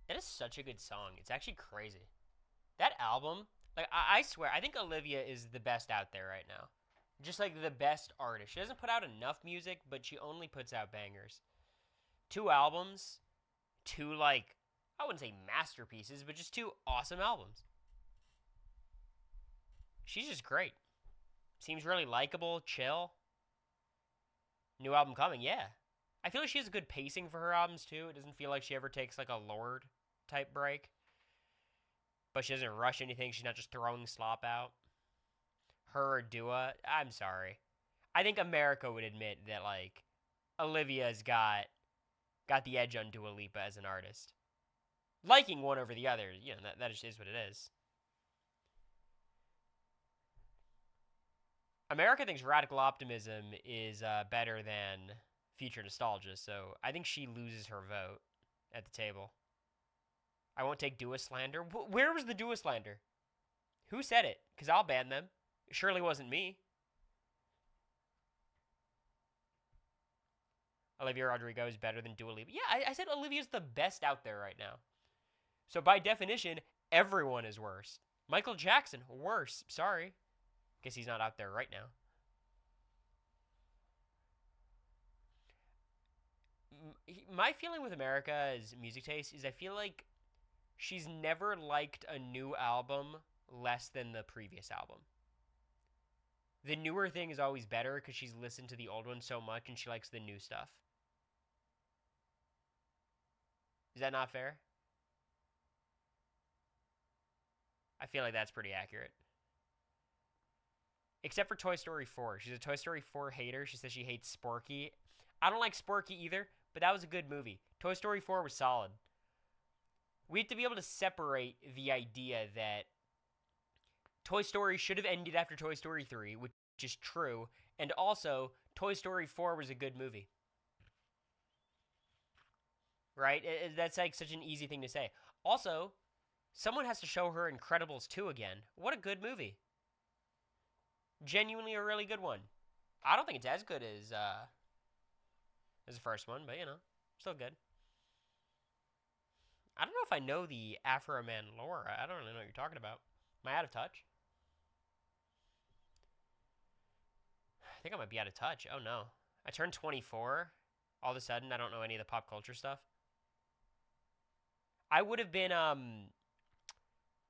That is such a good song. It's actually crazy. That album, like I swear, I think Olivia is the best out there right now. Just like the best artist. She doesn't put out enough music, but she only puts out bangers. Two albums, two like I wouldn't say masterpieces, but just two awesome albums. She's just great. Seems really likable, chill. New album coming, yeah. I feel like she has good pacing for her albums too. It doesn't feel like she ever takes like a Lord type break, but she doesn't rush anything. She's not just throwing slop out. Her or Dua, I'm sorry. I think America would admit that like Olivia's got the edge on Dua Lipa as an artist. Liking one over the other, that just is what it is. America thinks Radical Optimism is better than Future Nostalgia, so I think she loses her vote at the table. I won't take Dua slander. Where was the Dua slander? Who said it? Because I'll ban them. It surely wasn't me. Olivia Rodrigo is better than Dua Lipa. Yeah, I said Olivia's the best out there right now. So by definition, everyone is worse. Michael Jackson, worse. Sorry. Guess he's not out there right now. My feeling with America's music taste is I feel like she's never liked a new album less than the previous album. The newer thing is always better because she's listened to the old one so much and she likes the new stuff. Is that not fair? I feel like that's pretty accurate. Except for Toy Story 4. She's a Toy Story 4 hater. She says she hates Sporky. I don't like Sporky either, but that was a good movie. Toy Story 4 was solid. We have to be able to separate the idea that Toy Story should have ended after Toy Story 3, which is true, and also Toy Story 4 was a good movie. Right? That's like such an easy thing to say. Also, someone has to show her Incredibles 2 again. What a good movie. Genuinely a really good one. I don't think it's as good as the first one, but still good. I don't know if I know the Afro Man lore. I don't really know what you're talking about. Am I out of touch? I think I might be out of touch. Oh no. I turned 24. All of a sudden, I don't know any of the pop culture stuff. I would have been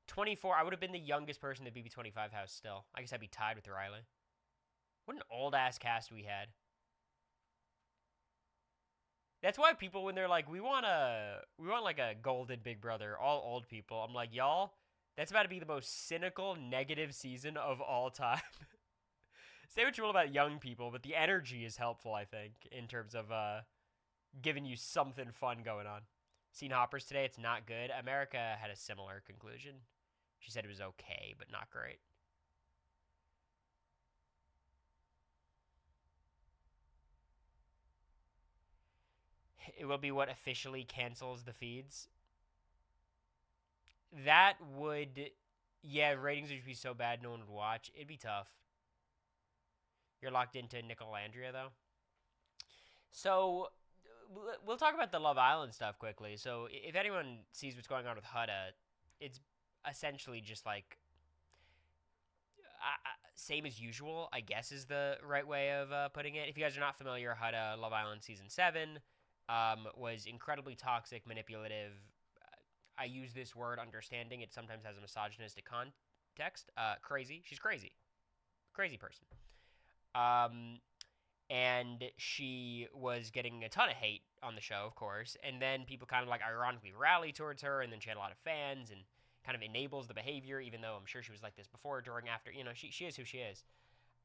24. I would have been the youngest person in the BB25 house still. I guess I'd be tied with Riley. What an old ass cast we had. That's why people, when they're like, we want like a golden Big Brother, all old people. I'm like, y'all, that's about to be the most cynical, negative season of all time. Say what you will about young people, but the energy is helpful, I think, in terms of giving you something fun going on. Seen Hoppers today. It's not good. America had a similar conclusion. She said it was okay, but not great. It will be what officially cancels the feeds. That would, yeah, ratings would be so bad no one would watch. It'd be tough. You're locked into Nicolandria, though. So, we'll talk about the Love Island stuff quickly. So, if anyone sees what's going on with Hutta, it's essentially just like same as usual, I guess is the right way of putting it. If you guys are not familiar, Hutta Love Island Season 7 was incredibly toxic, manipulative. I use this word understanding. It sometimes has a misogynistic context. Crazy. She's crazy. Crazy person. And she was getting a ton of hate on the show, of course. And then people kind of like ironically rally towards her, and then she had a lot of fans and kind of enables the behavior, even though I'm sure she was like this before, during, after. She is who she is.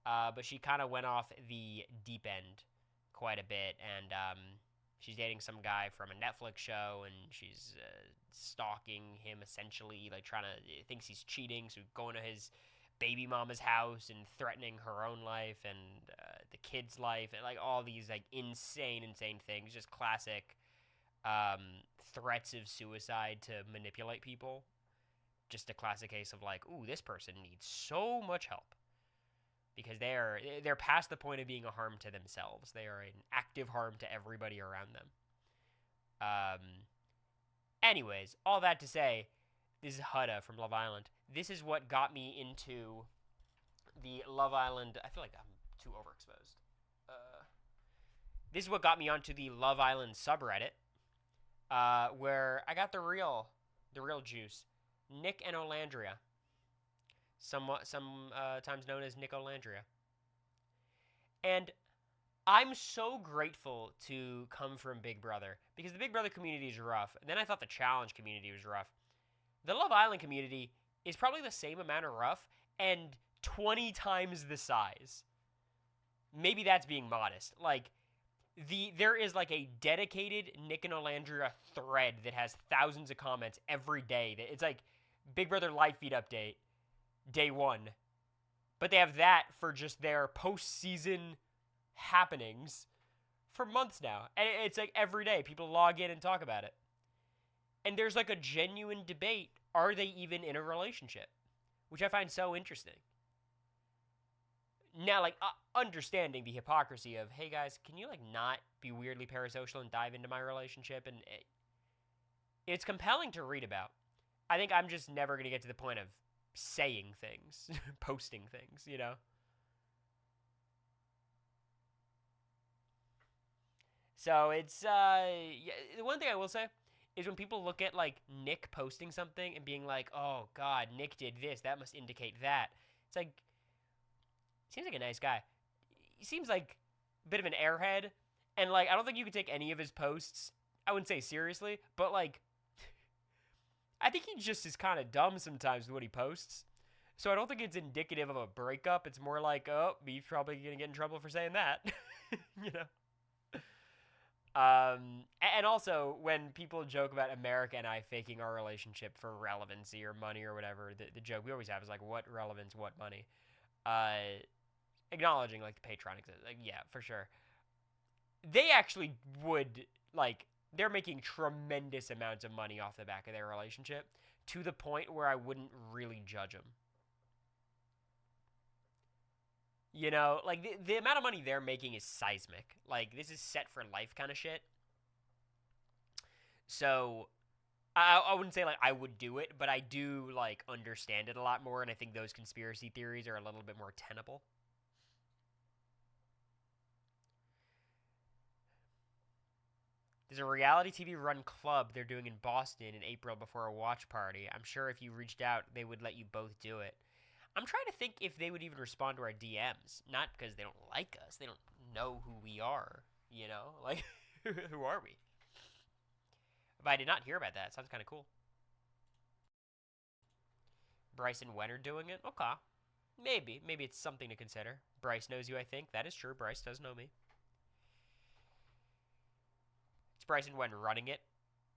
But she kind of went off the deep end quite a bit, and she's dating some guy from a Netflix show, and she's stalking him essentially, like trying to, thinks he's cheating, so going to his baby mama's house and threatening her own life and the kid's life, and like all these like insane things, just classic threats of suicide to manipulate people. Just a classic case of like, ooh, this person needs so much help because they're past the point of being a harm to themselves. They are an active harm to everybody around them. Anyways, all that to say, this is Hudda from Love Island. This is what got me into the Love Island. I feel like I'm too overexposed. This is what got me onto the Love Island subreddit, where I got the real juice. Nick and Olandria, sometimes known as Nick Olandria, and I'm so grateful to come from Big Brother because the Big Brother community is rough. And then I thought the challenge community was rough. The Love Island community is probably the same amount of rough and 20 times the size. Maybe that's being modest. Like, there is like a dedicated Nick and Olandria thread that has thousands of comments every day. It's like Big Brother live feed update, day 1. But they have that for just their post-season happenings for months now. And it's like every day people log in and talk about it. And there's like a genuine debate. Are they even in a relationship? Which I find so interesting. Now, like, understanding the hypocrisy of, hey guys, can you like not be weirdly parasocial and dive into my relationship? And it's compelling to read about. I think I'm just never going to get to the point of saying things, posting things, you know? So it's, the one thing I will say is when people look at, like, Nick posting something and being like, oh, God, Nick did this, that must indicate that. It's like, seems like a nice guy. He seems like a bit of an airhead, and, like, I don't think you can take any of his posts, I wouldn't say seriously, but, like, I think he just is kind of dumb sometimes with what he posts. So I don't think it's indicative of a breakup. It's more like, oh, he's probably going to get in trouble for saying that, you know? And also, when people joke about America and I faking our relationship for relevancy or money or whatever, the joke we always have is like, what relevance, what money? Acknowledging, like, the Patreon exists. Like, yeah, for sure. They actually would, like, they're making tremendous amounts of money off the back of their relationship to the point where I wouldn't really judge them. You know, like, the amount of money they're making is seismic. Like, this is set for life kind of shit. So, I wouldn't say, like, I would do it, but I do, like, understand it a lot more, and I think those conspiracy theories are a little bit more tenable. There's a reality TV run club they're doing in Boston in April before a watch party. I'm sure if you reached out, they would let you both do it. I'm trying to think if they would even respond to our DMs. Not because they don't like us. They don't know who we are, you know? Like, who are we? But I did not hear about that. It sounds kind of cool. Bryce and Wen are doing it? Okay. Maybe. Maybe it's something to consider. Bryce knows you, I think. That is true. Bryce does know me. It's Bryce and Wen running it.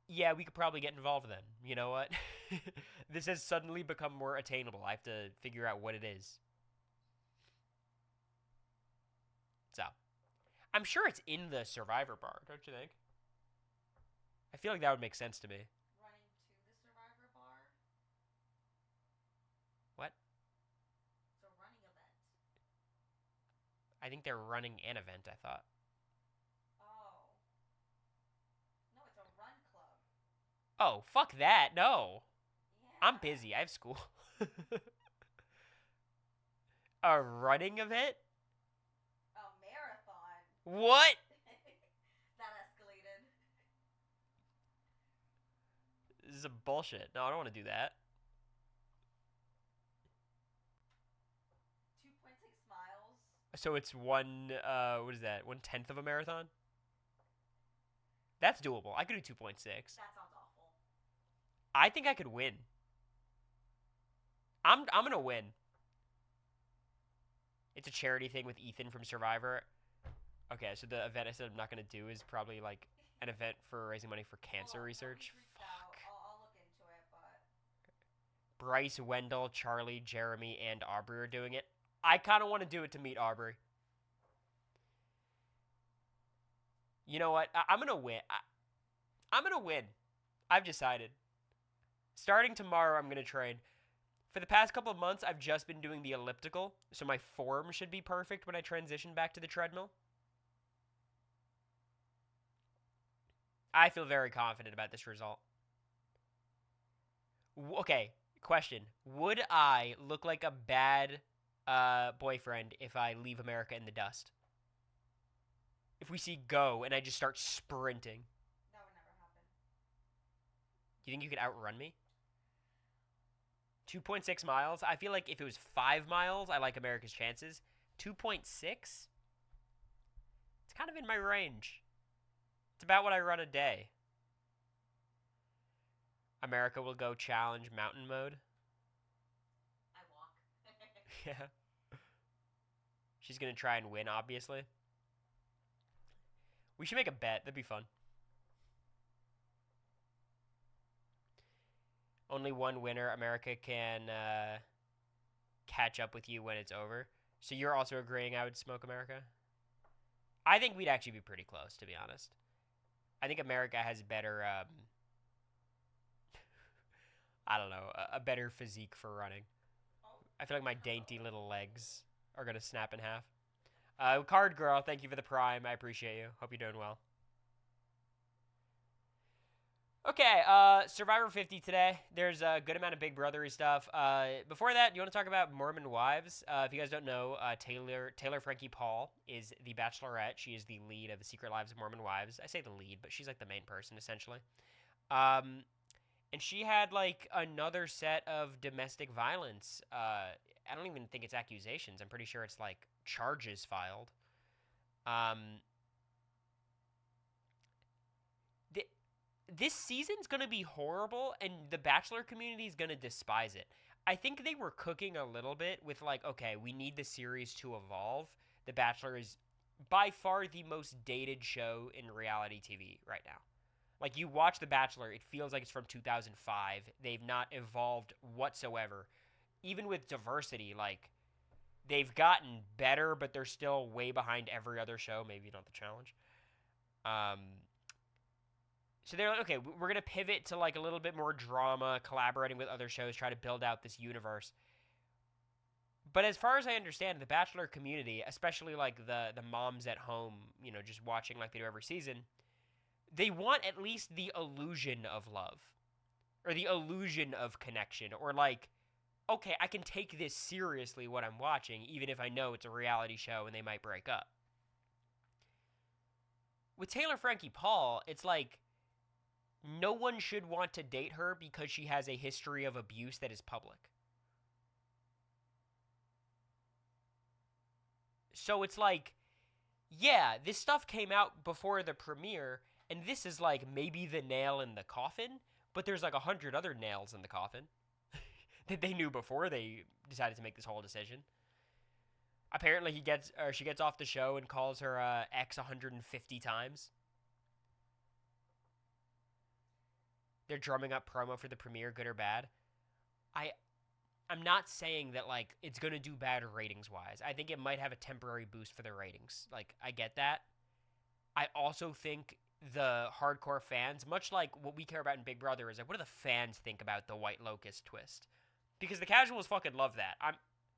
Yeah, we could probably get involved then. You know what? This has suddenly become more attainable. I have to figure out what it is. So, I'm sure it's in the Survivor bar, don't you think? I feel like that would make sense to me. Running to the Survivor bar? What? It's a running event. I think they're running an event, I thought. Oh. No, it's a run club. Oh, fuck that. No. Yeah. I'm busy. I have school. A running event? A marathon. What? That escalated. This is a bullshit. No, I don't want to do that. 2.6 miles. So it's what is that? 1/10 of a marathon? That's doable. I could do 2.6. That sounds awful. I think I could win. I'm gonna win. It's a charity thing with Ethan from Survivor. Okay, so the event I said I'm not gonna do is probably like an event for raising money for cancer research. Fuck. I'll look into it, but Bryce, Wendell, Charlie, Jeremy, and Aubrey are doing it. I kind of want to do it to meet Aubrey. You know what? I'm gonna win. I'm gonna win. I've decided. Starting tomorrow, I'm gonna train. For the past couple of months, I've just been doing the elliptical, so my form should be perfect when I transition back to the treadmill. I feel very confident about this result. Okay, question. Would I look like a bad boyfriend if I leave America in the dust? If we see go and I just start sprinting, That would never happen. do you think you could outrun me? 2.6 miles? I feel like if it was 5 miles, I like America's chances. 2.6? It's kind of in my range. It's about what I run a day. America will go challenge mountain mode. I walk. Yeah. She's going to try and win, obviously. We should make a bet. That'd be fun. Only one winner. America can catch up with you when it's over. So you're also agreeing I would smoke America? I think we'd actually be pretty close, to be honest. I think America has better, I don't know, a better physique for running. Oh. I feel like my dainty little legs are going to snap in half. Card Girl, thank you for the prime. I appreciate you. Hope you're doing well. Okay, Survivor 50 today. There's a good amount of Big Brothery stuff. Before that, you want to talk about Mormon wives? If you guys don't know, Taylor Frankie Paul is the Bachelorette. She is the lead of the Secret Lives of Mormon Wives. I say the lead, but she's like the main person essentially. And she had like another set of domestic violence. I don't even think it's accusations. I'm pretty sure it's like charges filed. This season's going to be horrible, and the Bachelor community is going to despise it. I think they were cooking a little bit with, like, okay, we need the series to evolve. The Bachelor is by far the most dated show in reality TV right now. Like, you watch The Bachelor, it feels like it's from 2005. They've not evolved whatsoever. Even with diversity, like, they've gotten better, but they're still way behind every other show. Maybe not The Challenge. So they're like, okay, we're going to pivot to like a little bit more drama, collaborating with other shows, try to build out this universe. But as far as I understand, the Bachelor community, especially like the moms at home, you know, just watching like they do every season, they want at least the illusion of love or the illusion of connection or like, okay, I can take this seriously what I'm watching, even if I know it's a reality show and they might break up. With Taylor Frankie Paul, it's like, no one should want to date her because she has a history of abuse that is public. So it's like, yeah, this stuff came out before the premiere, and this is like maybe the nail in the coffin, but there's like 100 other nails in the coffin that they knew before they decided to make this whole decision. Apparently, she gets off the show and calls her ex 150 times. They're drumming up promo for the premiere, good or bad. I'm not saying that like it's gonna do bad ratings wise. I think it might have a temporary boost for the ratings. Like I get that. I also think the hardcore fans, much like what we care about in Big Brother, is like what do the fans think about the White Locust twist? Because the casuals fucking love that.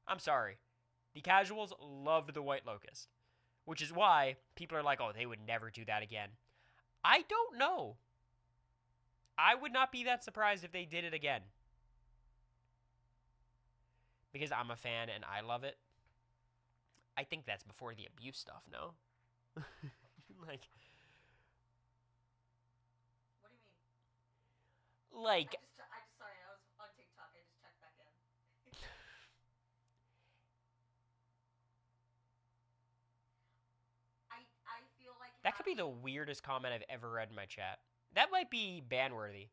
I'm sorry. The casuals loved the White Locust, which is why people are like, oh, they would never do that again. I don't know. I would not be that surprised if they did it again. Because I'm a fan and I love it. I think that's before the abuse stuff, no? Like, What do you mean? like, I just, sorry, I was on TikTok. I just checked back in. I feel like that could be the weirdest comment I've ever read in my chat. That might be ban-worthy.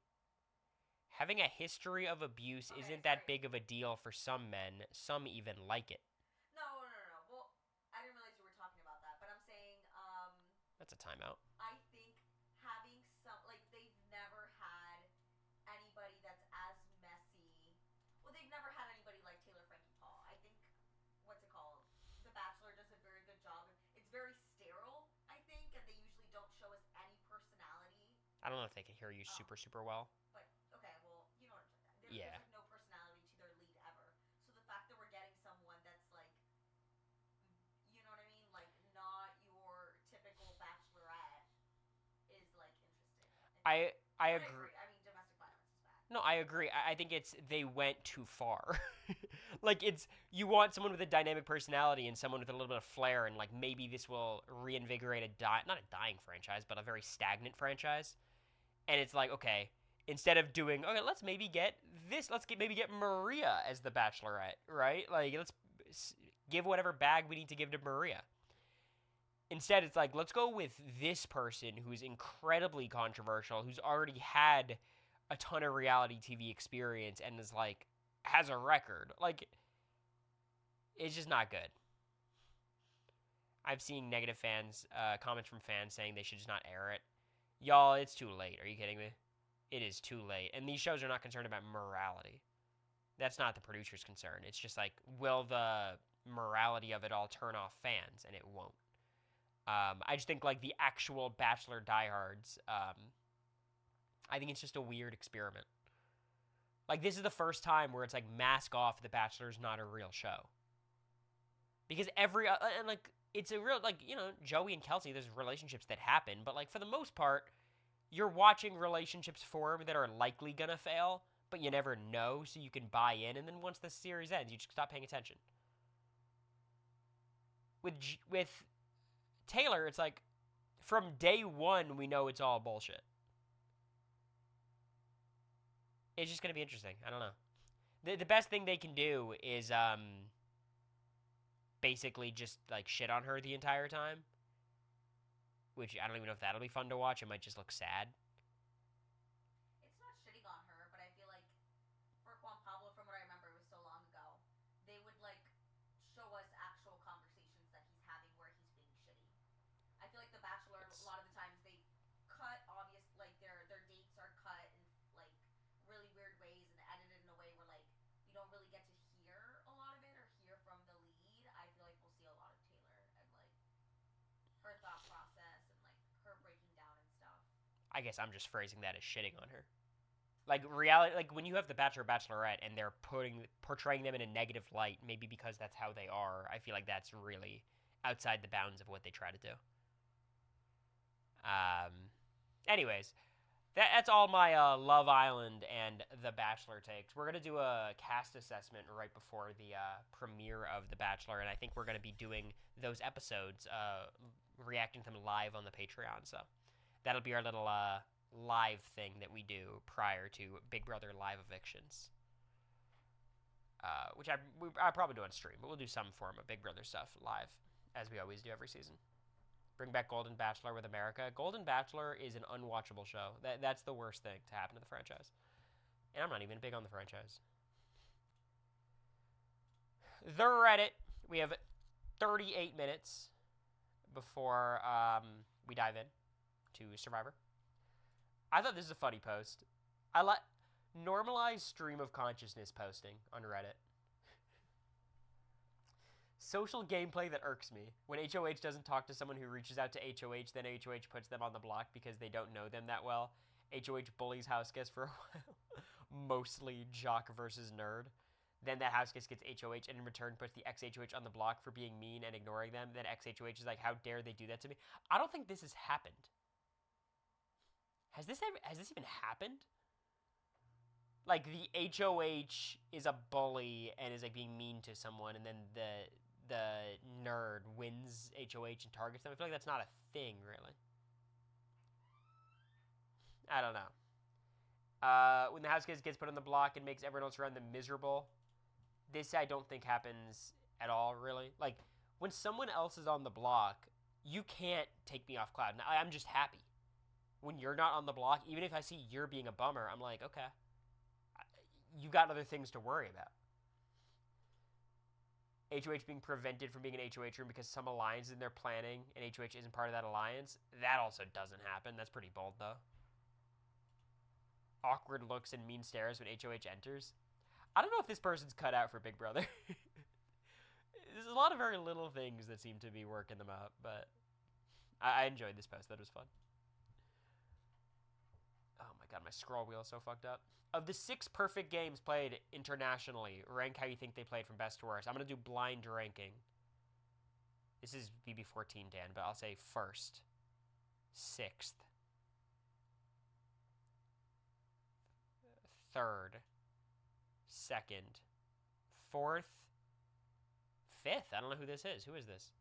Having a history of abuse isn't that big of a deal for some men. Some even like it. No. Well, I didn't realize you were talking about that, but I'm saying, That's a timeout. I think having some, like, they've never had anybody that's as messy. Well, they've never had anybody like Taylor Frankie Paul. I think, what's it called? The Bachelor does a very good job. It's very sterile, I think, and they usually don't show us any personality. I don't know if they can hear you super well. But okay, well, you know, Yeah. there's like no personality to their lead ever. So the fact that we're getting someone that's like, you know what I mean, like not your typical Bachelorette is like interesting. I agree. I mean, domestic violence is bad. No, I agree. I think it's they went too far. Like it's you want someone with a dynamic personality and someone with a little bit of flair, and like maybe this will reinvigorate not a dying franchise, but a very stagnant franchise. And it's like, okay, instead of doing, okay, let's maybe get this, maybe get Maria as the Bachelorette, right? Like let's give whatever bag we need to give to Maria. Instead, it's like, let's go with this person who's incredibly controversial, who's already had a ton of reality TV experience and is like, has a record. Like, it's just not good. I've seen negative comments from fans saying they should just not air it. Y'all, it's too late. Are you kidding me? It is too late. And these shows are not concerned about morality. That's not the producer's concern. It's just like, will the morality of it all turn off fans? And it won't. I just think like the actual Bachelor diehards, I think it's just a weird experiment. Like this is the first time where it's like mask off The Bachelor's not a real show. Because and like it's a real like, you know, Joey and Kelsey, there's relationships that happen, but like for the most part, you're watching relationships form that are likely gonna fail, but you never know, so you can buy in, and then once the series ends, you just stop paying attention. With Taylor, it's like, from day one, we know it's all bullshit. It's just going to be interesting. I don't know. The best thing they can do is basically just, like, shit on her the entire time. Which, I don't even know if that'll be fun to watch. It might just look sad. It's not shitting on her, but I feel like for Juan Pablo, from what I remember, it was so long ago, they would, like, show us actual conversations that he's having where he's being shitty. I feel like The Bachelor, a lot of the times they cut obvious, like their dates are cut in like really weird ways and edited in a way where like you don't really get to hear a lot of it or hear from the lead. I feel like we'll see a lot of Taylor and like her thought process and like her breaking down and stuff. I guess I'm just phrasing that as shitting on her. Like reality, like when you have The Bachelor, Bachelorette, and they're portraying them in a negative light, maybe because that's how they are. I feel like that's really outside the bounds of what they try to do. Anyways, that's all my Love Island and The Bachelor takes. We're gonna do a cast assessment right before the premiere of The Bachelor, and I think we're gonna be doing those episodes, reacting to them live on the Patreon. So that'll be our little live thing that we do prior to Big Brother live evictions, which I probably do on stream, but we'll do some form of Big Brother stuff live, as we always do every season. Bring back Golden Bachelor with America. Golden Bachelor is an unwatchable show. That's the worst thing to happen to the franchise. And I'm not even big on the franchise. The Reddit. We have 38 minutes before we dive in to Survivor. I thought this is a funny post. I like normalize stream of consciousness posting on Reddit. Social gameplay that irks me. When HOH doesn't talk to someone who reaches out to HOH, then HOH puts them on the block because they don't know them that well. HOH bullies houseguest for a while. Mostly jock versus nerd. Then that houseguest gets HOH and in return puts the ex-HOH on the block for being mean and ignoring them. Then ex-HOH is like, how dare they do that to me? I don't think this has happened. Has this even happened? Like the HOH is a bully and is like being mean to someone, and then the nerd wins HOH and targets them. I feel like that's not a thing, really. I don't know. When the house gets put on the block and makes everyone else around them miserable, this I don't think happens at all, really. Like, when someone else is on the block, you can't take me off cloud. I'm just happy. When you're not on the block, even if I see you're being a bummer, I'm like, okay. You got other things to worry about. HOH being prevented from being an HOH room because some alliance in their planning and HOH isn't part of that alliance. That also doesn't happen. That's pretty bold, though. Awkward looks and mean stares when HOH enters. I don't know if this person's cut out for Big Brother. There's a lot of very little things that seem to be working them out, but I enjoyed this post. That was fun. Oh my god, my scroll wheel is so fucked up. Of the 6 perfect games played internationally, rank how you think they played from best to worst. I'm going to do blind ranking. This is BB14, Dan, but I'll say first, 6th, third, second, fourth, fifth. I don't know who this is. Who is this?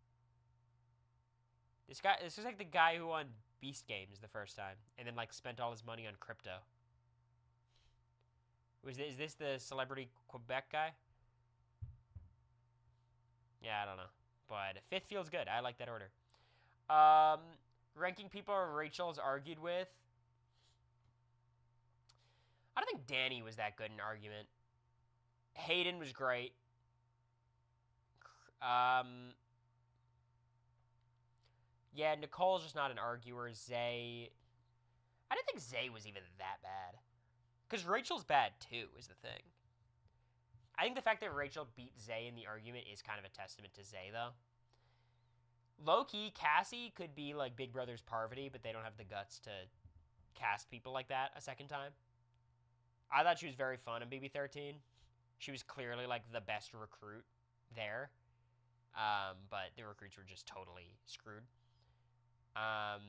This is like the guy who won Beast Games the first time and then like spent all his money on crypto. Is this the Celebrity Quebec guy? Yeah, I don't know. But fifth feels good. I like that order. Ranking people Rachel's argued with. I don't think Danny was that good in argument. Hayden was great. Yeah, Nicole's just not an arguer. Zay. I didn't think Zay was even that bad. Because Rachel's bad too, is the thing. I think the fact that Rachel beat Zay in the argument is kind of a testament to Zay, though. Low-key, Cassie could be like Big Brother's Parvati, but they don't have the guts to cast people like that a second time. I thought she was very fun in BB13. She was clearly like the best recruit there. But the recruits were just totally screwed. I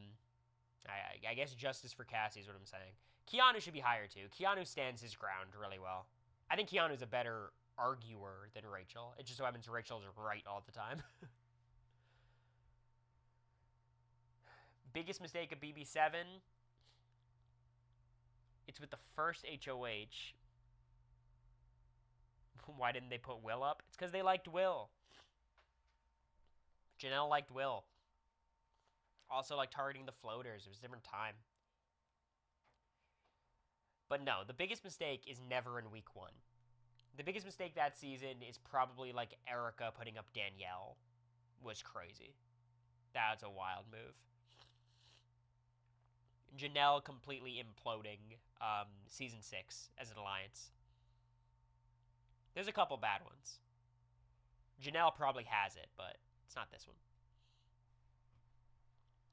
guess justice for Cassie is what I'm saying. Keanu should be higher too. Keanu stands his ground really well. I think Keanu's a better arguer than Rachel. It just so happens Rachel's right all the time. Biggest mistake of BB7. It's with the first HOH. Why didn't they put Will up? It's because they liked Will. Janelle liked Will. Also, like, targeting the floaters. It was a different time. But no, the biggest mistake is never in week 1. The biggest mistake that season is probably, like, Erica putting up Danielle. Was crazy. That's a wild move. Janelle completely imploding season 6 as an alliance. There's a couple bad ones. Janelle probably has it, but it's not this one.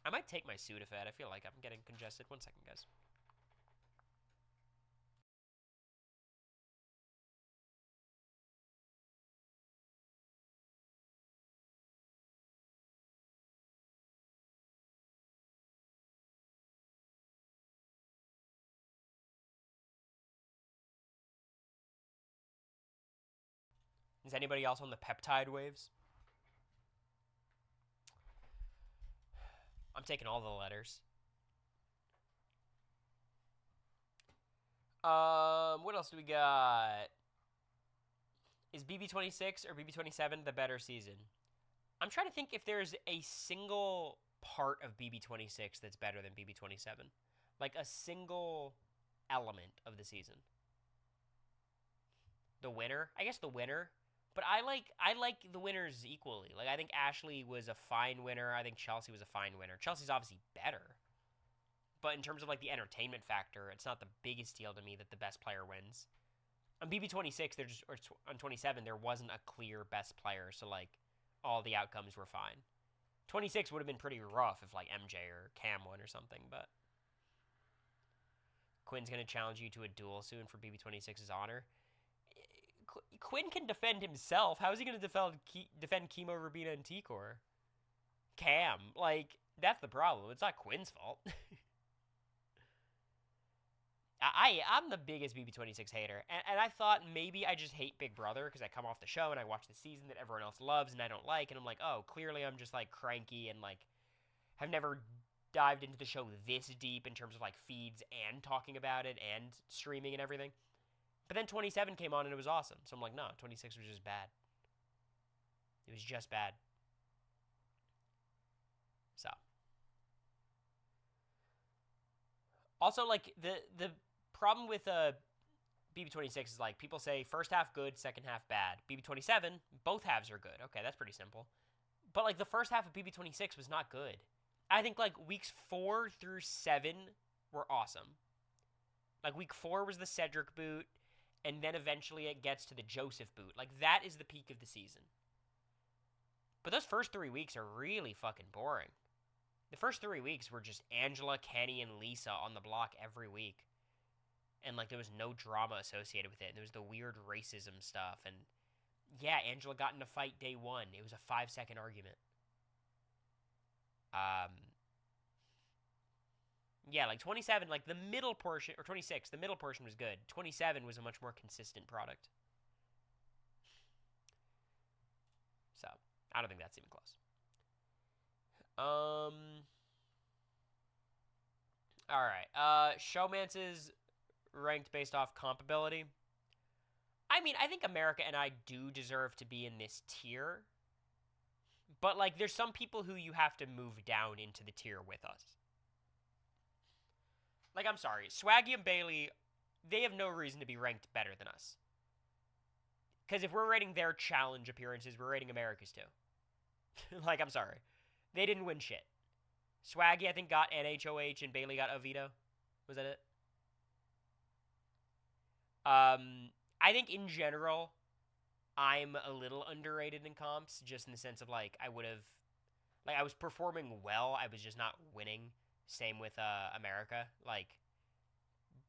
I might take my Sudafed. I feel like I'm getting congested. 1 second, guys. Is anybody else on the peptide waves? I'm taking all the letters. What else do we got? Is BB26 or BB27 the better season? I'm trying to think if there's a single part of BB26 that's better than BB27. Like a single element of the season. The winner? I guess the winner. But I like the winners equally. Like, I think Ashley was a fine winner. I think Chelsea was a fine winner. Chelsea's obviously better. But in terms of, like, the entertainment factor, it's not the biggest deal to me that the best player wins. On BB26, or on 27, there wasn't a clear best player. So, like, all the outcomes were fine. 26 would have been pretty rough if, like, MJ or Cam won or something. But Quinn's going to challenge you to a duel soon for BB26's honor. Quinn can defend himself. How is he going to defend Chemo, Rubina, and T-Core? Cam. Like, that's the problem. It's not Quinn's fault. I'm the biggest BB26 hater. And I thought maybe I just hate Big Brother because I come off the show and I watch the season that everyone else loves and I don't like. And I'm like, oh, clearly I'm just, like, cranky and, like, have never dived into the show this deep in terms of, like, feeds and talking about it and streaming and everything. But then 27 came on and it was awesome. So I'm like, no, 26 was just bad. It was just bad. So. Also, like, the problem with BB26 is, like, people say first half good, second half bad. BB27, both halves are good. Okay, that's pretty simple. But, like, the first half of BB26 was not good. I think, like, weeks 4 through 7 were awesome. Like, week 4 was the Cedric boot. And then eventually it gets to the Joseph boot. Like, that is the peak of the season. But those first 3 weeks are really fucking boring. The first 3 weeks were just Angela, Kenny, and Lisa on the block every week. And, like, there was no drama associated with it. And there was the weird racism stuff. And, yeah, Angela got in a fight day 1. It was a 5-second argument. Yeah, like 27, like the middle portion, or 26, the middle portion was good. 27 was a much more consistent product. So, I don't think that's even close. All right. Showmances ranked based off compability. I mean, I think America and I do deserve to be in this tier. But, like, there's some people who you have to move down into the tier with us. Like, I'm sorry. Swaggy and Bailey, they have no reason to be ranked better than us. Because if we're rating their challenge appearances, we're rating America's too. Like, I'm sorry. They didn't win shit. Swaggy, I think, got NHOH and Bailey got a veto. Was that it? I think in general, I'm a little underrated in comps, just in the sense of like I was performing well, I was just not winning. Same with America, like,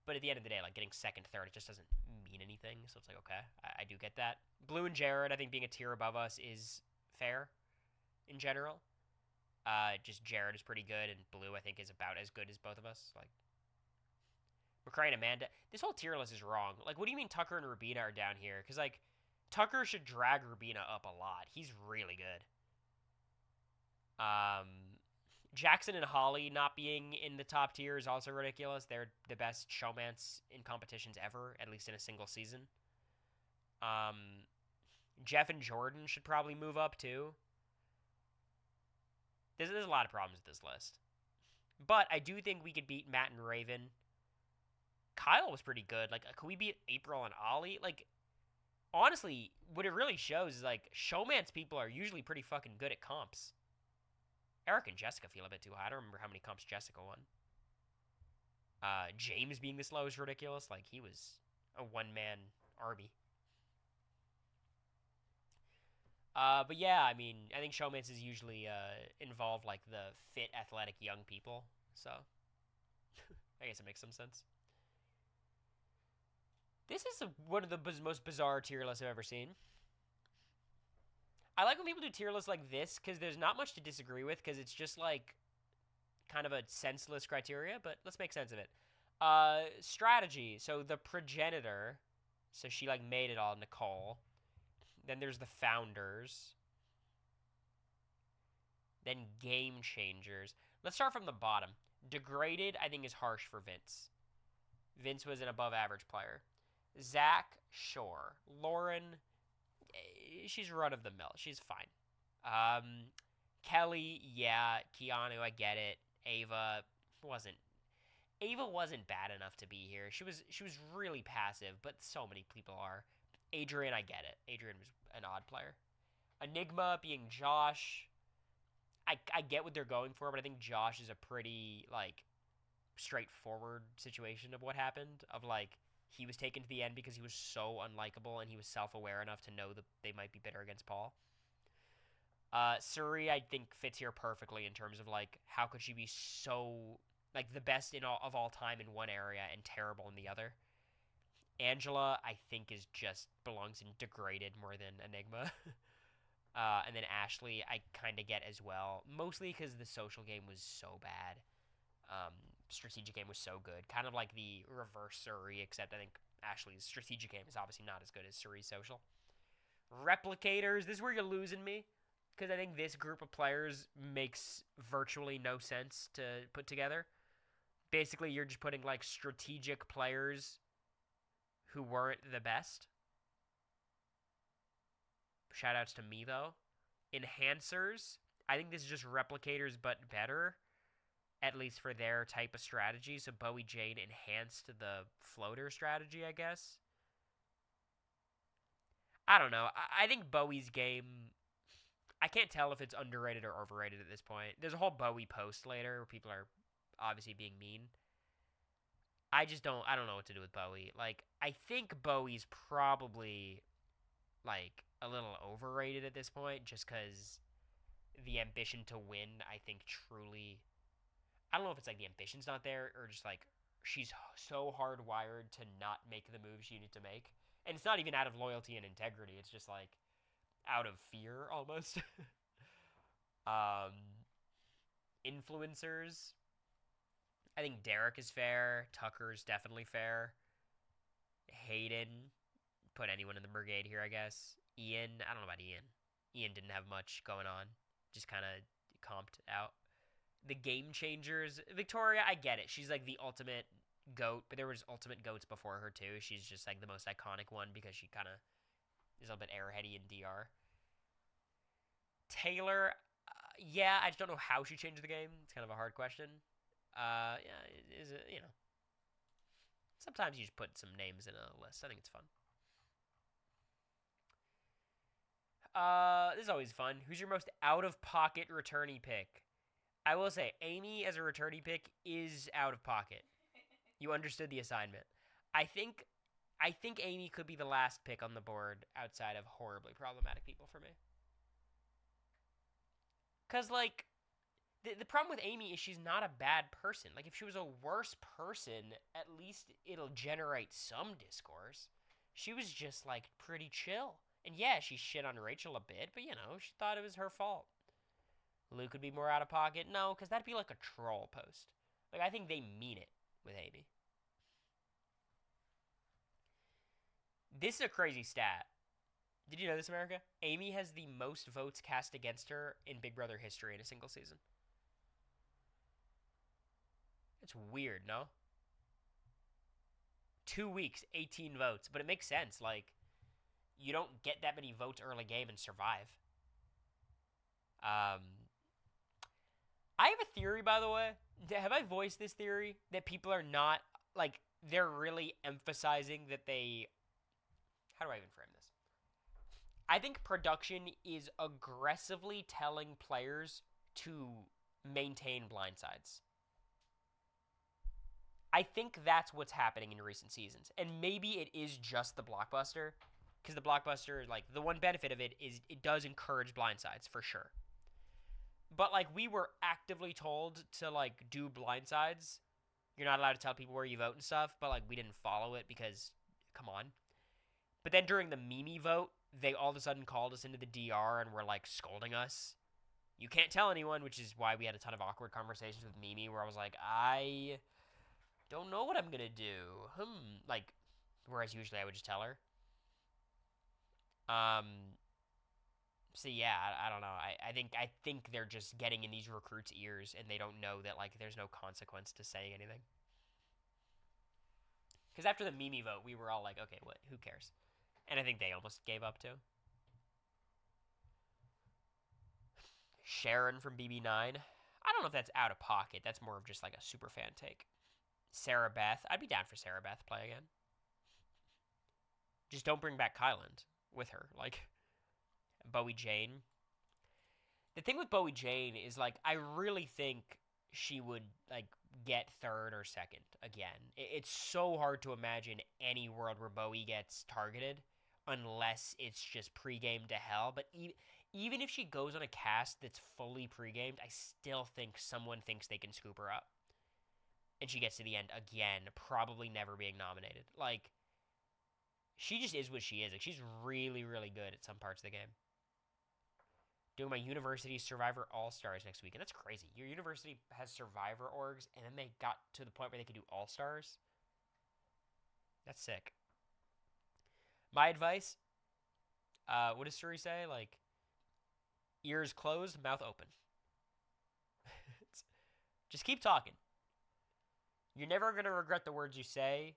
but at the end of the day, like getting second, third, it just doesn't mean anything. So it's like okay, I do get that. Blue and Jared, I think being a tier above us is fair in general. Just Jared is pretty good, and Blue I think is about as good as both of us. Like McCray and Amanda, this whole tier list is wrong. Like, what do you mean Tucker and Rubina are down here? Because like Tucker should drag Rubina up a lot. He's really good. Jackson and Holly not being in the top tier is also ridiculous. They're the best showmance in competitions ever, at least in a single season. Jeff and Jordan should probably move up too. There's a lot of problems with this list. But I do think we could beat Matt and Raven. Kyle was pretty good. Like, could we beat April and Ollie? Like, honestly, what it really shows is, like, showmance people are usually pretty fucking good at comps. Eric and Jessica feel a bit too high. I don't remember how many comps Jessica won. James being this low is ridiculous. Like, he was a one-man army. But yeah, I mean, I think showmances usually involve, like, the fit, athletic young people. So, I guess it makes some sense. This is one of the most bizarre tier lists I've ever seen. I like when people do tier lists like this because there's not much to disagree with because it's just like kind of a senseless criteria, but let's make sense of it. Strategy. So the progenitor. So she like made it all, Nicole. Then there's the founders. Then game changers. Let's start from the bottom. Degraded, I think, is harsh for Vince. Vince was an above average player. Zach, sure. Lauren, she's run of the mill. She's fine. Kelly, yeah. Keanu, I get it. Ava wasn't bad enough to be here. She was really passive, but so many people are. Adrian, I get it. Adrian was an odd player. Enigma being Josh. I get what they're going for, but I think Josh is a pretty like straightforward situation of what happened. Of like he was taken to the end because he was so unlikable and he was self-aware enough to know that they might be bitter against Paul. Suri, I think, fits here perfectly in terms of like how could she be so like the best of all time in one area and terrible in the other. Angela, I think, is just belongs in degraded more than Enigma. And then Ashley, I kind of get as well, mostly because the social game was so bad. Strategic game was so good, kind of like the reverse Suri, except I think Ashley's strategic game is obviously not as good as Suri's social. Replicators, this is where you're losing me, because I think this group of players makes virtually no sense to put together. Basically, you're just putting like strategic players who weren't the best. Shoutouts to me, though. Enhancers, I think this is just replicators, but better. At least for their type of strategy. So Bowie Jane enhanced the floater strategy, I guess. I don't know. I think Bowie's game, I can't tell if it's underrated or overrated at this point. There's a whole Bowie post later where people are obviously being mean. I don't know what to do with Bowie. Like, I think Bowie's probably, like, a little overrated at this point just because the ambition to win, I think, truly... I don't know if it's, like, the ambition's not there or just, like, she's so hardwired to not make the moves she needs to make. And it's not even out of loyalty and integrity. It's just, like, out of fear, almost. Influencers. I think Derek is fair. Tucker's definitely fair. Hayden, put anyone in the brigade here, I guess. Ian, I don't know about Ian. Ian didn't have much going on, just kind of comped out. The game changers, Victoria, I get it. She's like the ultimate goat, but there was ultimate goats before her too. She's just like the most iconic one because she kind of is a little bit airheady in DR. Taylor, yeah, I just don't know how she changed the game. It's kind of a hard question. Yeah, is it, sometimes you just put some names in a list. I think it's fun. This is always fun. Who's your most out of pocket returnee pick? I will say Amy as a returnee pick is out of pocket. You understood the assignment. I think Amy could be the last pick on the board outside of horribly problematic people for me. Cause like the problem with Amy is she's not a bad person. Like if she was a worse person, at least it'll generate some discourse. She was just like pretty chill. And yeah, she shit on Rachel a bit, but she thought it was her fault. Luke would be more out of pocket. No, because that'd be like a troll post. Like I think they mean it with Amy. This is a crazy stat. Did you know this, America? Amy has the most votes cast against her in Big Brother history in a single season. It's weird, no? 2 weeks, 18 votes. But it makes sense. Like, you don't get that many votes early game and survive. I have a theory, by the way. Have I voiced this theory? That people are not, like, they're really emphasizing that they... How do I even frame this? I think production is aggressively telling players to maintain blindsides. I think that's what's happening in recent seasons. And maybe it is just the blockbuster. Because the blockbuster, like, the one benefit of it is it does encourage blindsides, for sure. But, like, we were actively told to, like, do blindsides. You're not allowed to tell people where you vote and stuff. But, like, we didn't follow it because, come on. But then during the Mimi vote, they all of a sudden called us into the DR and were, like, scolding us. You can't tell anyone, which is why we had a ton of awkward conversations with Mimi where I was like, I don't know what I'm going to do. Like, whereas usually I would just tell her. So yeah, I don't know. I think they're just getting in these recruits' ears and they don't know that, like, there's no consequence to saying anything. Because after the Mimi vote, we were all like, okay, what? Who cares? And I think they almost gave up too. Sharon from BB9. I don't know if that's out of pocket. That's more of just like a super fan take. Sarah Beth. I'd be down for Sarah Beth play again. Just don't bring back Kyland with her. Like, Bowie Jane. The thing with Bowie Jane is, like, I really think she would, like, get third or second again. It's so hard to imagine any world where Bowie gets targeted unless it's just pre-game to hell. But even if she goes on a cast that's fully pre-gamed, I still think someone thinks they can scoop her up. And she gets to the end again, probably never being nominated. Like, she just is what she is. Like, she's really, really good at some parts of the game. Doing my university Survivor All-Stars next week. And that's crazy. Your university has Survivor orgs, and then they got to the point where they could do All-Stars. That's sick. My advice, what does Suri say? Like, ears closed, mouth open. Just keep talking. You're never going to regret the words you say.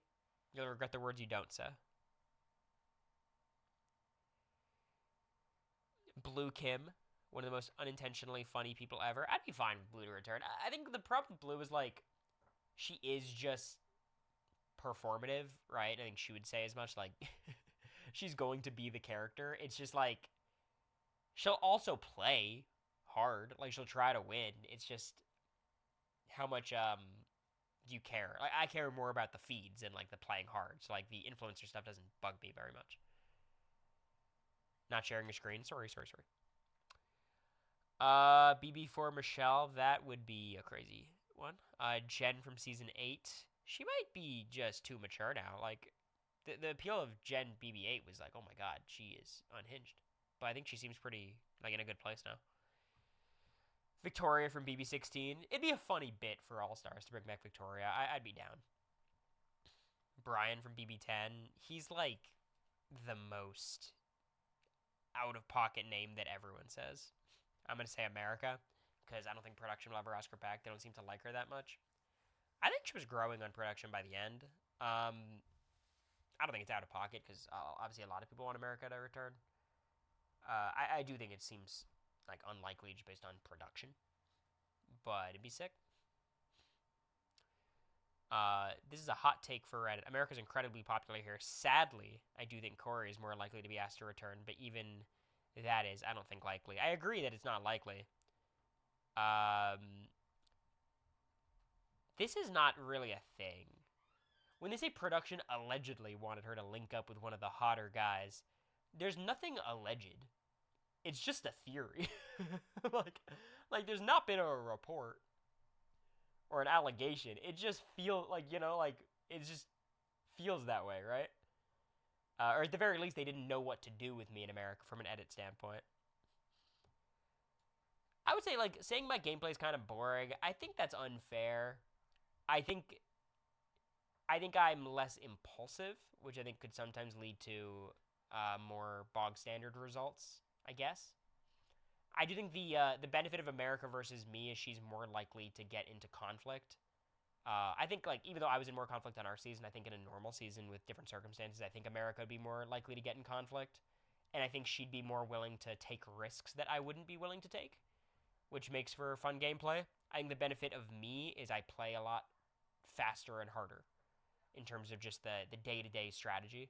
You'll regret the words you don't say. Blue Kim, one of the most unintentionally funny people ever. I'd be fine with Blue to return. I think the problem with Blue is, like, she is just performative, right? I think she would say as much, like, she's going to be the character. It's just, like, she'll also play hard. Like, she'll try to win. It's just how much, do you care? Like, I care more about the feeds and, like, the playing hard. So, like, the influencer stuff doesn't bug me very much. Not sharing your screen. Sorry. BB4 Michelle, that would be a crazy one. Jen from season 8. She might be just too mature now. Like, the appeal of Jen BB8 was like, oh my god, she is unhinged. But I think she seems pretty, like, in a good place now. Victoria from BB16. It'd be a funny bit for All Stars to bring back Victoria. I'd be down. Brian from BB10. He's like the most out of pocket name that everyone says. I'm gonna say America because I don't think production will ever ask her back. They don't seem to like her that much. I think she was growing on production by the end. I don't think it's out of pocket because obviously a lot of people want America to return. I do think it seems like unlikely just based on production, but it'd be sick. This is a hot take for Reddit. America's incredibly popular here. Sadly, I do think Cory is more likely to be asked to return, but even that is, I don't think, likely. I agree that it's not likely. This is not really a thing. When they say production allegedly wanted her to link up with one of the hotter guys, there's nothing alleged. It's just a theory. like there's not been a report or an allegation. It just feels like, it just feels that way, right? Or at the very least, they didn't know what to do with me in America from an edit standpoint. I would say, saying my gameplay is kind of boring, I think that's unfair. I think I'm less impulsive, which I think could sometimes lead to more bog standard results, I guess. I do think the benefit of America versus me is she's more likely to get into conflict. I think, even though I was in more conflict on our season, I think in a normal season with different circumstances, I think America would be more likely to get in conflict. And I think she'd be more willing to take risks that I wouldn't be willing to take, which makes for fun gameplay. I think the benefit of me is I play a lot faster and harder in terms of just the day-to-day strategy.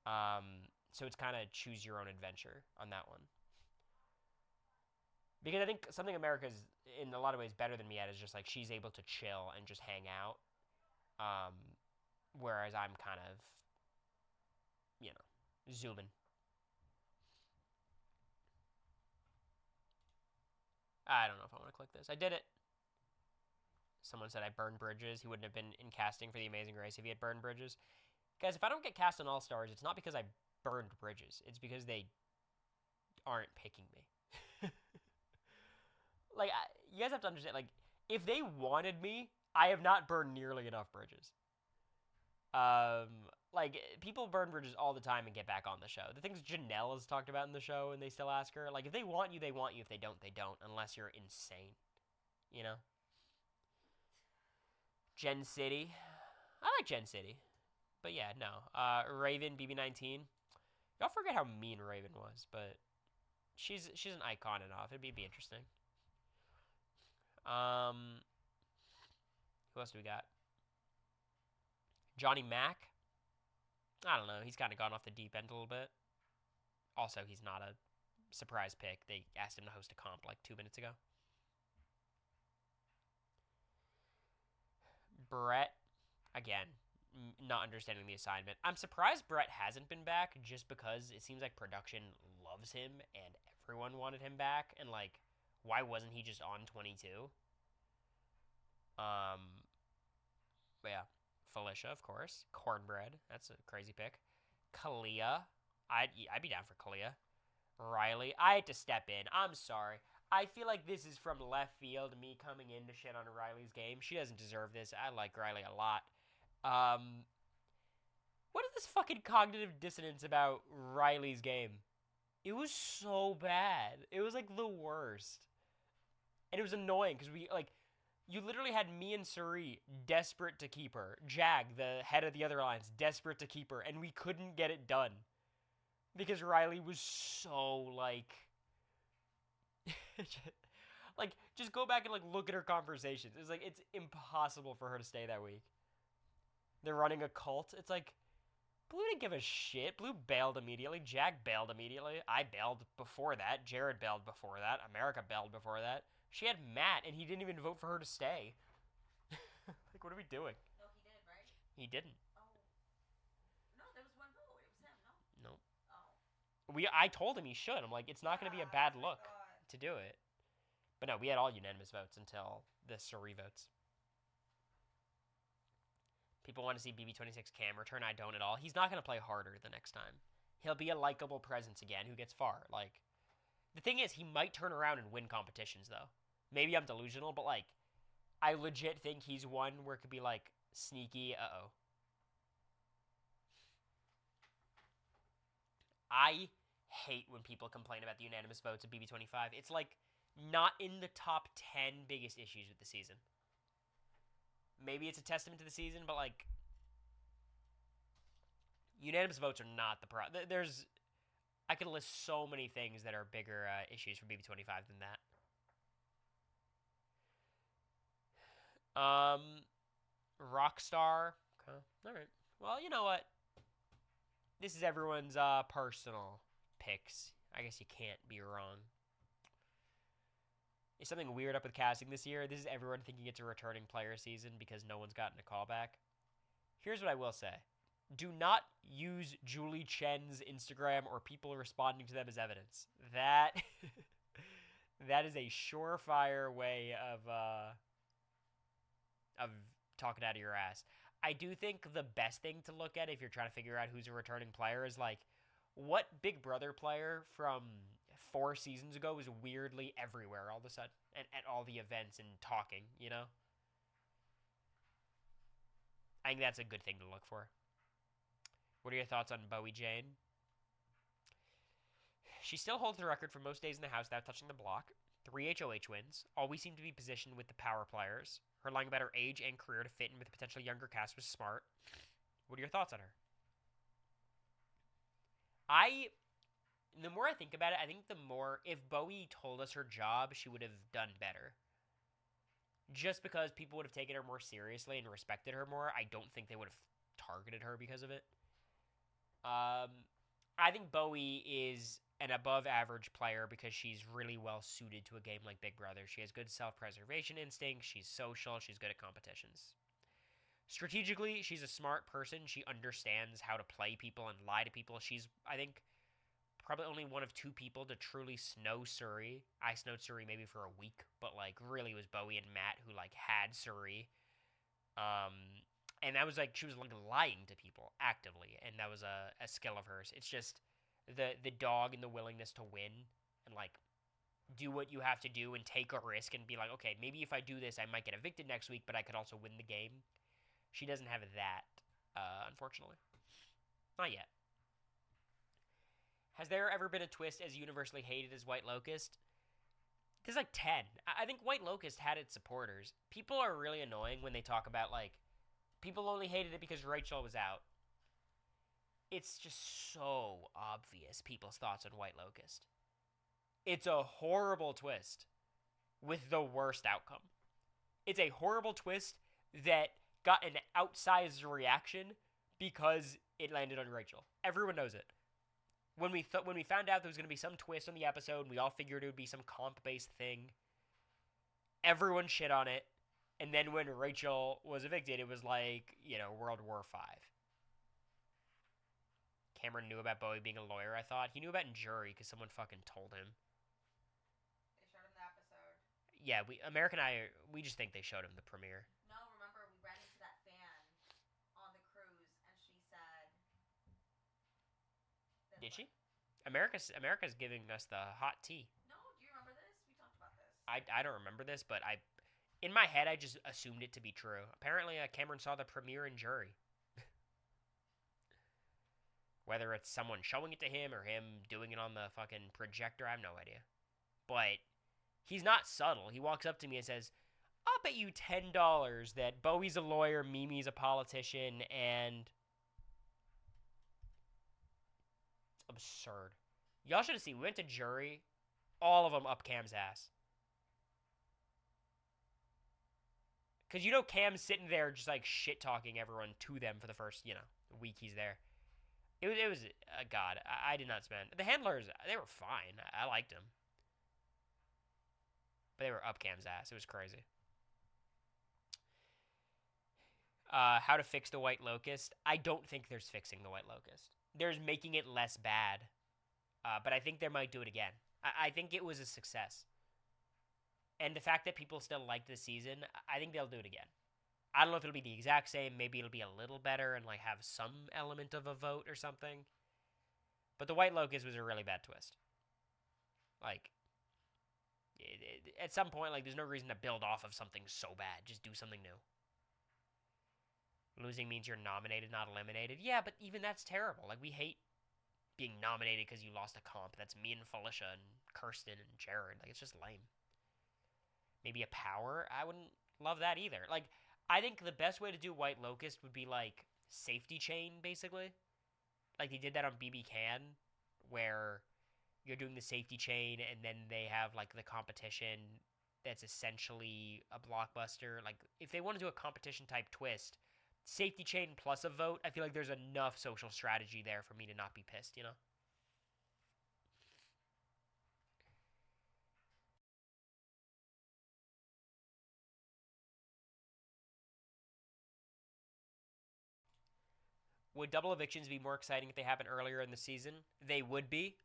So it's kind of choose your own adventure on that one. Because I think something America's in a lot of ways better than me at is just she's able to chill and just hang out. Whereas I'm kind of, zooming. I don't know if I want to click this. I did it. Someone said I burned bridges. He wouldn't have been in casting for The Amazing Race if he had burned bridges. Guys, if I don't get cast on All Stars, it's not because I burned bridges. It's because they aren't picking me. You guys have to understand, if they wanted me, I have not burned nearly enough bridges. People burn bridges all the time and get back on the show. The things Janelle has talked about in the show and they still ask her, if they want you, they want you. If they don't, they don't, unless you're insane. Gen City. I like Gen City. But yeah, no. Raven, BB19. Y'all forget how mean Raven was, but she's an icon enough. It'd be interesting. Who else do we got? Johnny Mac. I don't know. He's kind of gone off the deep end a little bit. Also, he's not a surprise pick. They asked him to host a comp 2 minutes ago. Brett, again, not understanding the assignment. I'm surprised Brett hasn't been back just because it seems like production loves him and everyone wanted him back. And, why wasn't he just on 22? But yeah. Felicia, of course. Cornbread. That's a crazy pick. Kalia. I'd be down for Kalia. Riley. I had to step in. I'm sorry. I feel like this is from left field, me coming in to shit on Riley's game. She doesn't deserve this. I like Riley a lot. What is this fucking cognitive dissonance about Riley's game? It was so bad. It was, the worst. And it was annoying, because you literally had me and Suri desperate to keep her. Jag, the head of the other alliance, desperate to keep her, and we couldn't get it done. Because Riley was so, just go back and, look at her conversations. It's, it's impossible for her to stay that week. They're running a cult. It's, Blue didn't give a shit. Blue bailed immediately. Jag bailed immediately. I bailed before that. Jared bailed before that. America bailed before that. She had Matt, and he didn't even vote for her to stay. What are we doing? No, he did, right? He didn't. Oh. No, there was one vote. It was him, no? Nope. Oh. I told him he should. I'm it's not going to be a bad look to do it. But no, we had all unanimous votes until the Suri votes. People want to see BB26 Cam return. I don't at all. He's not going to play harder the next time. He'll be a likable presence again who gets far. The thing is, he might turn around and win competitions, though. Maybe I'm delusional, but like, I legit think he's one where it could be like sneaky. I hate when people complain about the unanimous votes of BB25. It's like not in the top 10 biggest issues with the season. Maybe it's a testament to the season, but like, unanimous votes are not the problem. I could list so many things that are bigger issues for BB25 than that. Rockstar. Okay. All right. Well, you know what? This is everyone's personal picks. I guess you can't be wrong. Is something weird up with casting this year? This is everyone thinking it's a returning player season because no one's gotten a callback. Here's what I will say. Do not use Julie Chen's Instagram or people responding to them as evidence. That that is a surefire way of talking out of your ass. I do think the best thing to look at if you're trying to figure out who's a returning player is like, what Big Brother player from 4 seasons ago was weirdly everywhere all of a sudden at all the events and talking, you know? I think that's a good thing to look for. What are your thoughts on Bowie Jane? She still holds the record for most days in the house without touching the block. 3 HOH wins. Always seemed to be positioned with the power players. Her lying about her age and career to fit in with a potentially younger cast was smart. What are your thoughts on her? The more I think about it, I think the more, if Bowie told us her job, she would have done better. Just because people would have taken her more seriously and respected her more, I don't think they would have targeted her because of it. I think Bowie is an above average player because she's really well suited to a game like Big Brother. She has good self-preservation instincts, she's social, she's good at competitions. Strategically, she's a smart person. She understands how to play people and lie to people. She's, I think, probably only one of 2 people to truly snow Suri. I snowed Suri maybe for a week, but like really it was Bowie and Matt who like had Suri. And that was like, she was like lying to people actively, and that was a skill of hers. It's just the dog and the willingness to win and like do what you have to do and take a risk and be like, okay, maybe if I do this, I might get evicted next week, but I could also win the game. She doesn't have that, unfortunately. Not yet. Has there ever been a twist as universally hated as White Locust? There's like 10. I think White Locust had its supporters. People are really annoying when they talk about like, people only hated it because Rachel was out. It's just so obvious people's thoughts on White Locust. It's a horrible twist with the worst outcome. It's a horrible twist that got an outsized reaction because it landed on Rachel. Everyone knows it. When we found out there was going to be some twist on the episode, and we all figured it would be some comp-based thing, everyone shit on it. And then when Rachel was evicted, it was like, World War V. Cameron knew about Bowie being a lawyer, I thought. He knew about jury because someone fucking told him. They showed him the episode. Yeah, America and we just think they showed him the premiere. No, remember, we ran into that fan on the cruise, and she said... Did she? America's giving us the hot tea. No, do you remember this? We talked about this. I don't remember this, but in my head, I just assumed it to be true. Apparently, Cameron saw the premiere in jury. Whether it's someone showing it to him or him doing it on the fucking projector, I have no idea. But he's not subtle. He walks up to me and says, I'll bet you $10 that Bowie's a lawyer, Mimi's a politician, and... It's absurd. Y'all should have seen. We went to jury. All of them up Cam's ass. Because Cam's sitting there just like shit-talking everyone to them for the first, week he's there. It was God. I did not spend. The handlers, they were fine. I liked them. But they were up Cam's ass. It was crazy. How to fix the White Locust. I don't think there's fixing the White Locust. There's making it less bad. But I think they might do it again. I think it was a success. And the fact that people still liked the season, I think they'll do it again. I don't know if it'll be the exact same. Maybe it'll be a little better and like have some element of a vote or something. But the White Locust was a really bad twist. Like, At some point, like, there's no reason to build off of something so bad. Just do something new. Losing means you're nominated, not eliminated. Yeah, but even that's terrible. Like, we hate being nominated because you lost a comp. That's me and Felicia and Kirsten and Jared. Like, it's just lame. Maybe a power? I wouldn't love that either. Like, I think the best way to do White Locust would be, like, safety chain, basically. Like, they did that on BB Can, where you're doing the safety chain, and then they have, like, the competition that's essentially a blockbuster. Like, if they want to do a competition-type twist, safety chain plus a vote, I feel like there's enough social strategy there for me to not be pissed, you know? Would double evictions be more exciting if they happened earlier in the season? They would be.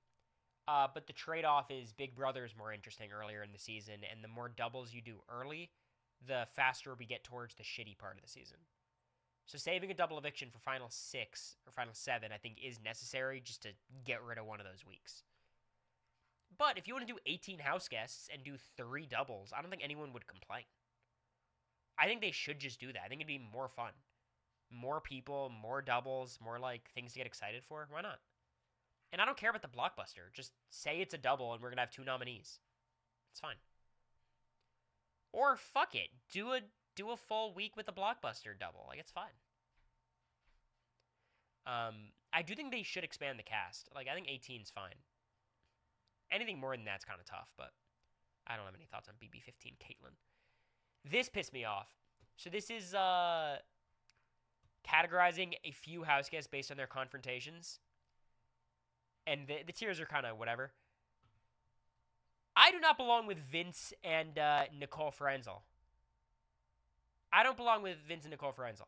But the trade off is Big Brother is more interesting earlier in the season, and the more doubles you do early, the faster we get towards the shitty part of the season. So saving a double eviction for final 6 or final 7, I think, is necessary just to get rid of one of those weeks. But if you want to do 18 house guests and do 3 doubles, I don't think anyone would complain. I think they should just do that. I think it'd be more fun. More people, more doubles, more like things to get excited for. Why not? And I don't care about the blockbuster. Just say it's a double and we're going to have 2 nominees. It's fine. Or fuck it. Do a full week with a blockbuster double. Like, it's fine. I do think they should expand the cast. Like, I think 18 is fine. Anything more than that's kind of tough, but I don't have any thoughts on BB15 Caitlyn. This pissed me off. So this is categorizing a few house guests based on their confrontations. And the tiers are kind of whatever. I do not belong with Vince and Nicole Frenzel. I don't belong with Vince and Nicole Frenzel.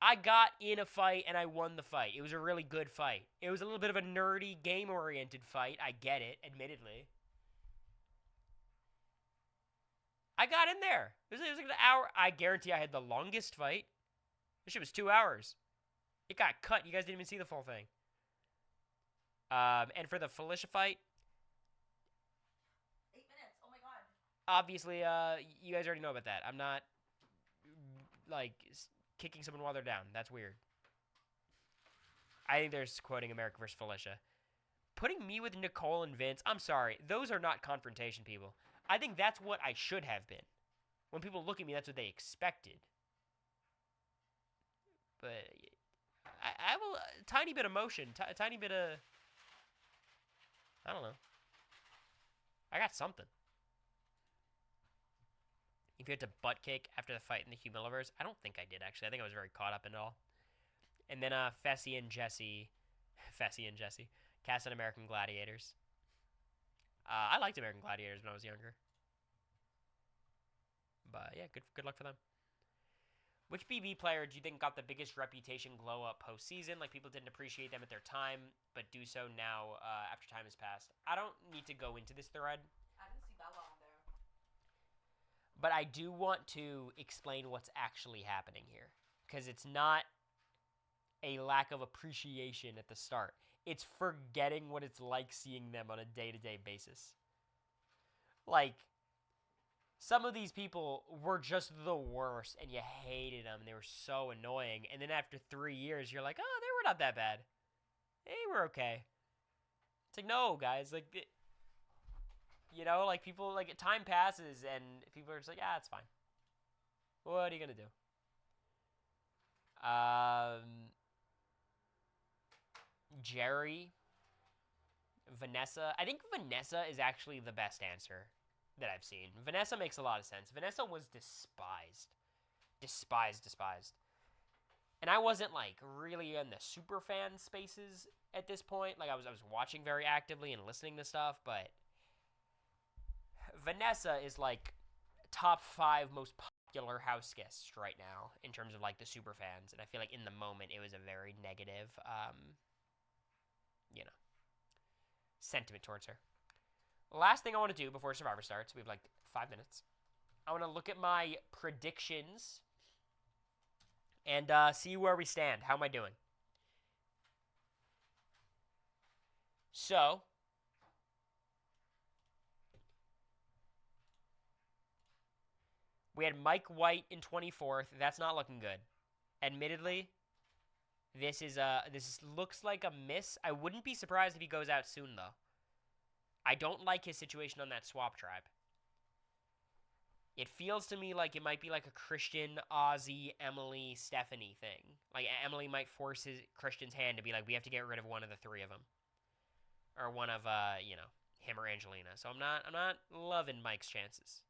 I got in a fight and I won the fight. It was a really good fight. It was a little bit of a nerdy, game-oriented fight. I get it, admittedly. I got in there. It was like an hour. I guarantee I had the longest fight. This shit was 2 hours. It got cut. You guys didn't even see the full thing. And for the Felicia fight, 8 minutes. Oh my god. obviously, you guys already know about that. I'm not, like, kicking someone while they're down. That's weird. I think they're quoting America versus Felicia. Putting me with Nicole and Vince, I'm sorry. Those are not confrontation people. I think that's what I should have been. When people look at me, that's what they expected. But I will, a tiny bit of motion, a tiny bit of, I don't know. I got something. If you had to butt kick after the fight in the Humiliverse, I don't think I did, actually. I think I was very caught up in it all. And then Fessy and Jesse cast on American Gladiators. I liked American Gladiators when I was younger. But yeah, good luck for them. Which BB player do you think got the biggest reputation glow up postseason? Like, people didn't appreciate them at their time, but do so now after time has passed. I don't need to go into this thread. I didn't see Bella on there. But I do want to explain what's actually happening here. Because it's not a lack of appreciation at the start. It's forgetting what it's like seeing them on a day-to-day basis. Like, some of these people were just the worst, and you hated them. They were so annoying. And then after 3 years, you're like, oh, they were not that bad. They were okay. It's like, no, guys. Like, you know, like, people, like, time passes, and people are just like, it's fine. What are you going to do? Jerry, Vanessa. I think Vanessa is actually the best answer that I've seen. Vanessa makes a lot of sense. Vanessa was despised. Despised. And I wasn't, like, really in the super fan spaces at this point. Like, I was watching very actively and listening to stuff, but Vanessa is, like, top 5 most popular house guests right now in terms of, like, the super fans. And I feel like in the moment it was a very negative, you know, sentiment towards her. Last thing I want to do before Survivor starts, we have like 5 minutes. I want to look at my predictions and see where we stand. How am I doing? So, We had Mike White in 24th. That's not looking good. Admittedly, this looks like a miss. I wouldn't be surprised if he goes out soon though. I don't like his situation on that swap tribe. It feels to me like it might be like a Christian, Ozzy, Emily, Stephanie thing. Like Emily might force Christian's hand to be like, we have to get rid of one of the three of them, or one of him or Angelina. So I'm not loving Mike's chances.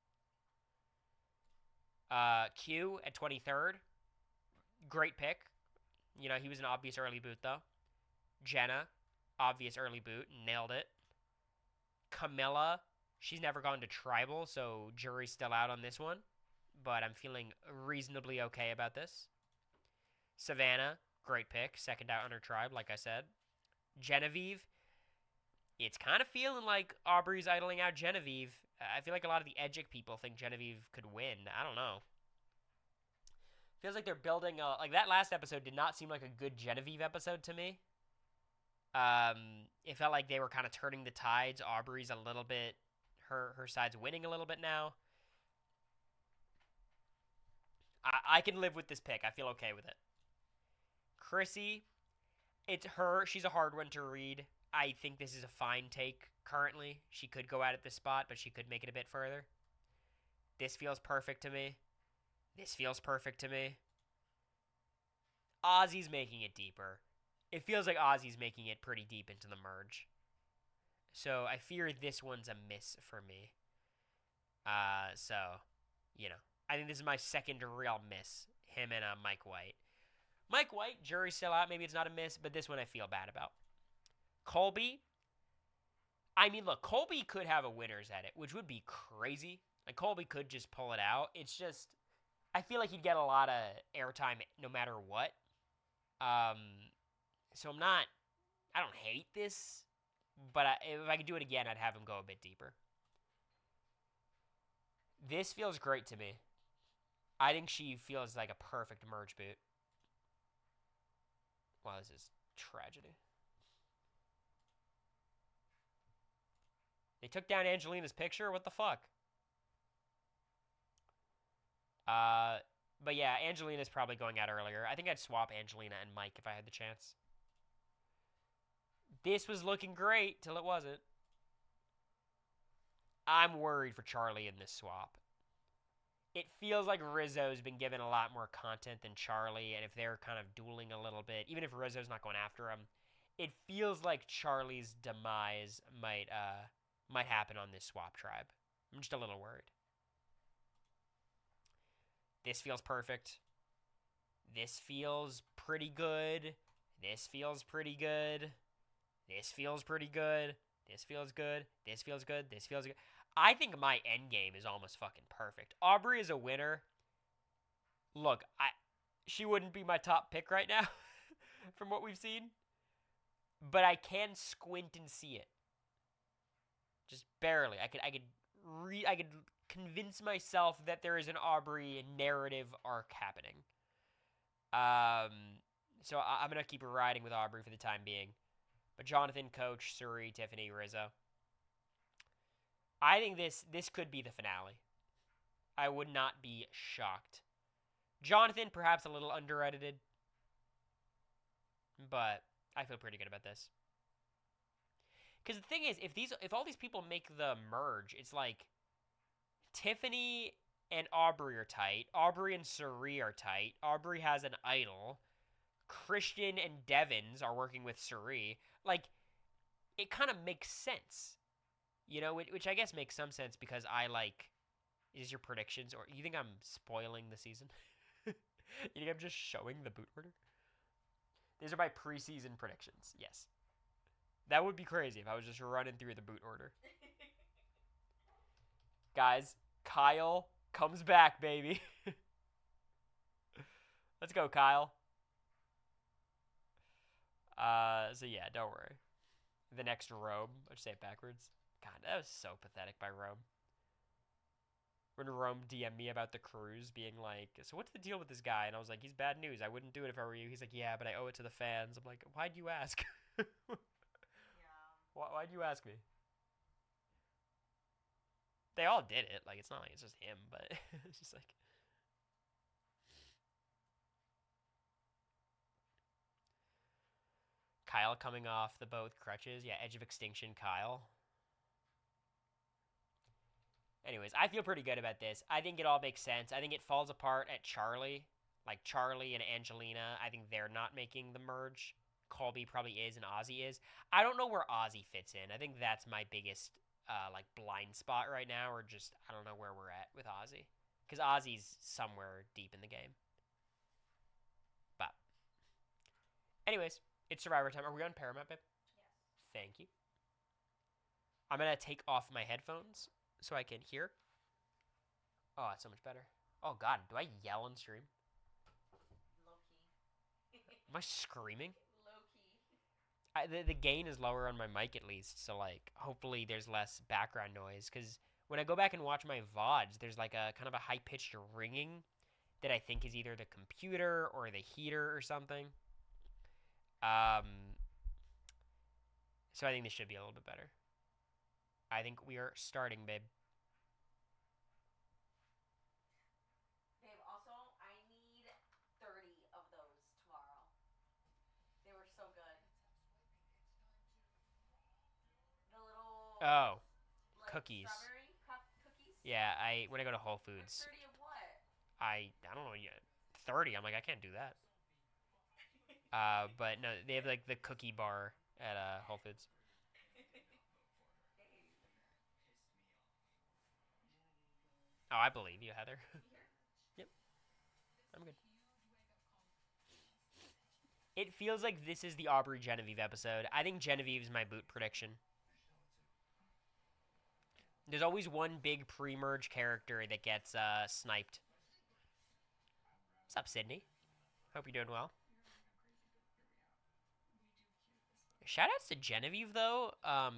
Q at 23rd, great pick. He was an obvious early boot though. Jenna, obvious early boot, nailed it. Camilla, she's never gone to tribal, so jury's still out on this one, but I'm feeling reasonably okay about this. Savannah, great pick, second out on her tribe, like I said. Genevieve, it's kind of feeling like Aubrey's idling out Genevieve. I feel like a lot of the Edgic people think Genevieve could win. I don't know. Feels like they're building like that last episode did not seem like a good Genevieve episode to me. It felt like they were kind of turning the tides. Aubrey's a little bit, her side's winning a little bit now. I can live with this pick. I feel okay with it. Chrissy, it's her. She's a hard one to read. I think this is a fine take currently. She could go out at this spot, but she could make it a bit further. This feels perfect to me. This feels perfect to me. Ozzy's making it deeper. It feels like Ozzy's making it pretty deep into the merge. So I fear this one's a miss for me. So, I think this is my second real miss. Him and Mike White. Mike White, jury's still out. Maybe it's not a miss, but this one I feel bad about. Colby. I mean, look, Colby could have a winner's edit, which would be crazy. Like, Colby could just pull it out. It's just, I feel like he'd get a lot of airtime no matter what. So I don't hate this, but if I could do it again, I'd have him go a bit deeper. This feels great to me. I think she feels like a perfect merge boot. Wow, this is tragedy. They took down Angelina's picture? What the fuck? But yeah, Angelina's probably going out earlier. I think I'd swap Angelina and Mike if I had the chance. This was looking great till it wasn't. I'm worried for Charlie in this swap. It feels like Rizzo's been given a lot more content than Charlie, and if they're kind of dueling a little bit, even if Rizzo's not going after him, it feels like Charlie's demise might happen on this swap tribe. I'm just a little worried. This feels perfect. This feels pretty good. This feels pretty good. This feels pretty good. This feels good. This feels good. This feels good. I think my end game is almost fucking perfect. Aubrey is a winner. Look, she wouldn't be my top pick right now from what we've seen, but I can squint and see it. Just barely. I could convince myself that there is an Aubrey narrative arc happening. So I'm gonna keep riding with Aubrey for the time being. But Jonathan, Coach, Suri, Tiffany, Rizzo. I think this could be the finale. I would not be shocked. Jonathan, perhaps a little under-edited, but I feel pretty good about this. Because the thing is, if all these people make the merge, it's like Tiffany and Aubrey are tight. Aubrey and Suri are tight. Aubrey has an idol. Christian and Devins are working with Suri. Like, it kind of makes sense. Which I guess makes some sense because is your predictions, or you think I'm spoiling the season? You think I'm just showing the boot order? These are my preseason predictions, yes. That would be crazy if I was just running through the boot order. Guys, Kyle comes back, baby. Let's go, Kyle. So yeah, don't worry. The next Rome, I should say it backwards. God, that was so pathetic by Rome. When Rome DM'd me about the cruise, being like, so what's the deal with this guy? And I was like, he's bad news. I wouldn't do it if I were you. He's like, yeah, but I owe it to the fans. I'm like, why'd you ask? Yeah. Why'd you ask me? They all did it. Like it's not like it's just him, but it's just like Kyle coming off the boat with crutches. Yeah, Edge of Extinction Kyle. Anyways, I feel pretty good about this. I think it all makes sense. I think it falls apart at Charlie. Like Charlie and Angelina, I think they're not making the merge. Colby probably is and Ozzy is. I don't know where Ozzy fits in. I think that's my biggest like blind spot right now, or just I don't know where we're at with Ozzy. Because Ozzy's somewhere deep in the game. But anyways, it's Survivor time. Are we on Paramount, babe? Yes. Thank you. I'm gonna take off my headphones so I can hear. Oh, it's so much better. Oh God, do I yell on stream? Low key. Am I screaming? Low key. The gain is lower on my mic at least, so like hopefully there's less background noise. Because when I go back and watch my VODs, there's like a kind of a high pitched ringing that I think is either the computer or the heater or something. So I think this should be a little bit better. I think we are starting, babe. Babe, also, I need 30 of those tomorrow. They were so good. The little Oh, like cookies. strawberry cup cookies. Yeah, when I go to Whole But Foods, 30 of what? I don't know yet. 30. I'm like I can't do that. But no, they have like the cookie bar at Whole Foods. Oh, I believe you, Heather. Yep, I'm good. It feels like this is the Aubrey Genevieve episode. I think Genevieve's my boot prediction. There's always one big pre-merge character that gets sniped. What's up, Sydney? Hope you're doing well. Shoutouts to Genevieve though,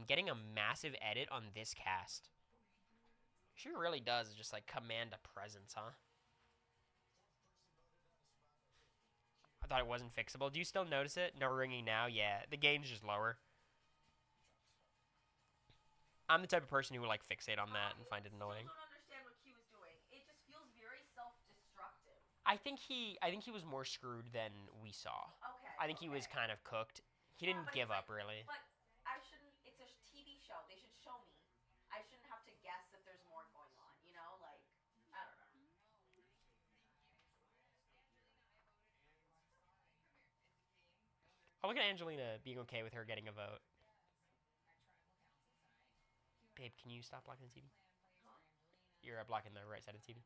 getting a massive edit on this cast. She really does just like command a presence, huh? I thought it wasn't fixable. Do you still notice it? No ringing now? Yeah, the gain's just lower. I'm the type of person who will like fixate on that and find it annoying. I still don't understand what Q is doing. It just feels very self-destructive. I think he was more screwed than we saw. Okay. I think he was kind of cooked. He didn't give up really. But I shouldn't. It's a TV show. They should show me. I shouldn't have to guess that there's more going on. You know, like I don't know. Oh, look at Angelina being okay with her getting a vote. Babe, can you stop blocking the TV? Huh? You're blocking the right side of the TV.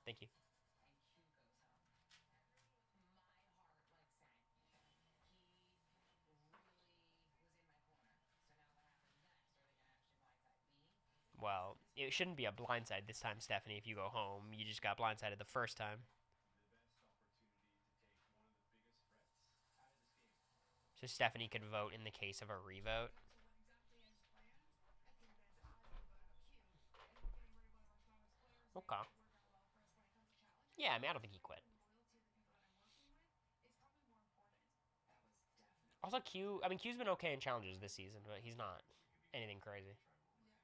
Thank you. Well, it shouldn't be a blindside this time, Stephanie, if you go home. You just got blindsided the first time. So Stephanie could vote in the case of a revote. Okay. Yeah, I mean, I don't think he quit. Also, Q. I mean, Q's been okay in challenges this season, but he's not anything crazy. Mm.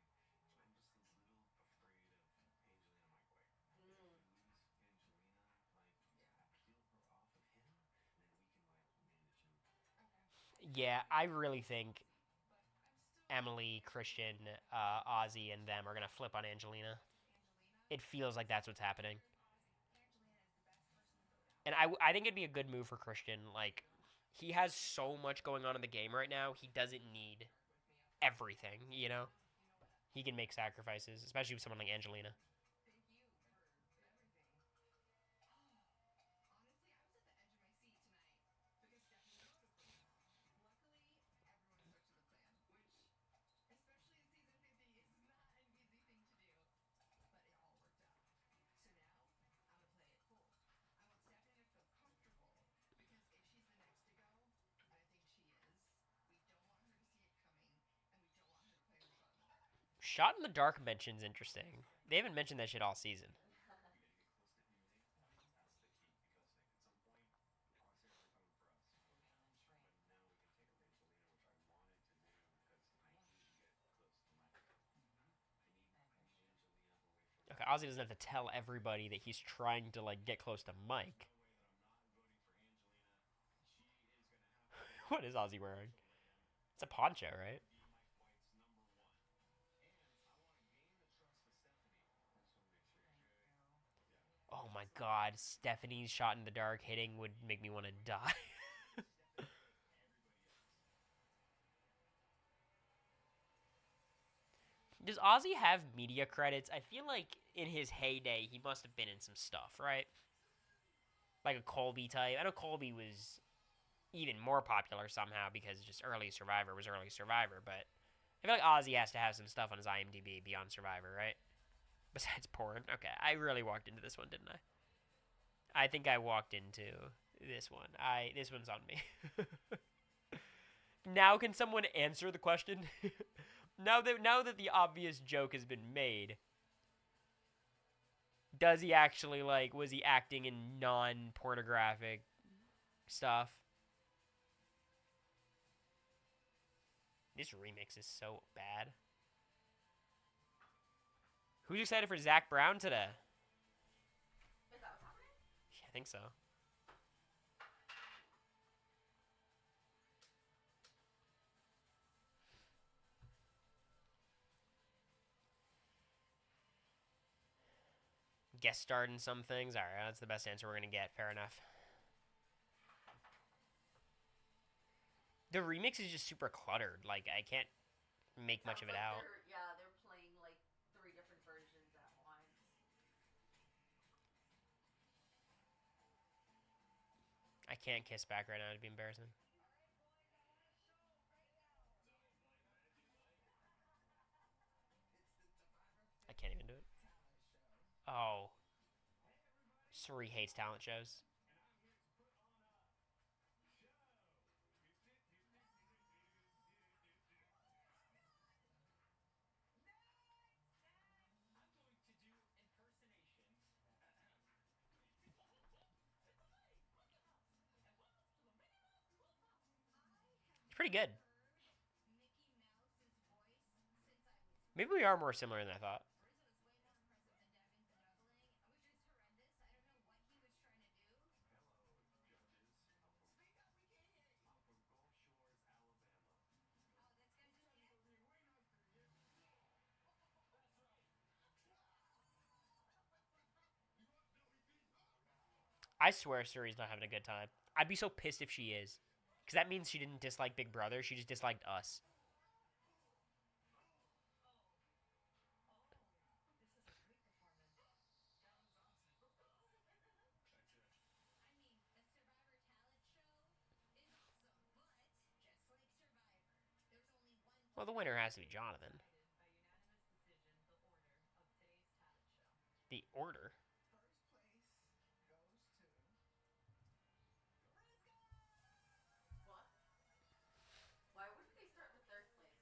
Yeah, I really think Emily, Christian, Ozzy, and them are gonna flip on Angelina. It feels like that's what's happening. And I think it'd be a good move for Christian. Like, he has so much going on in the game right now. He doesn't need everything, you know? He can make sacrifices, especially with someone like Angelina. Shot in the dark mention's interesting. They haven't mentioned that shit all season. Ozzy doesn't have to tell everybody that he's trying to like get close to Mike. What is Ozzy wearing? It's a poncho, right? Oh my god, Stephanie's shot in the dark hitting would make me want to die. Does Ozzy have media credits? I feel like in his heyday, he must have been in some stuff, right? Like a Colby type. I know Colby was even more popular somehow because just early Survivor was early Survivor, but I feel like Ozzy has to have some stuff on his IMDb beyond Survivor, right? Besides porn. Okay, I really walked into this one, didn't I? I think I walked into this one. This one's on me. Now can someone answer the question? now that the obvious joke has been made, does he actually like was he acting in non-pornographic stuff? This remix is so bad. Who's excited for Zach Brown today? Is that what's happening? I think so. Guest starred in some things. All right, that's the best answer we're gonna get. Fair enough. The remix is just super cluttered. Like I can't make much of it out. They're playing like 3 different versions at once. I can't kiss back right now. It'd be embarrassing. I can't even do it. Oh, Suri hates talent shows. It's pretty good. Maybe we are more similar than I thought. I swear Suri's not having a good time. I'd be so pissed if she is. Because that means she didn't dislike Big Brother. She just disliked us. Well, the winner has to be Jonathan. The order? What? Why wouldn't they start with 3rd place?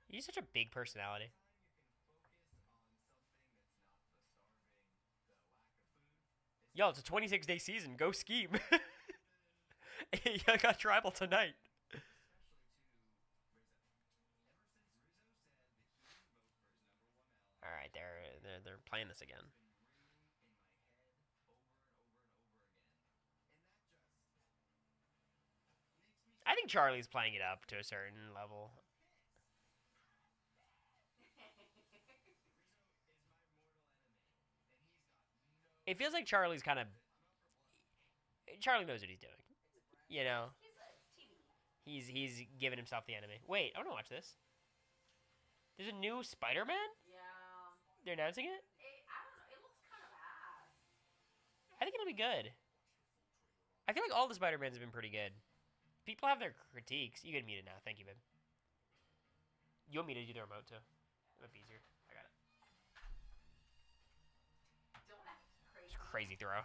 He's such a big personality. Yo, it's a 26-day season. Go scheme. I got tribal tonight. All right, they're playing this again. I think Charlie's playing it up to a certain level. It feels like Charlie's kind of Charlie knows what he's doing. You know, It's TV. he's giving himself the enemy. Wait, I want to watch this. There's a new Spider-Man. Yeah. They're announcing it. I don't know. It looks kind of ass. I think it'll be good. I feel like all the Spider-Mans have been pretty good. People have their critiques. You get muted now. Thank you, babe. You want me to do the remote too? It might be easier. I got it. Don't act crazy. It's a crazy throw.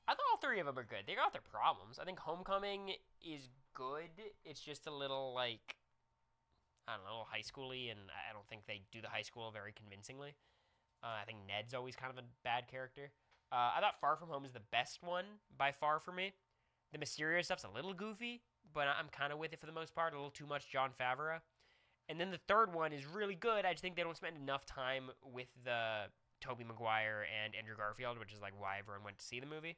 I thought all 3 of them are good. They got their problems. I think Homecoming is good. It's just a little like I don't know, a little high schooly, and I don't think they do the high school very convincingly. I think Ned's always kind of a bad character. I thought Far From Home is the best one by far for me. The Mysterio stuff's a little goofy, but I'm kind of with it for the most part. A little too much John Favreau. And then the third one is really good. I just think they don't spend enough time with the Tobey Maguire and Andrew Garfield, which is like why everyone went to see the movie.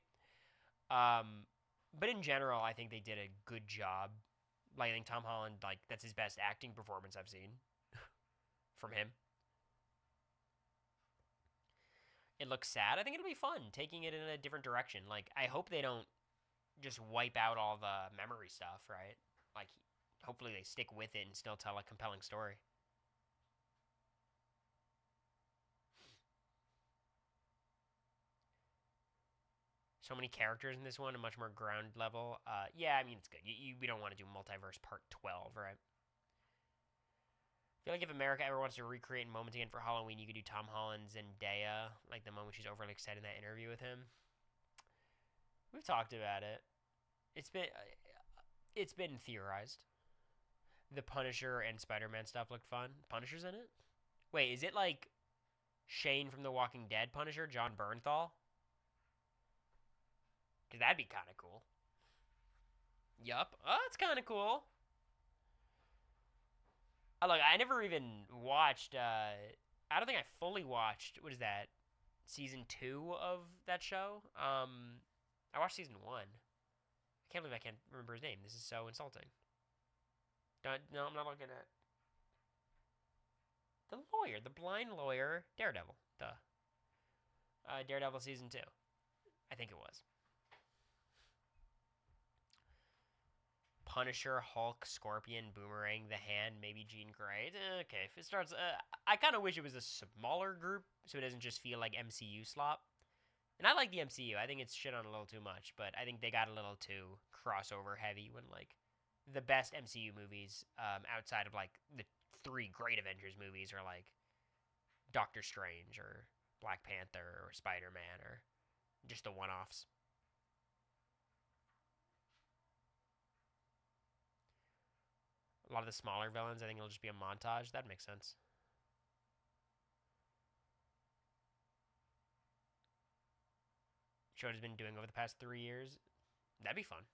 But in general, I think they did a good job. Like I think Tom Holland, like that's his best acting performance I've seen from him. It looks sad. I think it'll be fun taking it in a different direction. Like I hope they don't just wipe out all the memory stuff, right? Like hopefully they stick with it and still tell a compelling story. So many characters in this one, a much more ground level. Yeah, I mean it's good. We don't want to do Multiverse Part 12, right? I feel like if America ever wants to recreate moments again for Halloween, you could do Tom Holland's Zendaya, like the moment she's overly excited in that interview with him. We've talked about it. It's been theorized. The Punisher and Spider-Man stuff looked fun. Punisher's in it? Wait, is it like Shane from The Walking Dead Punisher, John Bernthal? Because that'd be kind of cool. Yup. Oh, that's kind of cool. Look, I never even watched. I don't think I fully watched. What is that? Season 2 of that show. I watched season 1. I can't believe I can't remember his name. This is so insulting. No, I'm not looking at the lawyer, the blind lawyer, Daredevil. Duh. Daredevil season 2. I think it was. Punisher, Hulk, Scorpion, Boomerang, The Hand, maybe Jean Grey. Okay, if it starts... I kind of wish it was a smaller group, so it doesn't just feel like MCU slop. And I like the MCU. I think it's shit on a little too much, but I think they got a little too crossover heavy when, like, the best MCU movies, outside of, like, the 3 great Avengers movies are, like, Doctor Strange or Black Panther or Spider-Man or just the one-offs. A lot of the smaller villains, I think it'll just be a montage. That makes sense. Show has been doing over the past 3 years. That'd be fun.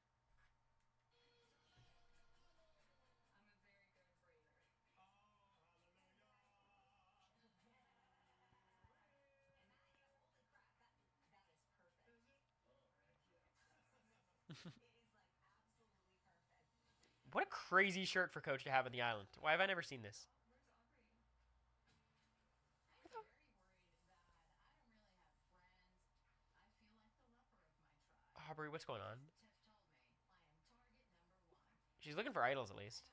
What a crazy shirt for Coach to have on the island. Why have I never seen this? Aubrey, what's going on? She's looking for idols at least.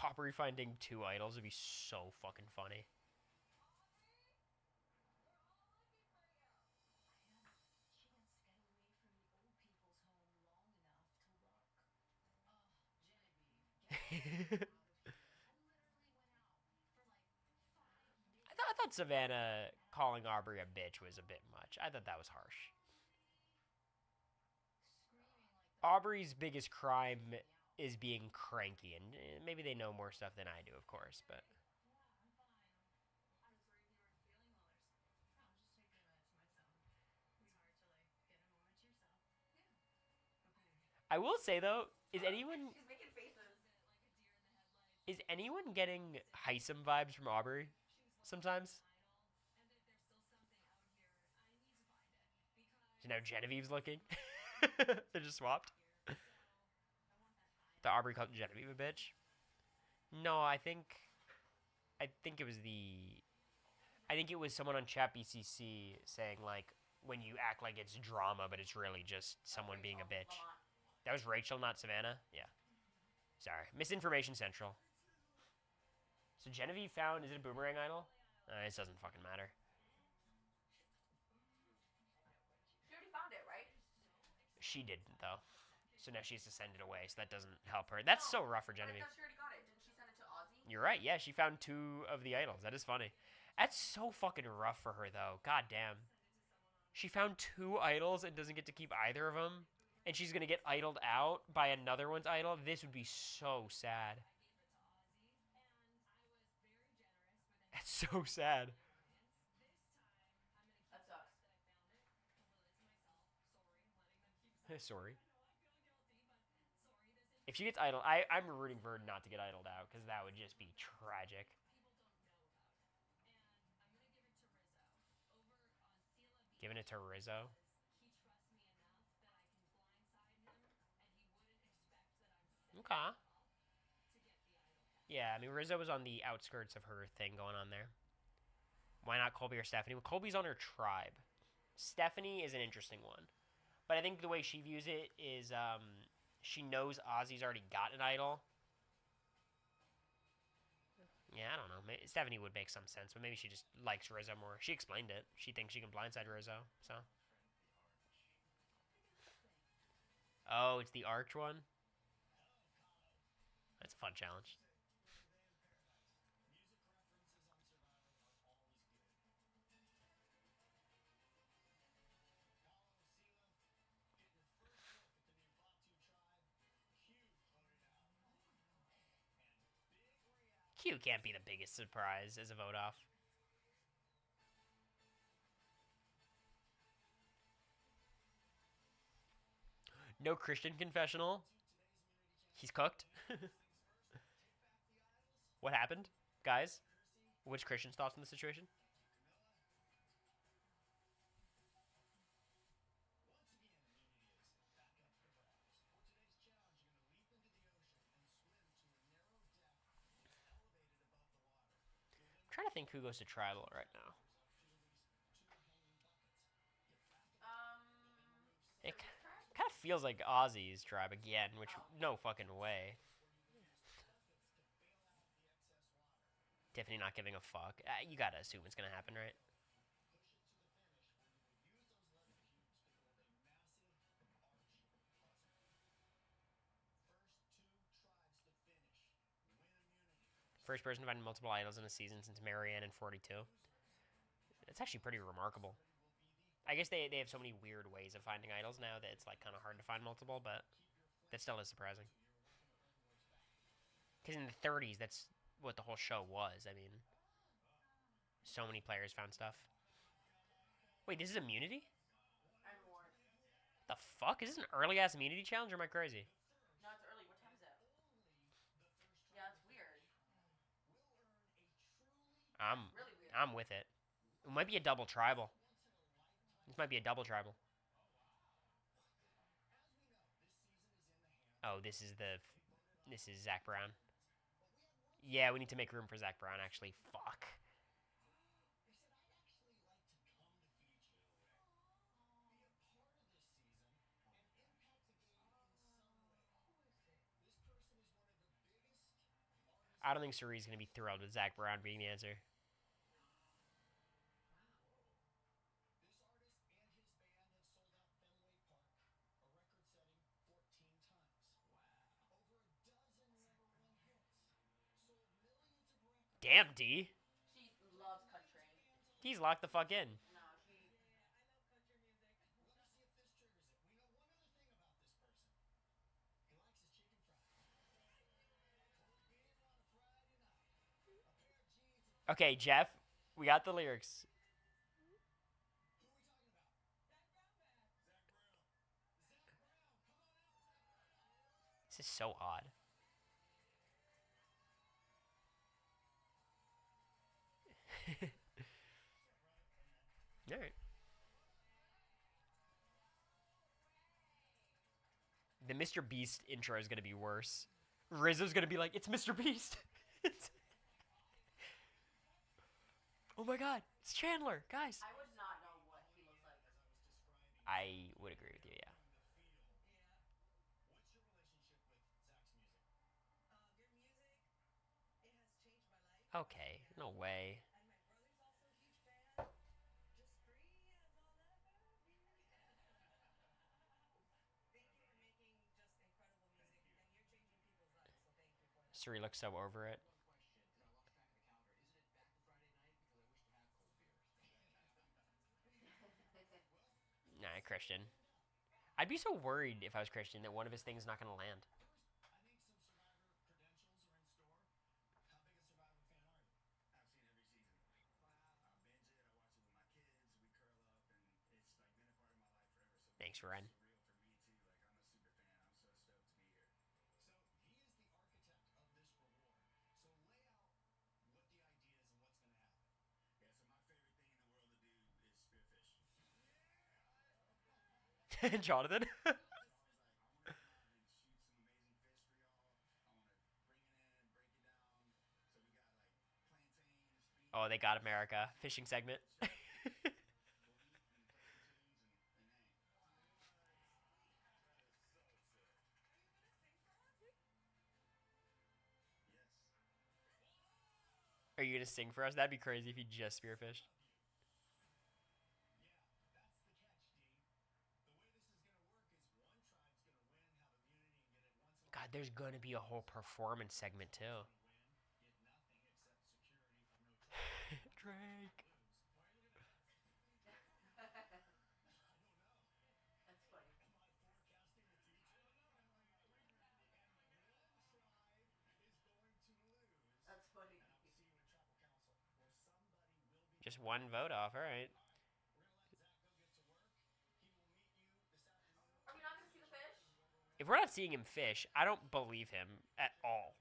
Aubrey finding 2 idols would be so fucking funny. I thought Savannah calling Aubrey a bitch was a bit much. I thought that was harsh. Aubrey's biggest crime is being cranky, and maybe they know more stuff than I do, of course, but I will say though, She's making faces. is anyone getting Heisem vibes from Aubrey sometimes? So now Genevieve's looking. They just swapped. The Aubrey called Genevieve a bitch. No, I think it was someone on Chat BCC saying like when you act like it's drama, but it's really just someone being a bitch. That was Rachel, not Savannah. Yeah. Sorry, misinformation central. So Genevieve found, is it a boomerang idol? It doesn't fucking matter. She already found it, right? She didn't though. So now she has to send it away. So that doesn't help her. That's No, so rough for but I Genevieve. thought she already got it. Didn't she send it to Ozzy? You're right. Yeah, she found 2 of the idols. That is funny. That's so fucking rough for her though. God damn. She found 2 idols and doesn't get to keep either of them. and she's gonna get idled out by another one's idol. This would be so sad. That's so sad. That sucks. Sorry. If she gets idled, I'm rooting for her not to get idled out because that would just be tragic. Giving it to Rizzo. Okay. Yeah, I mean Rizzo was on the outskirts of her thing going on there. Why not Colby or Stephanie? Well, Colby's on her tribe. Stephanie is an interesting one, but I think the way she views it is she knows Ozzy's already got an idol. Yeah, I don't know. Stephanie would make some sense, but maybe she just likes Rizzo more. She explained it. She thinks she can blindside Rizzo. So. Oh, it's the Arch one. That's a fun challenge. Q can't be the biggest surprise as a vote off. No Christian confessional. He's cooked. What happened, guys? Which Christian's thoughts on the situation? I'm trying to think who goes to tribal right now. It Serious tribe? kind of feels like Ozzy's tribe again, which Oh. no fucking way. Tiffany not giving a fuck. You gotta assume it's gonna happen, right? First person to find multiple idols in a season since Marianne in 42. It's actually pretty remarkable. I guess they have so many weird ways of finding idols now that it's like kind of hard to find multiple, but that still is surprising. Because in the 30s, that's what the whole show was. I mean, so many players found stuff. Wait, this is immunity? And more. The fuck? Is this an early ass immunity challenge or am I crazy? No, it's early. What time is it? Yeah, it's weird. I'm That's really weird. I'm with it. It might be a double tribal. This might be a double tribal. Oh, this is Zach Brown. Yeah, we need to make room for Zach Brown. Actually, fuck. I don't think Surrey's gonna be thrilled with Zach Brown being the answer. Damn, D. She loves country. He's locked the fuck in. No, she. Okay, Jeff, we got the lyrics. This is so odd. All right. The Mr. Beast intro is gonna be worse. Rizzo's gonna be like, "It's Mr. Beast." Oh my god, it's Chandler, guys. I would not know what he looks like. I would agree with you, yeah. Okay, no way. Suri looks so over it. Nah, Christian. I'd be so worried if I was Christian that one of his things is not going to land. Thanks, Ren. Jonathan. Oh, they got America. Fishing segment. Are you going to sing for us? That'd be crazy if you just spearfished. God, there's going to be a whole performance segment, too. Drake. That's funny. That's funny. Just one vote off. All right. Are we not gonna see the fish? If we're not seeing him fish, I don't believe him at all.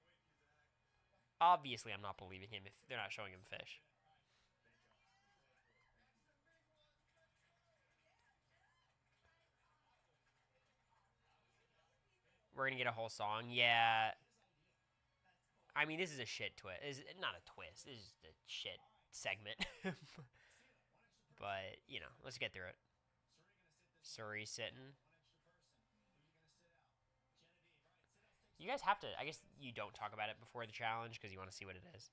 Obviously, I'm not believing him if they're not showing him fish. We're going to get a whole song. Yeah. I mean, this is a shit twist. It's not a twist. This is a shit segment. But, you know, let's get through it. Suri sitting. You guys have to. I guess you don't talk about it before the challenge because you want to see what it is.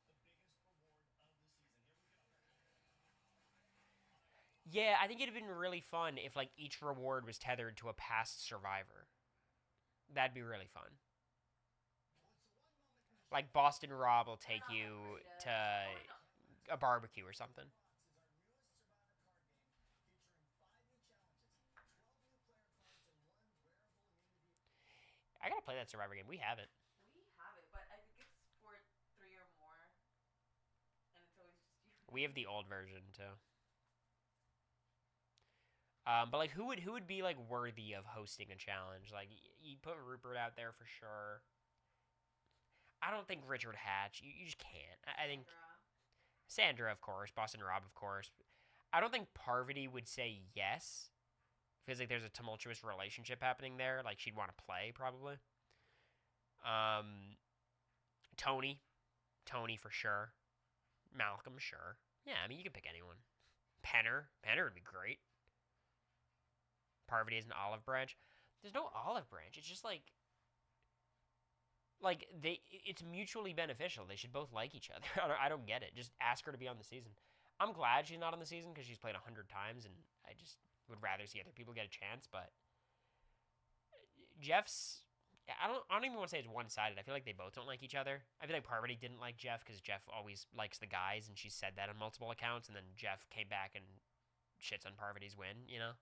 Yeah, I think it'd have been really fun if like each reward was tethered to a past survivor. That'd be really fun. Like Boston Rob will take you to a barbecue or something. I gotta play that Survivor game. We have it. We have it, but I think it's for 3 or more, and it's always just you. We have the old version too. But like, who would be like worthy of hosting a challenge? Like, you put Rupert out there for sure. I don't think Richard Hatch. You just can't. I think Sandra, of course, Boston Rob, of course. I don't think Parvati would say yes. Feels like there's a tumultuous relationship happening there. Like she'd want to play probably. Um, Tony, Tony for sure. Malcolm, sure. Yeah, I mean you can pick anyone. Penner would be great. Parvati is an olive branch. There's no olive branch. It's just like they. It's mutually beneficial. They should both like each other. I don't get it. Just ask her to be on the season. I'm glad she's not on the season because she's played 100 times, and I just would rather see other people get a chance. But Jeff's. I don't even want to say it's one sided. I feel like they both don't like each other. I feel like Parvati didn't like Jeff because Jeff always likes the guys, and she said that on multiple accounts. And then Jeff came back and shits on Parvati's win. You know.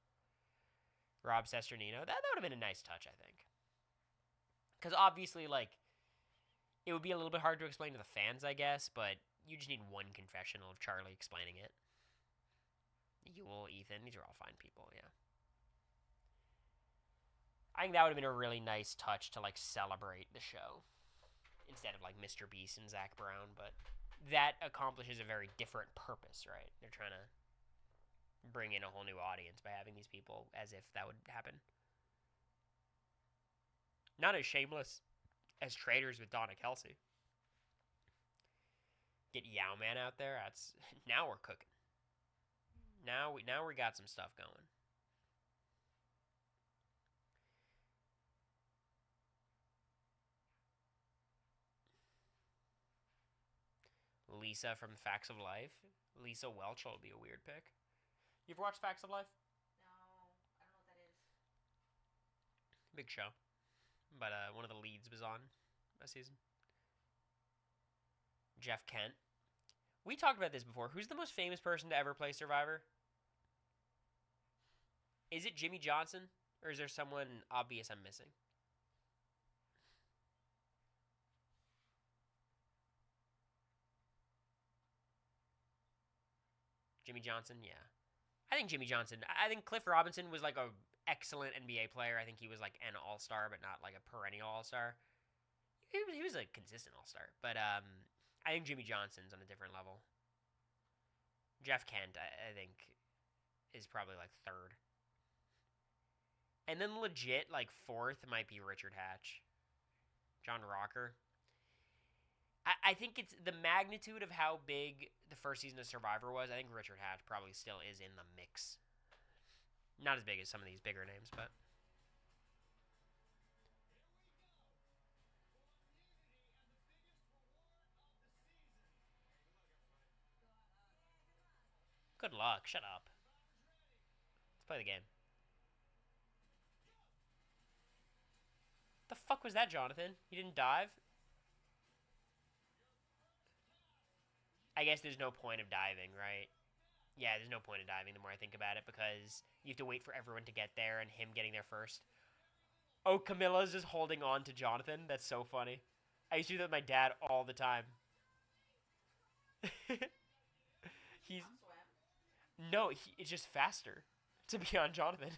Rob Sesternino. That would have been a nice touch, I think. Because obviously, like, it would be a little bit hard to explain to the fans, I guess, but you just need one confessional of Charlie explaining it. Yule, Ethan, these are all fine people, yeah. I think that would have been a really nice touch to, like, celebrate the show. Instead of, like, Mr. Beast and Zach Brown, but that accomplishes a very different purpose, right? They're trying to bring in a whole new audience by having these people as if that would happen. Not as shameless as traders with Donna Kelsey. Get Yowman out there. That's now we're cooking. Now we got some stuff going. Lisa from Facts of Life. Lisa Welch will be a weird pick. You ever watched Facts of Life? No, I don't know what that is. Big show. But one of the leads was on a season. Jeff Kent. We talked about this before. Who's the most famous person to ever play Survivor? Is it Jimmy Johnson? Or is there someone obvious I'm missing? Jimmy Johnson, yeah. I think Jimmy Johnson. I think Cliff Robinson was like a excellent NBA player. I think he was like an all star, but not like a perennial all star. He was a consistent all star, but I think Jimmy Johnson's on a different level. Jeff Kent, I think, is probably like third, and then legit like fourth might be Richard Hatch, John Rocker. I think it's the magnitude of how big the first season of Survivor was. I think Richard Hatch probably still is in the mix. Not as big as some of these bigger names, but good luck. Shut up. Let's play the game. The fuck was that, Jonathan? You didn't dive? I guess there's no point of diving, right? Yeah, there's no point of diving the more I think about it because you have to wait for everyone to get there and him getting there first. Oh, Camilla's just holding on to Jonathan. That's so funny. I used to do that with my dad all the time. He's no, it's just faster to be on Jonathan.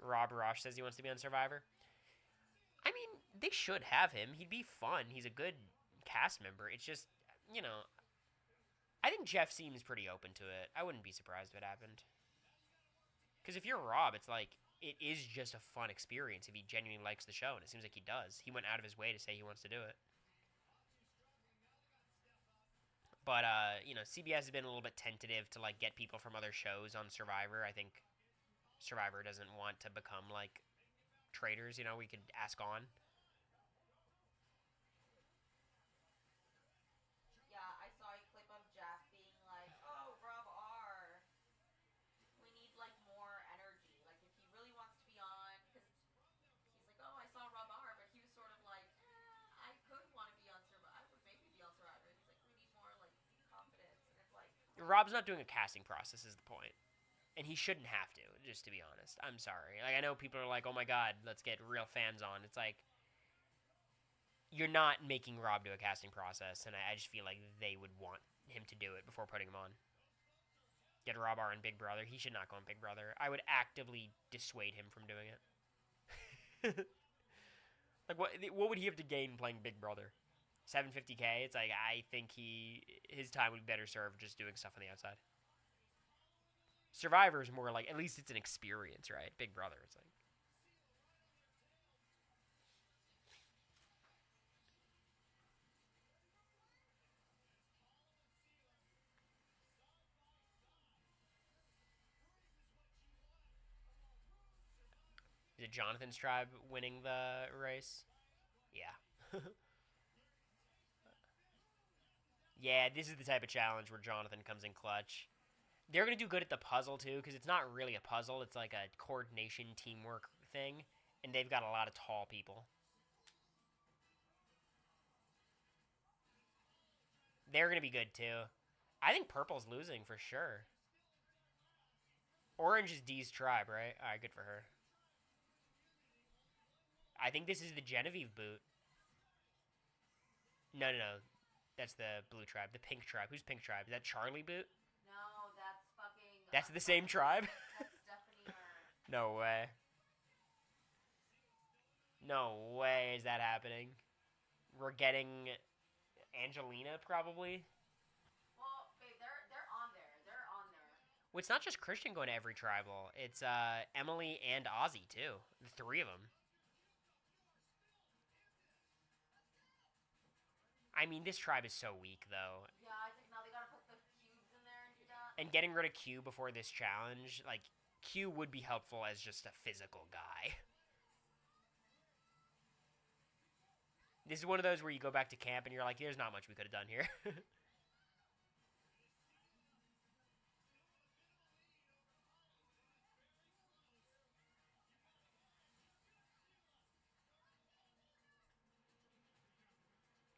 Rob Rosh says he wants to be on Survivor. I mean, they should have him. He'd be fun. He's a good cast member. It's just, you know, I think Jeff seems pretty open to it. I wouldn't be surprised if it happened. Because if you're Rob, it's like, it is just a fun experience if he genuinely likes the show, and it seems like he does. He went out of his way to say he wants to do it. But, CBS has been a little bit tentative to, like, get people from other shows on Survivor. I think Survivor doesn't want to become, like, traitors, we could ask on. Yeah, I saw a clip of Jeff being like, "Oh, Rob R. We need like more energy. Like if he really wants to be on, because he's like, oh, I saw Rob R, but he was sort of like, I could want to be on Survivor. I would maybe be on Survivor. And he's like, we need more like confidence, and it's like, come on. Rob's not doing a casting process is the point. And he shouldn't have to, just to be honest. I'm sorry. Like, I know people are like, oh my god, let's get real fans on. It's like, you're not making Rob do a casting process, and I just feel like they would want him to do it before putting him on. Get Rob R in Big Brother. He should not go on Big Brother. I would actively dissuade him from doing it. Like, what would he have to gain playing Big Brother? 750K? It's like, I think his time would be better served just doing stuff on the outside. Survivor is more like, at least it's an experience, right? Big Brother, it's like. Is it Jonathan's tribe winning the race? Yeah. Yeah, this is the type of challenge where Jonathan comes in clutch. They're going to do good at the puzzle, too, because it's not really a puzzle. It's like a coordination, teamwork thing, and they've got a lot of tall people. They're going to be good, too. I think Purple's losing for sure. Orange is D's tribe, right? All right, good for her. I think this is the Genevieve boot. No, no, no. That's the blue tribe. The pink tribe. Who's pink tribe? Is that Charlie boot? No, that's fucking. That's the same tribe? That's Stephanie or. No way. No way is that happening. We're getting Angelina, probably. Well, babe, they're on there. They're on there. Well, it's not just Christian going to every tribal. It's Emily and Ozzy, too. The three of them. I mean, this tribe is so weak, though. Yeah, I think now they gotta put the cubes in there and do that. And getting rid of Q before this challenge, like, Q would be helpful as just a physical guy. This is one of those where you go back to camp and you're like, there's not much we could have done here.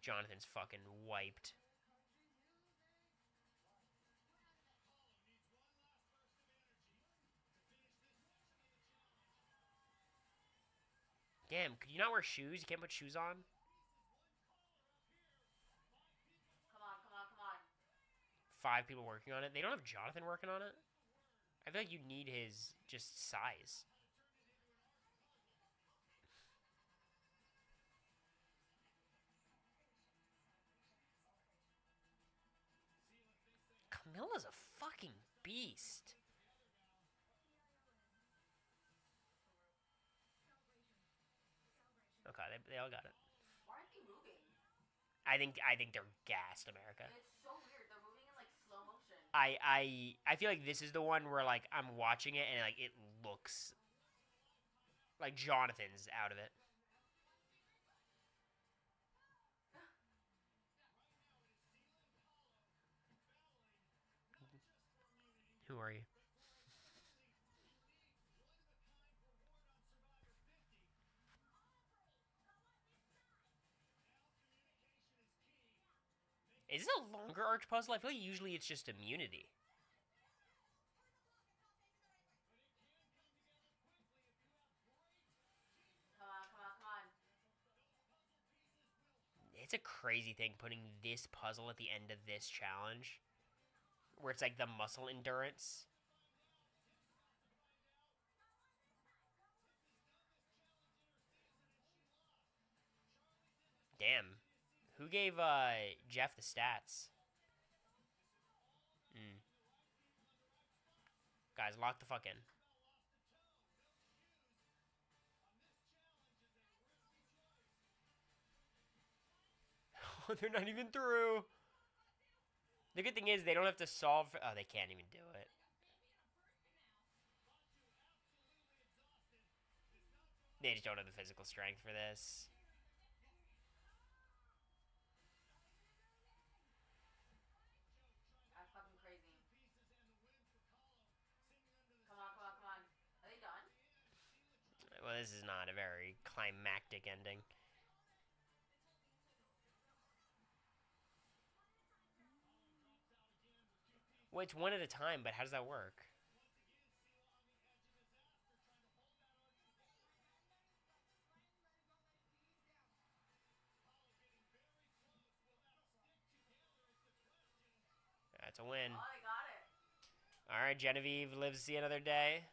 Jonathan's fucking wiped. Damn, could you not wear shoes? You can't put shoes on? Come on, come on, come on. 5 people working on it. They don't have Jonathan working on it? I feel like you need his just size. Camilla's a fucking beast. Okay, they all got it. Why aren't they moving? I think they're gassed, America. It's so weird. They're moving in like slow motion. I feel like this is the one where like I'm watching it and like it looks like Jonathan's out of it. Who are you? Is this a longer arch puzzle? I feel like usually it's just immunity. Come on, come on, come on. It's a crazy thing putting this puzzle at the end of this challenge, where it's like the muscle endurance. Damn. Who gave Jeff the stats? Mm. Guys, lock the fuck in. They're not even through. The good thing is they don't have to solve. Oh, they can't even do it. They just don't have the physical strength for this. I'm fucking crazy. Come on, come on, come on. Are they done? Well, this is not a very climactic ending. Well, it's one at a time, but how does that work? That's a win. Oh, they got it. All right, Genevieve lives to see another day.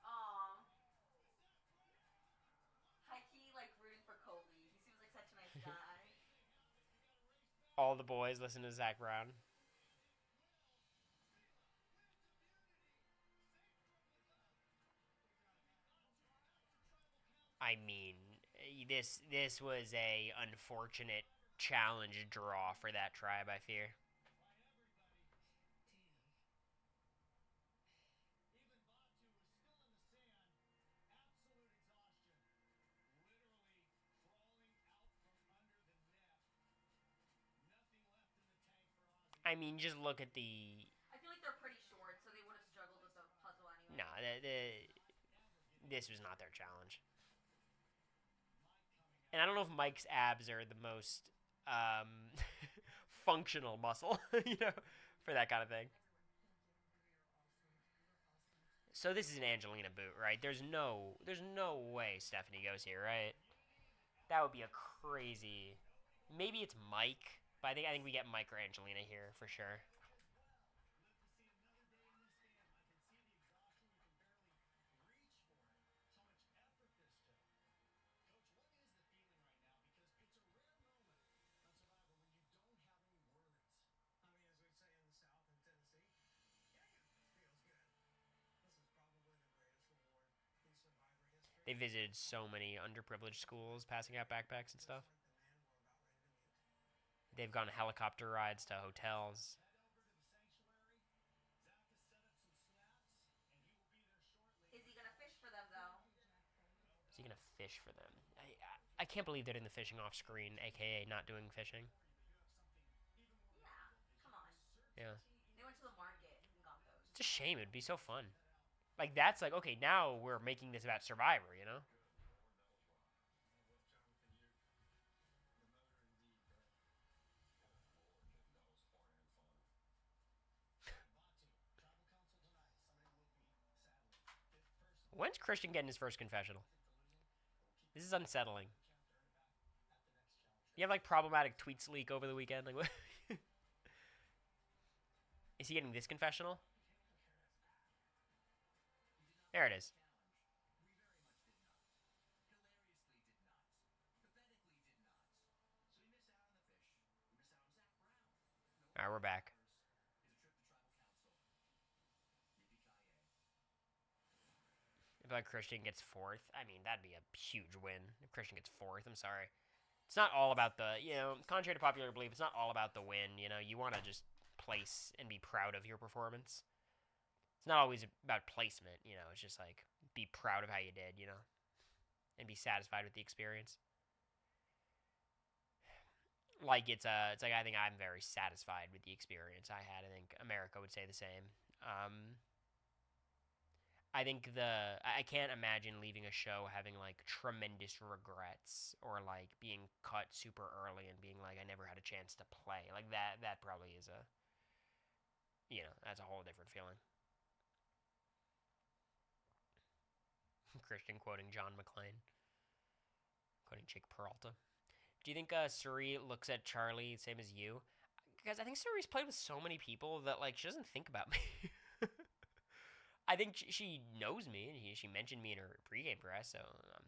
Aw. High key, like rooting for Kobe. He seems like such a nice guy. All the boys listen to Zach Brown. I mean, this was a unfortunate challenge draw for that tribe, I fear. I mean, just look at the. I feel like they're pretty short, so they would have struggled with the puzzle anyway. Nah, this was not their challenge. And I don't know if Mike's abs are the most functional muscle, for that kind of thing. So this is an Angelina boot, right? There's no way Stephanie goes here, right? That would be a crazy. Maybe it's Mike, but I think we get Mike or Angelina here for sure. They visited so many underprivileged schools, passing out backpacks and stuff. They've gone helicopter rides to hotels. Is he gonna fish for them though? Is he gonna fish for them? I can't believe they're doing the fishing off screen, aka not doing fishing. Yeah. Come on. Yeah, They went to the market and got those. it's a shame. It'd be so fun. Like that's like okay, now we're making this about Survivor, you know? When's Christian getting his first confessional? This is unsettling. You have like problematic tweets leak over the weekend. Like, what? Is he getting this confessional? There it is. All right, we're back. If like Christian gets fourth, I mean that'd be a huge win. If Christian gets fourth, I'm sorry. It's not all about the contrary to popular belief, it's not all about the win. You want to just place and be proud of your performance. It's not always about placement. It's just like be proud of how you did. And be satisfied with the experience. Like it's like I think I'm very satisfied with the experience I had. I think America would say the same. I think I can't imagine leaving a show having like tremendous regrets or like being cut super early and being like I never had a chance to play. Like that probably is that's a whole different feeling. Christian quoting John McClane, quoting Jake Peralta. Do you think Suri looks at Charlie same as you? Because I think Suri's played with so many people that like she doesn't think about me. I think she knows me, and she mentioned me in her pregame press, so I'm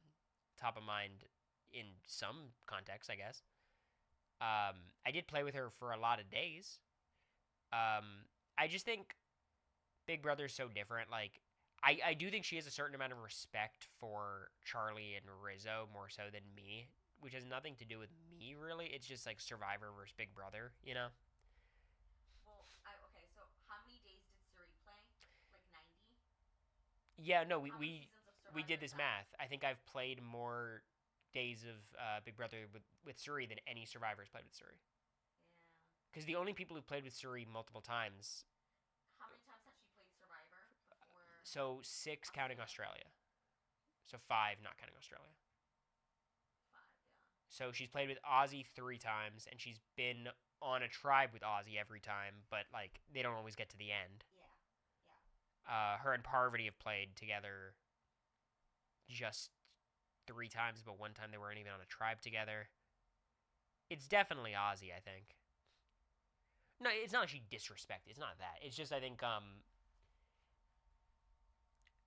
top of mind in some context, I guess. I did play with her for a lot of days. I just think Big Brother's so different. Like, I do think she has a certain amount of respect for Charlie and Rizzo more so than me, which has nothing to do with me, really. It's just like Survivor versus Big Brother, you know? Well, okay. So how many days did Suri play? Like 90. Yeah, no, How many seasons of we Survivor did is this that? math. I think I've played more days of Big Brother with Suri than any survivors played with Suri. Yeah. Because the only people who played with Suri multiple times, How many times had she played Survivor before so six counting Australia? Australia, so five not counting Australia. 5, yeah. So she's played with Ozzy 3 times, and she's been on a tribe with Ozzy every time, but like they don't always get to the end. Yeah. Yeah. Her and Parvati have played together just 3 times, but one time they weren't even on a tribe together. It's definitely Ozzy, I think. No, it's not like she disrespected. It's not that. It's just I think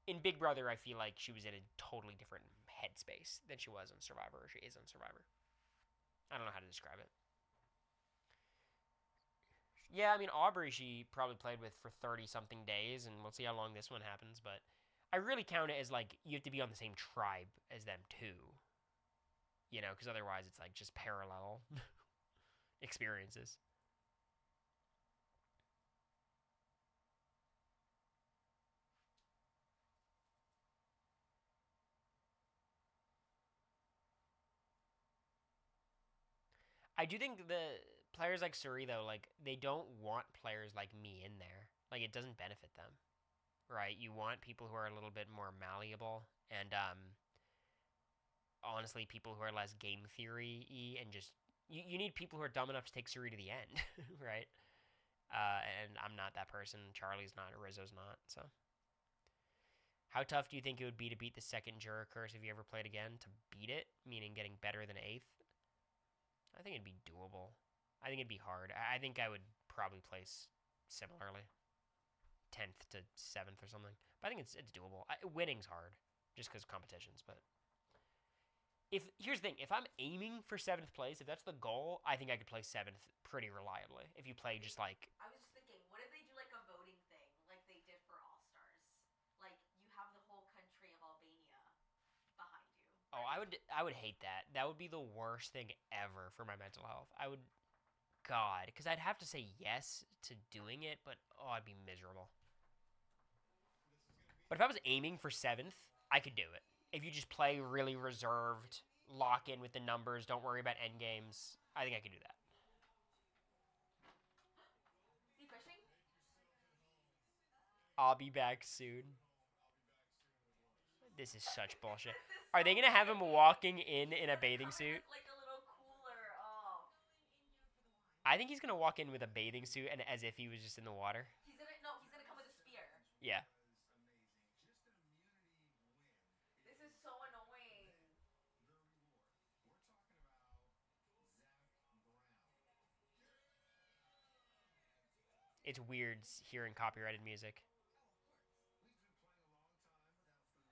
in Big Brother, I feel like she was in a totally different headspace than she was on Survivor, or she is on Survivor. I don't know how to describe it. Yeah, I mean Aubrey, she probably played with for 30 something days, and we'll see how long this one happens. But I really count it as like you have to be on the same tribe as them too, because otherwise it's like just parallel experiences. I do think the players like Suri though, like they don't want players like me in there. Like it doesn't benefit them, right? You want people who are a little bit more malleable and honestly people who are less game theory y and just you need people who are dumb enough to take Suri to the end, right? And I'm not that person. Charlie's not. Rizzo's not. So, how tough do you think it would be to beat the second juror curse if you ever played again? To beat it, meaning getting better than eighth? I think it'd be doable. I think it'd be hard. I think I would probably place similarly, 10th to 7th or something. But I think it's doable. Winning's hard, just because competitions. But if here's the thing, if I'm aiming for 7th place, if that's the goal, I think I could play 7th pretty reliably. If you play just like I was just thinking, what if they do like a voting thing, like they did for All Stars? Like you have the whole country of Albania behind you, oh, right? I would hate that. That would be the worst thing ever for my mental health. I would God, because I'd have to say yes to doing it, but oh, I'd be miserable. But if I was aiming for 7th, I could do it. If you just play really reserved, lock in with the numbers, don't worry about end games, I think I could do that. Is he fishing? I'll be back soon. This is such bullshit. This is Are so they gonna have him panicky. walking in a He's gonna bathing come in suit? with like a little cooler. Oh. I think he's gonna walk in with a bathing suit and as if he was just in the water. He's gonna no. He's gonna come with a spear. Yeah. It's weird hearing copyrighted music.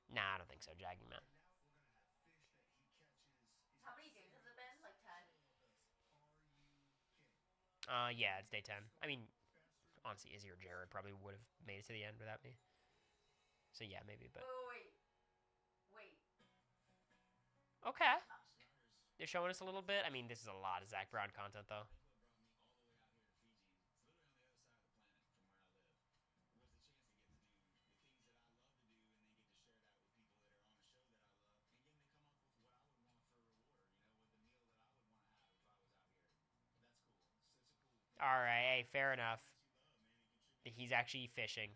Nah, I don't think so, Jaggy Man. How many days has it been? Like 10? Yeah, it's day 10. I mean, honestly, Izzy or Jared probably would have made it to the end without me. So yeah, maybe, but Wait. Wait. okay. They're showing us a little bit. I mean, this is a lot of Zach Brown content, though. All right, hey, fair enough. He's actually fishing.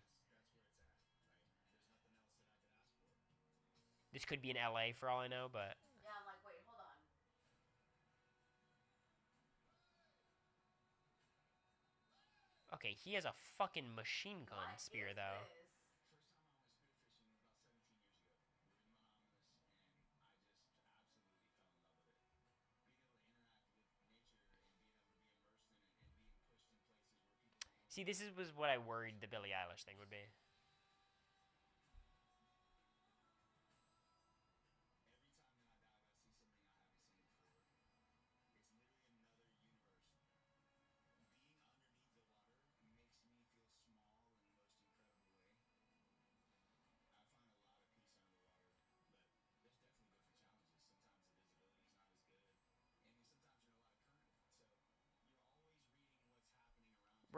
This could be in LA for all I know, but Yeah, I'm like, wait, hold on. okay, he has a fucking machine gun What spear is though. this? See, was what I worried the Billie Eilish thing would be.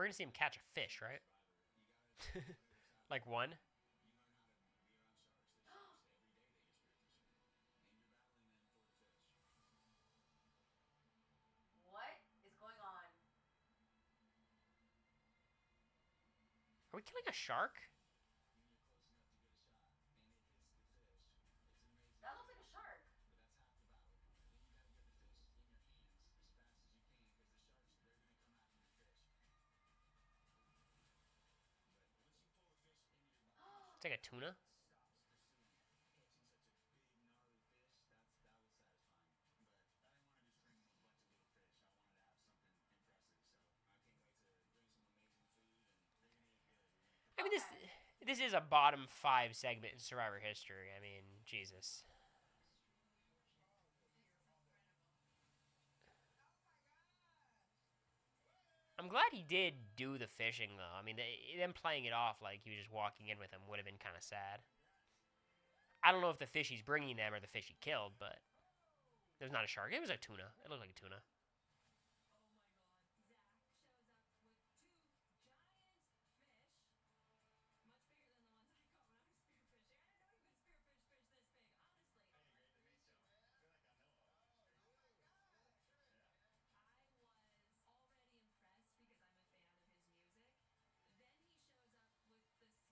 We're gonna see him catch a fish, right? Like one. What is going on? Are we killing a shark? That looks like a shark. It's like a tuna. I mean, this is a bottom five segment in Survivor history. I mean, Jesus. I'm glad he did do the fishing though. I mean, them playing it off like he was just walking in with him would have been kind of sad. I don't know if the fish he's bringing them or the fish he killed, but it was not a shark. It was a tuna. It looked like a tuna.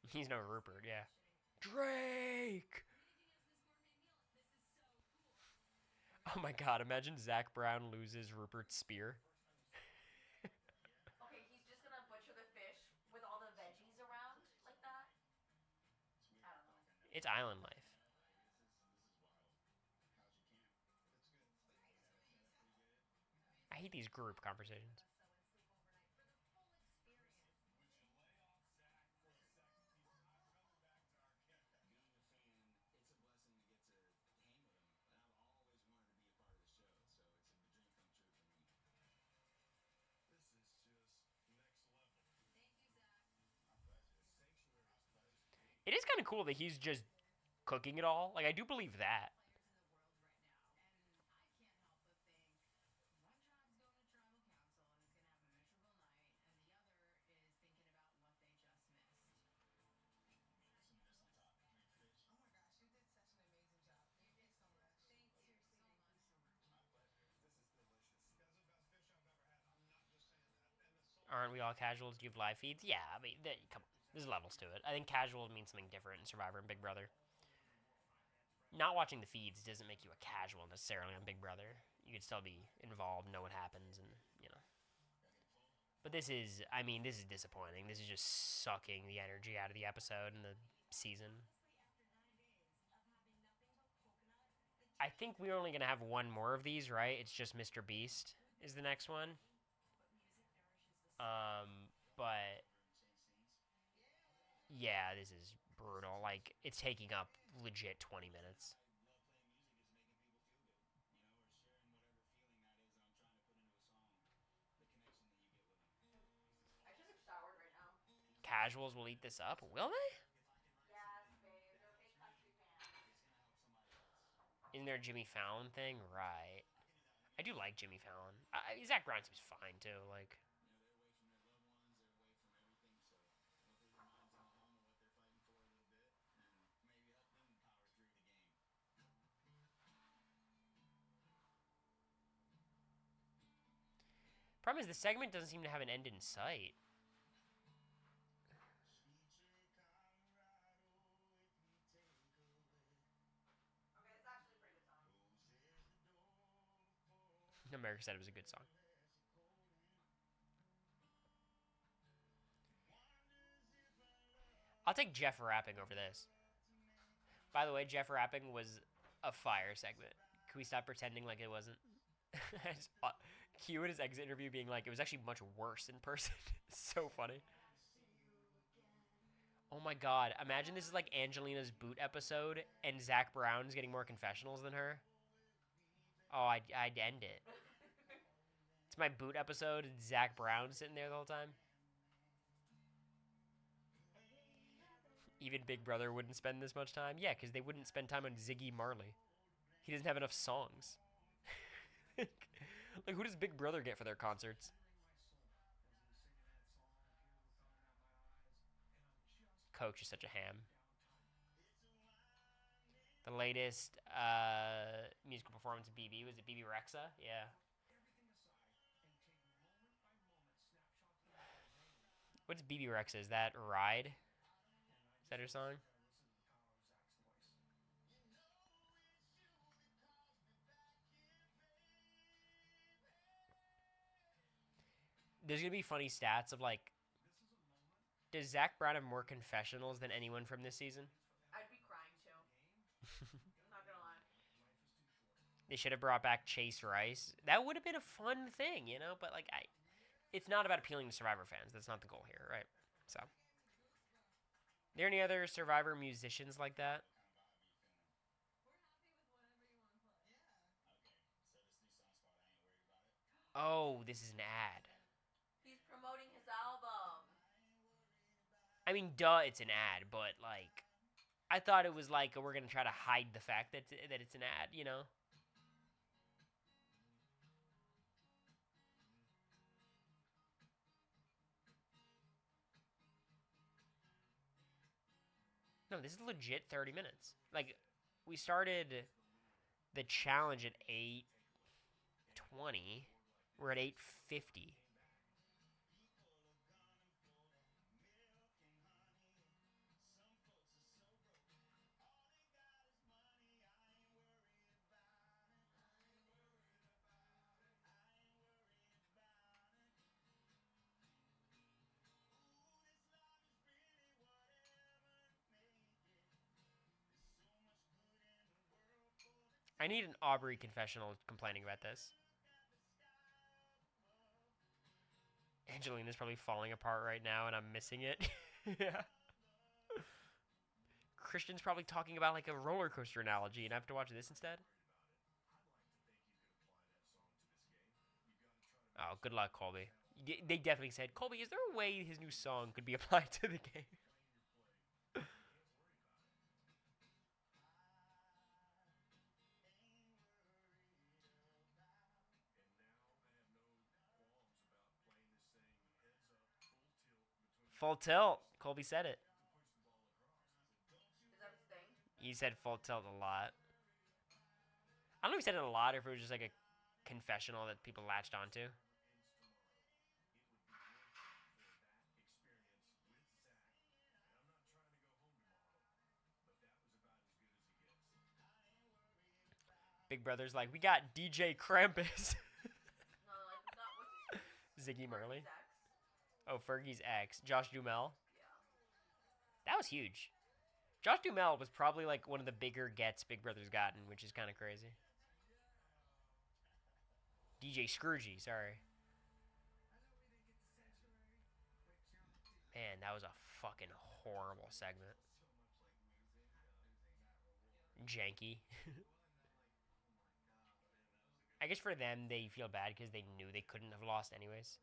He's no Rupert, yeah. Drake! Oh my god, imagine Zach Brown loses Rupert's spear. Okay, he's just gonna butcher the fish with all the veggies around like that. I don't know. It's island life. I hate these group conversations. It is kind of cool that he's just cooking it all. Like, I do believe that. Aren't we all casuals? Do you have live feeds? Yeah, I mean, come on. There's levels to it. I think casual means something different in Survivor and Big Brother. Not watching the feeds doesn't make you a casual necessarily on Big Brother. You could still be involved, know what happens, and, you know. But this is, I mean, this is disappointing. This is just sucking the energy out of the episode and the season. I think we're only going to have one more of these, right? It's just Mr. Beast is the next one. But Yeah, this is brutal. Like, it's taking up legit 20 minutes. I should have showered right now. Casuals will eat this up, will they? Yes, babe. They're big country fans. Isn't there a Jimmy Fallon thing? Right. I do like Jimmy Fallon. Zach Brown seems fine too. Like, problem is the segment doesn't seem to have an end in sight. Okay, it's actually a pretty good song. America said it was a good song. I'll take Jeff rapping over this. By the way, Jeff rapping was a fire segment. Can we stop pretending like it wasn't? Q in his exit interview being like, it was actually much worse in person. So funny. Oh my god. Imagine this is like Angelina's boot episode and Zach Brown's getting more confessionals than her. Oh, I'd end it. It's my boot episode and Zach Brown sitting there the whole time. Even Big Brother wouldn't spend this much time. Yeah, because they wouldn't spend time on Ziggy Marley. He doesn't have enough songs. Like, who does Big Brother get for their concerts? Coach is such a ham. The latest musical performance of BB was it BB Rexa? Yeah. What's BB Rexa? Is that Ride? Is that her song? There's gonna be funny stats of like, does Zach Brown have more confessionals than anyone from this season? I'd be crying too. Not gonna lie. They should have brought back Chase Rice. That would have been a fun thing, you know. But like, it's not about appealing to Survivor fans. That's not the goal here, right? So, there any other Survivor musicians like that? Oh, this is an ad. He's promoting his album. I mean, duh, it's an ad, but like, I thought it was like we're gonna try to hide the fact that it's an ad, you know? No, this is legit 30 minutes. Like, we started the challenge at 8:20. We're at 8:50. I need an Aubrey confessional complaining about this. Angelina's probably falling apart right now, and I'm missing it. Yeah. Christian's probably talking about like a roller coaster analogy, and I have to watch this instead. Oh, good luck, Colby. They definitely said, Colby, is there a way his new song could be applied to the game? Full tilt. Colby said it. Is that his thing? He said full tilt a lot. I don't know if he said it a lot or if it was just like a confessional that people latched onto. Big Brother's like, we got DJ Krampus. No, like we got what's his face? Ziggy Marley. Fergie's ex. Oh, Fergie's ex, Josh Duhamel. Yeah. That was huge. Josh Duhamel was probably like one of the bigger gets Big Brother's gotten, which is kind of crazy. DJ Scroogey, sorry. Man, that was a fucking horrible segment. Janky. I guess for them, they feel bad because they knew they couldn't have lost anyways.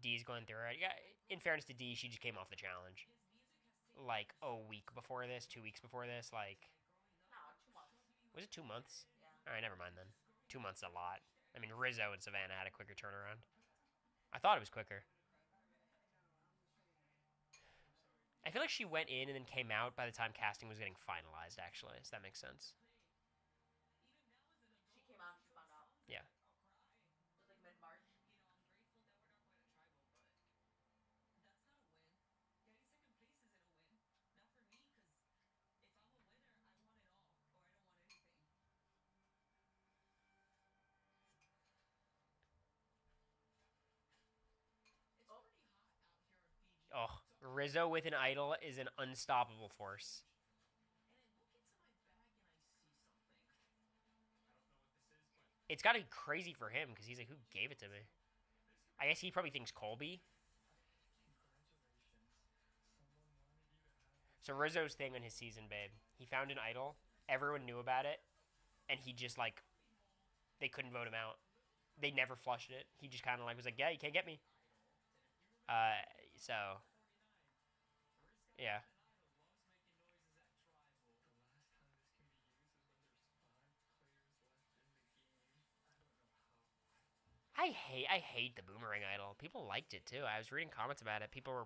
D's going through it. Yeah, in fairness to D, she just came off the challenge like a week before this, 2 weeks before this. Like, No, 2 months. was it 2 months? Yeah. All right, never mind then. 2 months is a lot. I mean, Rizzo and Savannah had a quicker turnaround. I thought it was quicker. I feel like she went in and then came out by the time casting was getting finalized, actually. So that makes sense. She came out and she found out. Yeah. It was like mid March. Oh, Oh, Rizzo with an idol is an unstoppable force. It's got to be crazy for him because he's like, who gave it to me? I guess he probably thinks Colby. So Rizzo's thing on his season, babe, he found an idol. Everyone knew about it, and he just like they couldn't vote him out. They never flushed it. He just kind of like was like, yeah, you can't get me. Uh, so yeah, I hate the boomerang idol. People liked it too. I was reading comments about it. People were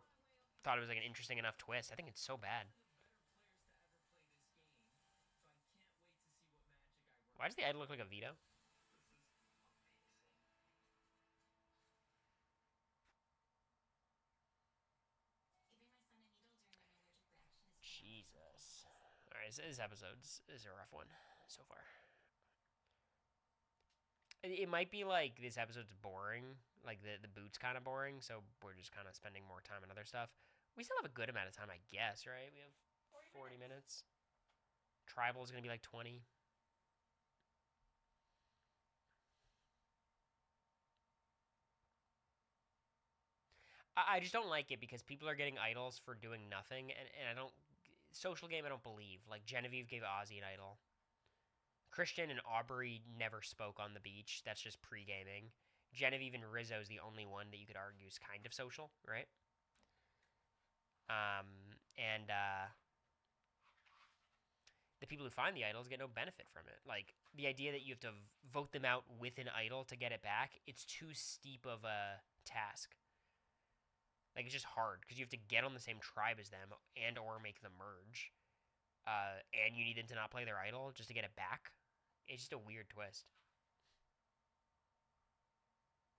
thought it was like an interesting enough twist. I think it's so bad. Why does the idol look like a veto? Jesus. All right, so this episode's is a rough one so far. It might be like this episode's boring, like the boot's kind of boring, so we're just kind of spending more time on other stuff. We still have a good amount of time, I guess, right? We have 40 minutes. Tribal is gonna be like 20. I just don't like it because people are getting idols for doing nothing, and I don't. Social game, I don't believe. Like Genevieve gave Ozzy an idol. Christian and Aubrey never spoke on the beach. That's just pre gaming. Genevieve and Rizzo is the only one that you could argue is kind of social, right? And the people who find the idols get no benefit from it. Like the idea that you have to vote them out with an idol to get it back, it's too steep of a task. Like it's just hard because you have to get on the same tribe as them and or make them merge, and you need them to not play their idol just to get it back. It's just a weird twist.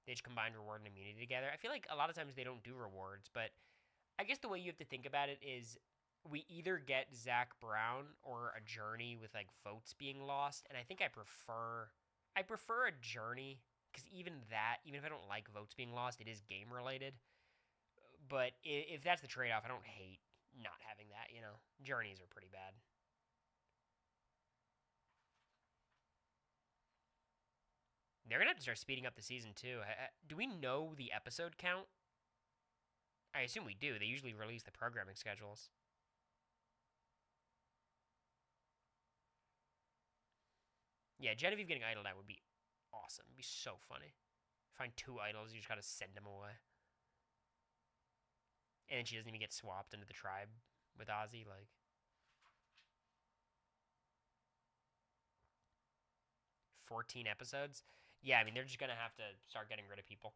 They just combined reward and immunity together. I feel like a lot of times they don't do rewards, but I guess the way you have to think about it is we either get Zach Brown or a journey with like votes being lost, and I think I prefer a journey because even that, even if I don't like votes being lost, it is game related. But if that's the trade off, I don't hate not having that. Journeys are pretty bad. They're gonna have to start speeding up the season too. Do we know the episode count? I assume we do. They usually release the programming schedules. Yeah, Genevieve getting idled out would be awesome. It'd be so funny. Find two idols, you just gotta send them away. And then she doesn't even get swapped into the tribe with Ozzy. Like, 14 episodes. Yeah, I mean, they're just going to have to start getting rid of people.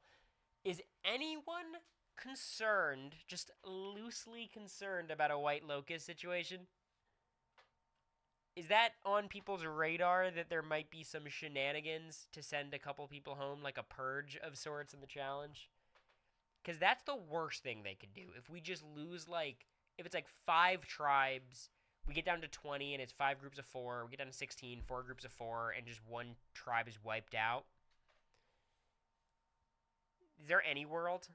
Is anyone concerned, just loosely concerned, about a White Locust situation? Is that on people's radar that there might be some shenanigans to send a couple people home, like a purge of sorts in the challenge? Because that's the worst thing they could do. If we just lose, like, if it's like 5 tribes, we get down to 20 and it's 5 groups of 4. We get down to 16, 4 groups of 4, and just one tribe is wiped out. Is there any world?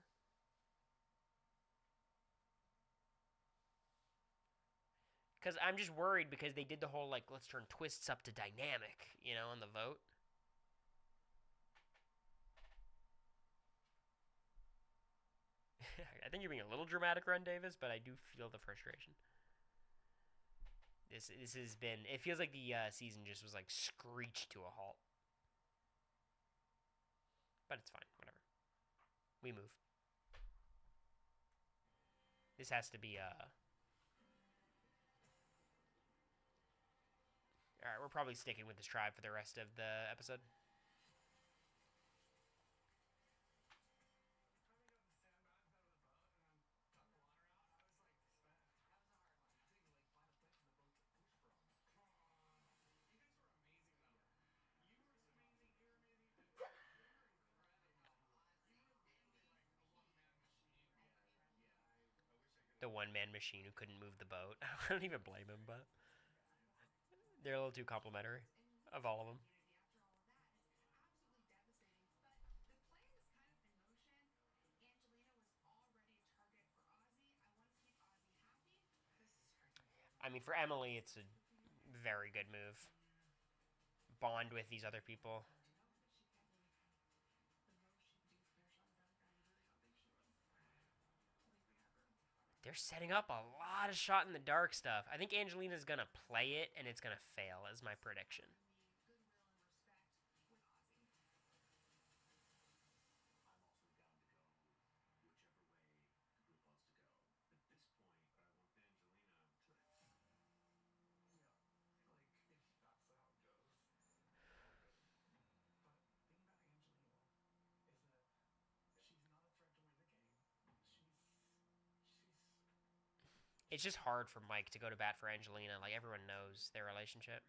Because I'm just worried because they did the whole like let's turn twists up to dynamic, on the vote. I think you're being a little dramatic, Ren Davis, but I do feel the frustration. This has been. It feels like the season just was like screeched to a halt, but it's fine. Whatever. We move. This has to be. All right, we're probably sticking with this tribe for the rest of the episode. The one man machine who couldn't move the boat. I don't even blame him, but they're a little too complimentary of all of them. I mean, for Emily, it's a very good move. Bond with these other people. They're setting up a lot of shot in the dark stuff. I think Angelina's gonna play it and it's gonna fail, as my prediction. It's just hard for Mike to go to bat for Angelina. Like everyone knows their relationship.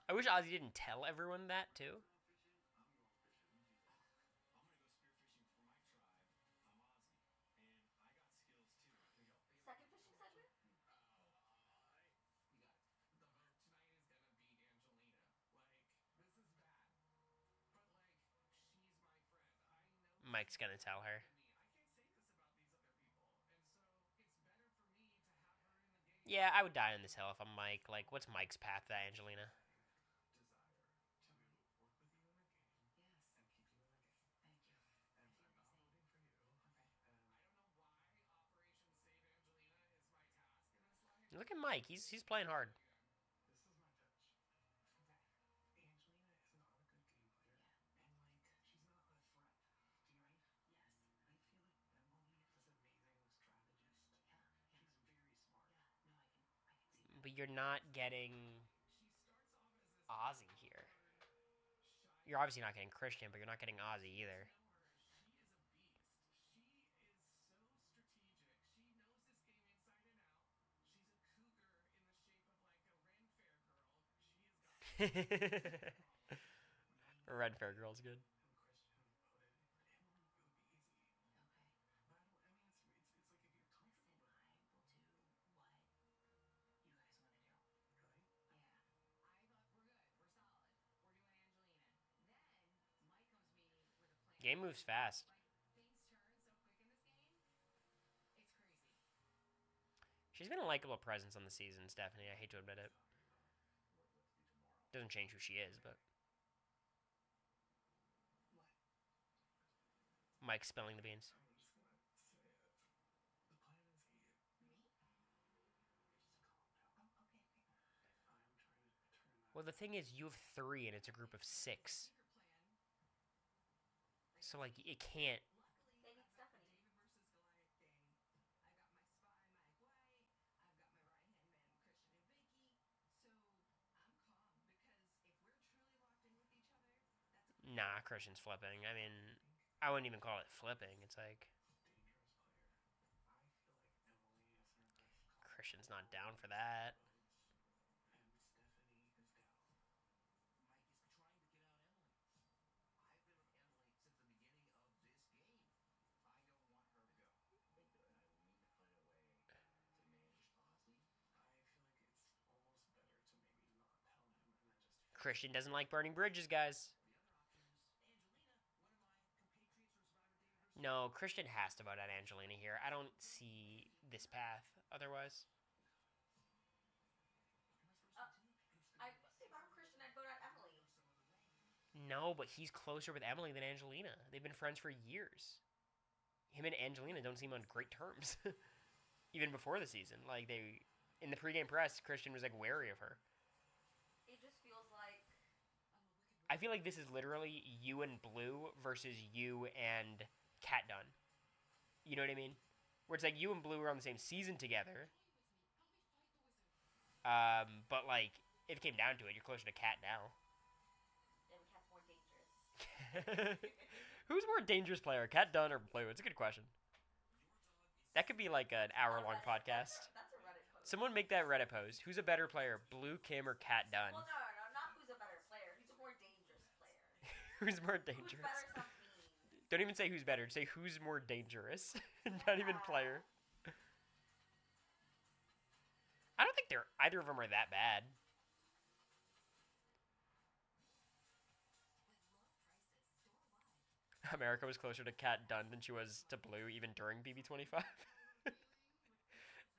I wish Ozzy didn't tell everyone that too. Second fishing segment? Mike's gonna tell her. Yeah, I would die on this hill if I'm Mike. Like, what's Mike's path to Angelina? Look at Mike. He's playing hard. But you're not getting Ozzy here. You're obviously not getting Christian, but you're not getting Ozzy either. Red Fair Girl's good. Game moves fast. She's been a likable presence on the season, Stephanie. I hate to admit it. Doesn't change who she is, but Mike spilling the beans. Well, the thing is, you have three, and it's a group of six. So, like, it can't. They need Stephanie. Nah, Christian's flipping. I mean, I wouldn't even call it flipping. It's like Christian's not down for that. Christian doesn't like burning bridges, guys. No, Christian has to vote out Angelina here. I don't see this path otherwise. If I'm Christian, I'd vote out Emily. No, but he's closer with Emily than Angelina. They've been friends for years. Him and Angelina don't seem on great terms. Even before the season. Like, they. In the pregame press, Christian was, like, wary of her. It just feels like. I feel like this is literally you and Blue versus you and Cat Dunn. You know what I mean? Where it's like you and Blue are on the same season together. But, like, if it came down to it, you're closer to Cat now. Yeah, but Cat's more dangerous. Who's more dangerous player, Cat Dunn or Blue? It's a good question. That could be like an hour-long podcast. That's a Reddit post. Someone make that Reddit post. Who's a better player, Blue, Kim, or Cat Dunn? Well, no, not who's a better player. Who's a more dangerous player? Who's more dangerous? Who's better sounds mean. Don't even say who's better. Say who's more dangerous. Not even player. I don't think either of them are that bad. America was closer to Cat Dunn than she was to Blue even during BB25.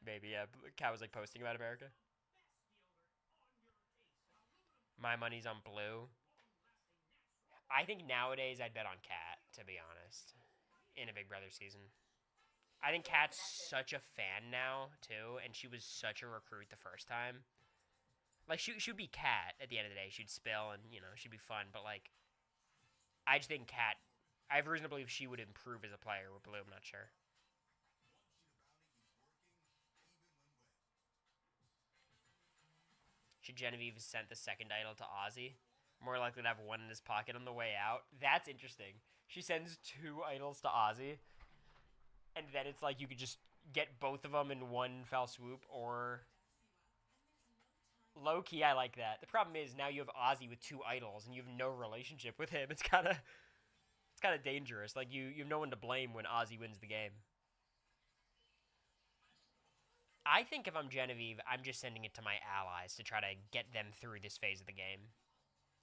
Maybe, yeah. Cat was like posting about America. My money's on Blue. I think nowadays I'd bet on Cat, to be honest, in a Big Brother season. I think Cat's such a fan now, too, and she was such a recruit the first time. Like, she would be Cat at the end of the day. She'd spill and, she'd be fun. But, like, I just think Cat, I have reason to believe she would improve as a player with Blue. I'm not sure. Should Genevieve have sent the second idol to Ozzy? More likely to have one in his pocket on the way out. That's interesting. She sends 2 idols to Ozzy. And then it's like you could just get both of them in one fell swoop, or low key, I like that. The problem is now you have Ozzy with 2 idols and you have no relationship with him. It's kind of dangerous. Like you have no one to blame when Ozzy wins the game. I think if I'm Genevieve, I'm just sending it to my allies to try to get them through this phase of the game.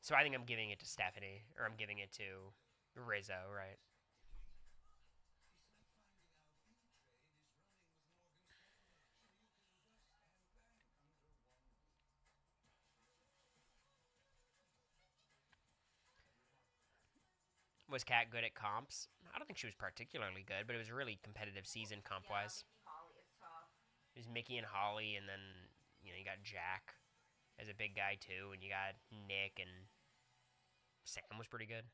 So I think I'm giving it to Stephanie, or I'm giving it to Rizzo, right? Was Kat good at comps? I don't think she was particularly good, but it was a really competitive season comp-wise. Yeah, Mickey Holly, it's tough. It was Mickey and Holly, and then, you got Jack as a big guy, too, and you got Nick, and Sam was pretty good.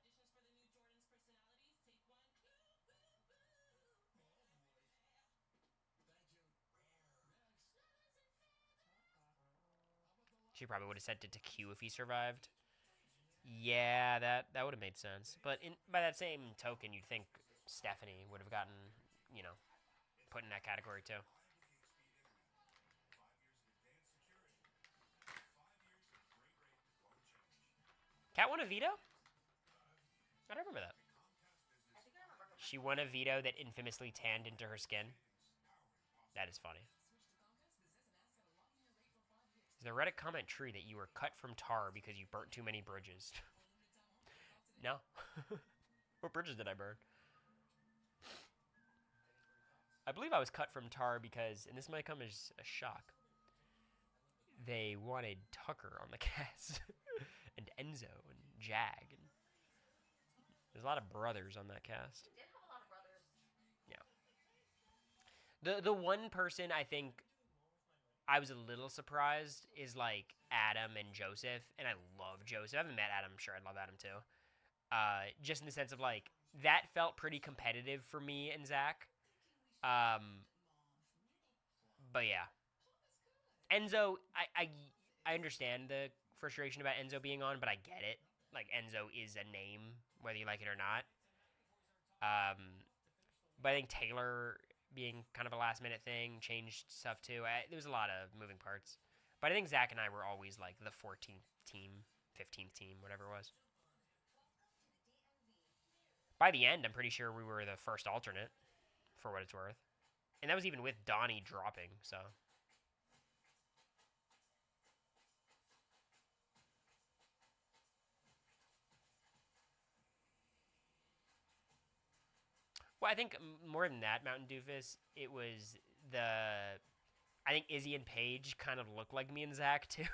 She probably would have sent it to Q if he survived. Yeah, that would have made sense. But by that same token, you'd think Stephanie would have gotten, put in that category too. Kat won a veto? I don't remember that. I think I remember her. She won a veto that infamously tanned into her skin. That is funny. Is the Reddit comment true that you were cut from tar because you burnt too many bridges? No. What bridges did I burn? I believe I was cut from tar because, and this might come as a shock, they wanted Tucker on the cast. And Enzo and Jag. And there's a lot of brothers on that cast. They did have a lot of brothers. Yeah. The one person I think I was a little surprised is like Adam and Joseph, and I love Joseph. I haven't met Adam. I'm sure I'd love Adam too. Just in the sense of like that felt pretty competitive for me and Zach. But yeah, Enzo, I understand the frustration about Enzo being on, but I get it. Like Enzo is a name, whether you like it or not. But I think Taylor being kind of a last minute thing changed stuff too. There was a lot of moving parts. But I think Zach and I were always like the 14th team, 15th team, whatever it was. By the end, I'm pretty sure we were the first alternate, for what it's worth. And that was even with Donnie dropping, so. Well, I think more than that, Mountain Doofus, it was the. I think Izzy and Paige kind of look like me and Zach too.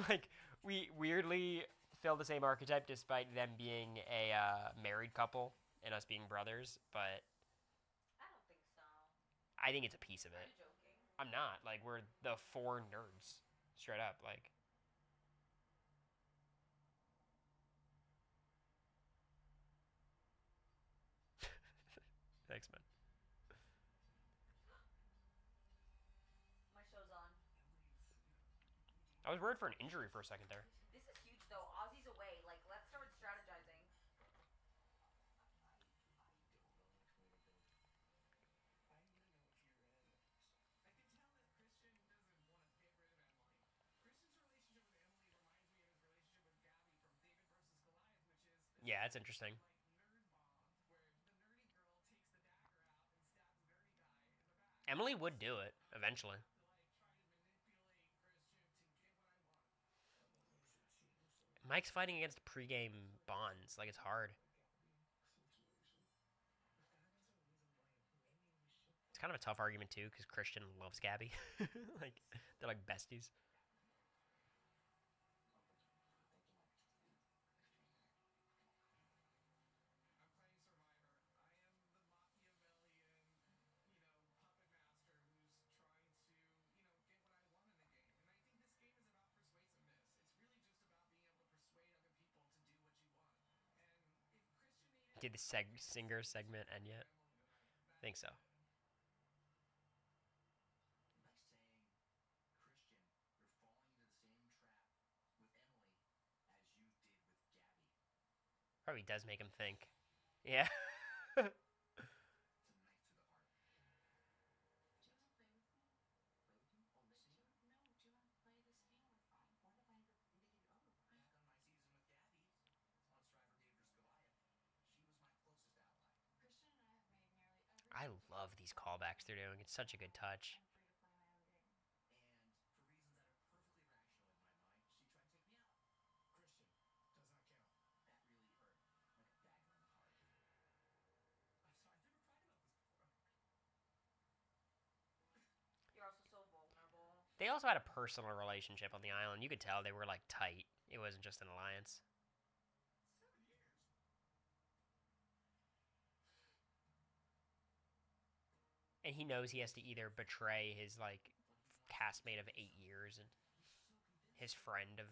Like we weirdly fill the same archetype despite them being a married couple and us being brothers. But I don't think so. I think it's a piece of Are it. you joking? I'm not like we're the four nerds, straight up. Like X Men. My show's on. I was worried for an injury for a second there. This is huge though. Ozzy's away. Like, let's start strategizing. Yeah, it's interesting. Emily would do it eventually. Mike's fighting against pregame bonds. Like it's hard. It's kind of a tough argument too, because Christian loves Gabby. Like they're like besties. Did the singer segment end yet? I think so. Probably does make him think. Yeah. I love these callbacks they're doing. It's such a good touch. You're also so vulnerable. They also had a personal relationship on the island. You could tell they were like tight. It wasn't just an alliance. And he knows he has to either betray his like castmate of 8 years and his friend of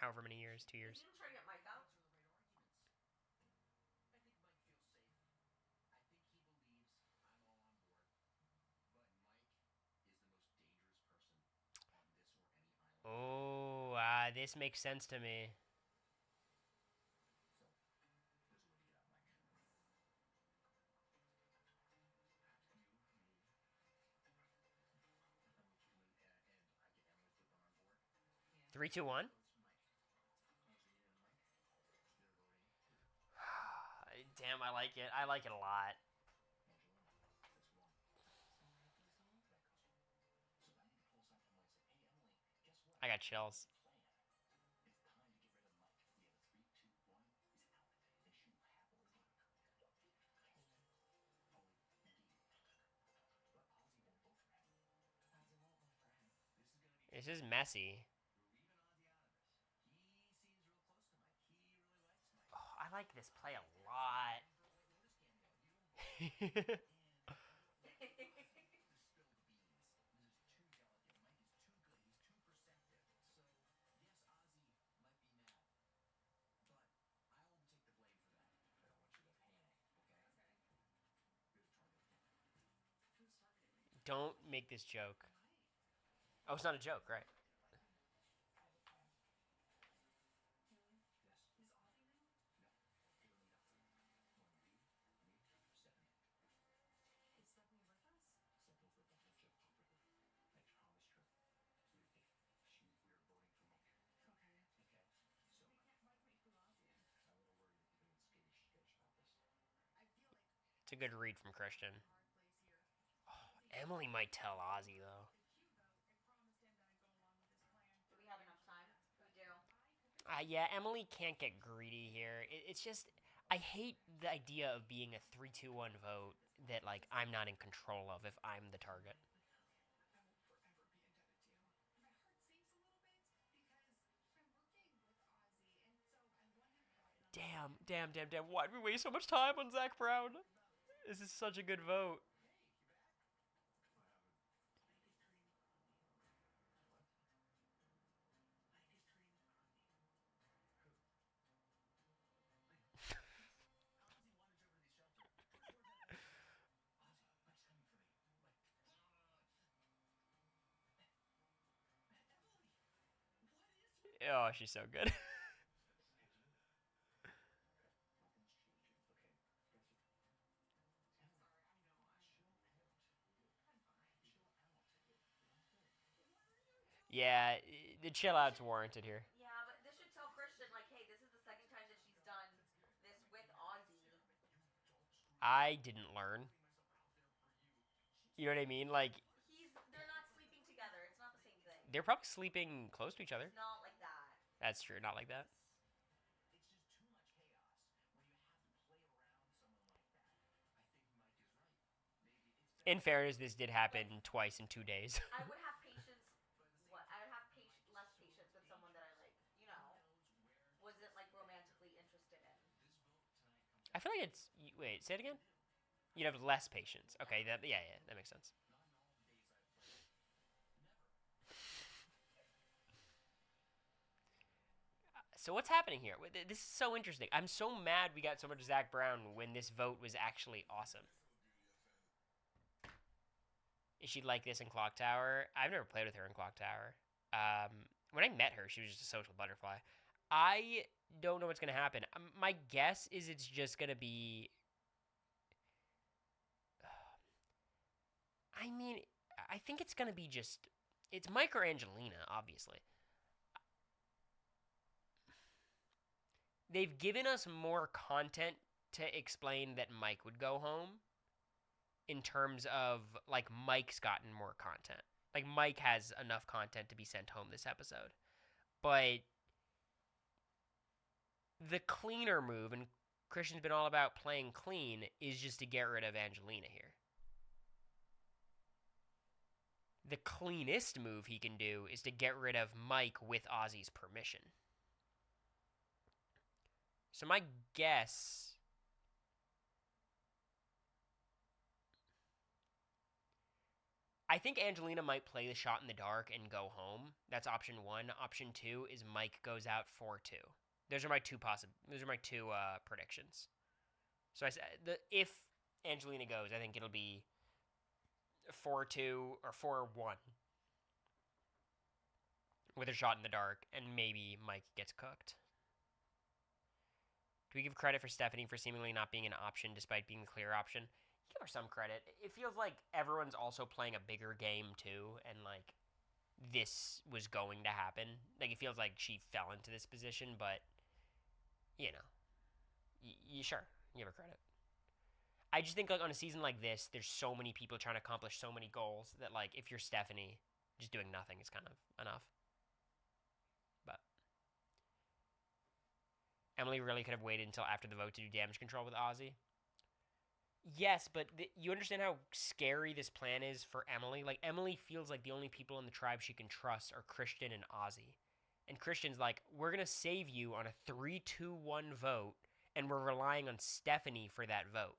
however many years, two Is he years. gonna try to get Mike out? Oh, this makes sense to me. Three, two, one. Damn, I like it. I like it a lot. I got chills. This is messy. Oh, I like this play a lot. Don't make this joke. Oh, it's not a joke, right? It's a good read from Christian. Oh, Emily might tell Ozzy though. Do we have enough time? We do. Yeah, Emily can't get greedy here. It's just I hate the idea of being a 3-2-1 vote that like I'm not in control of if I'm the target. Damn. Why did we waste so much time on Zach Brown? This is such a good vote. Oh, she's so good. Yeah, the chill out's warranted here. Yeah, but this should tell Christian like, hey, this is the second time that she's done this with Ozzy. I didn't learn. You know what I mean? Like, They're not sleeping together. It's not the same thing. they're probably sleeping close to each other. It's not like that. That's true, not like that. In fairness, this did happen twice in 2 days. I would have patience. What? I would have less patience with someone that I like, wasn't like romantically interested in. I feel like it's. Wait, say it again? You'd have less patience. Okay, yeah, that makes sense. So what's happening here? This is so interesting. I'm so mad we got so much Zach Brown when this vote was actually awesome. Is she like this in Clock Tower? I've never played with her in Clock Tower. When I met her, she was just a social butterfly. I don't know what's going to happen. My guess is it's just going to be. I mean, I think it's going to be just. It's Mike or Angelina, obviously. They've given us more content to explain that Mike would go home. In terms of, like, Mike's gotten more content. Like, Mike has enough content to be sent home this episode. But the cleaner move, and Christian's been all about playing clean, is just to get rid of Angelina here. The cleanest move he can do is to get rid of Mike with Ozzy's permission. So my guess... I think Angelina might play the shot in the dark and go home. That's option one. Option two is Mike goes out 4-2. Those are my two predictions. So I said if Angelina goes, I think it'll be 4-2 or 4-1 with a shot in the dark, and maybe Mike gets cooked. Do we give credit for Stephanie for seemingly not being an option despite being the clear option? Give her some credit. It feels like everyone's also playing a bigger game too, and like this was going to happen. Like it feels like she fell into this position, but you know, sure, give her credit. I just think like on a season like this, there's so many people trying to accomplish so many goals that like if you're Stephanie, just doing nothing is kind of enough. But Emily really could have waited until after the vote to do damage control with Ozzy. Yes, but you understand how scary this plan is for Emily? Like, Emily feels like the only people in the tribe she can trust are Christian and Ozzy. And Christian's like, we're going to save you on a 3-2-1 vote, and we're relying on Stephanie for that vote.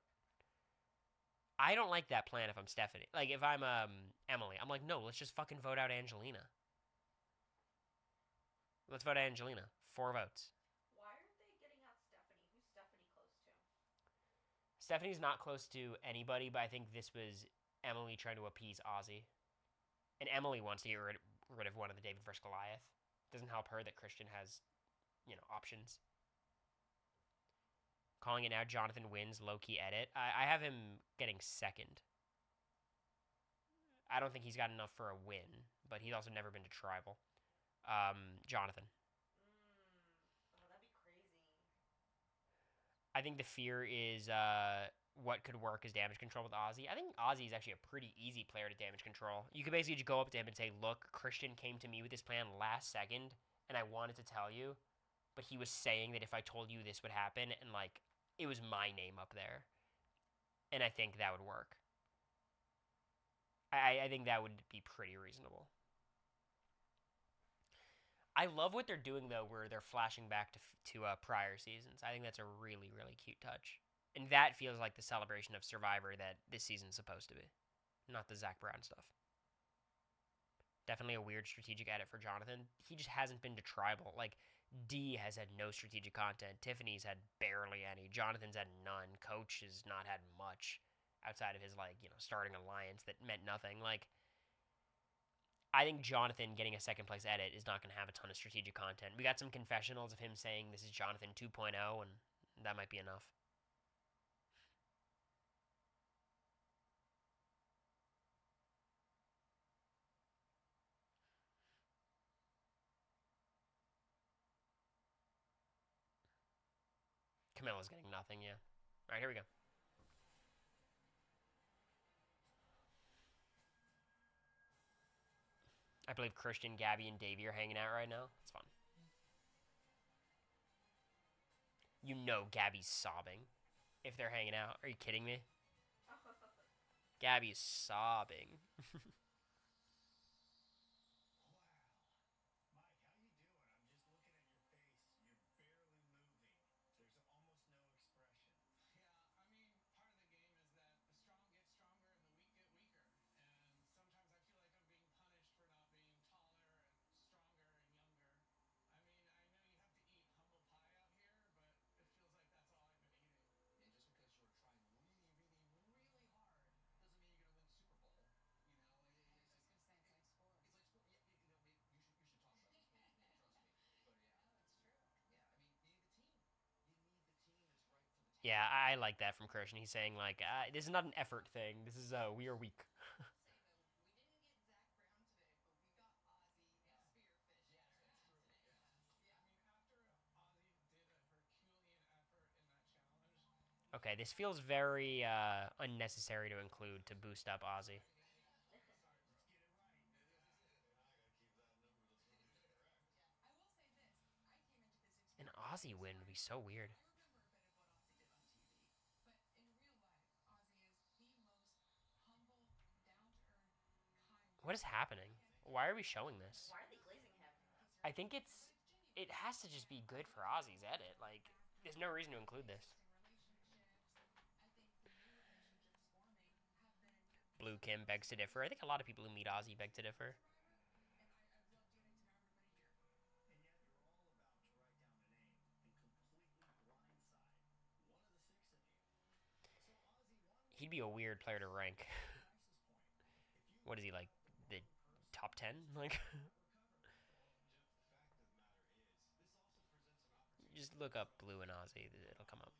I don't like that plan if I'm Stephanie. Like, if I'm Emily, I'm like, no, let's just fucking vote out Angelina. Let's vote out Angelina. 4 votes. Stephanie's not close to anybody, but I think this was Emily trying to appease Ozzy. And Emily wants to get rid of one of the David vs. Goliath. Doesn't help her that Christian has, options. Calling it now, Jonathan wins, low-key edit. I have him getting second. I don't think he's got enough for a win, but he's also never been to Tribal. Jonathan. I think the fear is what could work as damage control with Ozzy. I think Ozzy is actually a pretty easy player to damage control. You could basically just go up to him and say, look, Christian came to me with this plan last second, and I wanted to tell you, but he was saying that if I told you this would happen, and, like, it was my name up there, and I think that would work. I think that would be pretty reasonable. I love what they're doing though, where they're flashing back to prior seasons. I think that's a really really cute touch, and that feels like the celebration of Survivor that this season's supposed to be, not the Zach Brown stuff. Definitely a weird strategic edit for Jonathan. He just hasn't been to tribal. Like D has had no strategic content. Tiffany's had barely any. Jonathan's had none. Coach has not had much outside of his starting alliance that meant nothing. Like I think Jonathan getting a second place edit is not going to have a ton of strategic content. We got some confessionals of him saying this is Jonathan 2.0, and that might be enough. Camilla's getting nothing, yeah. All right, here we go. I believe Christian, Gabby, and Davey are hanging out right now. It's fun. You know Gabby's sobbing if they're hanging out. Are you kidding me? Gabby's sobbing. Yeah, I like that from Christian. He's saying like, this is not an effort thing. This is we are weak. Okay, this feels very unnecessary to include to boost up Ozzy. An Ozzy win would be so weird. What is happening? Why are we showing this? Why are they glazing him? I think it has to just be good for Ozzy's edit. Like, there's no reason to include this. Blue Kim begs to differ. I think a lot of people who meet Ozzy beg to differ. He'd be a weird player to rank. What is he like? The top 10? Like, just look up Blue and Ozzy. It'll come up.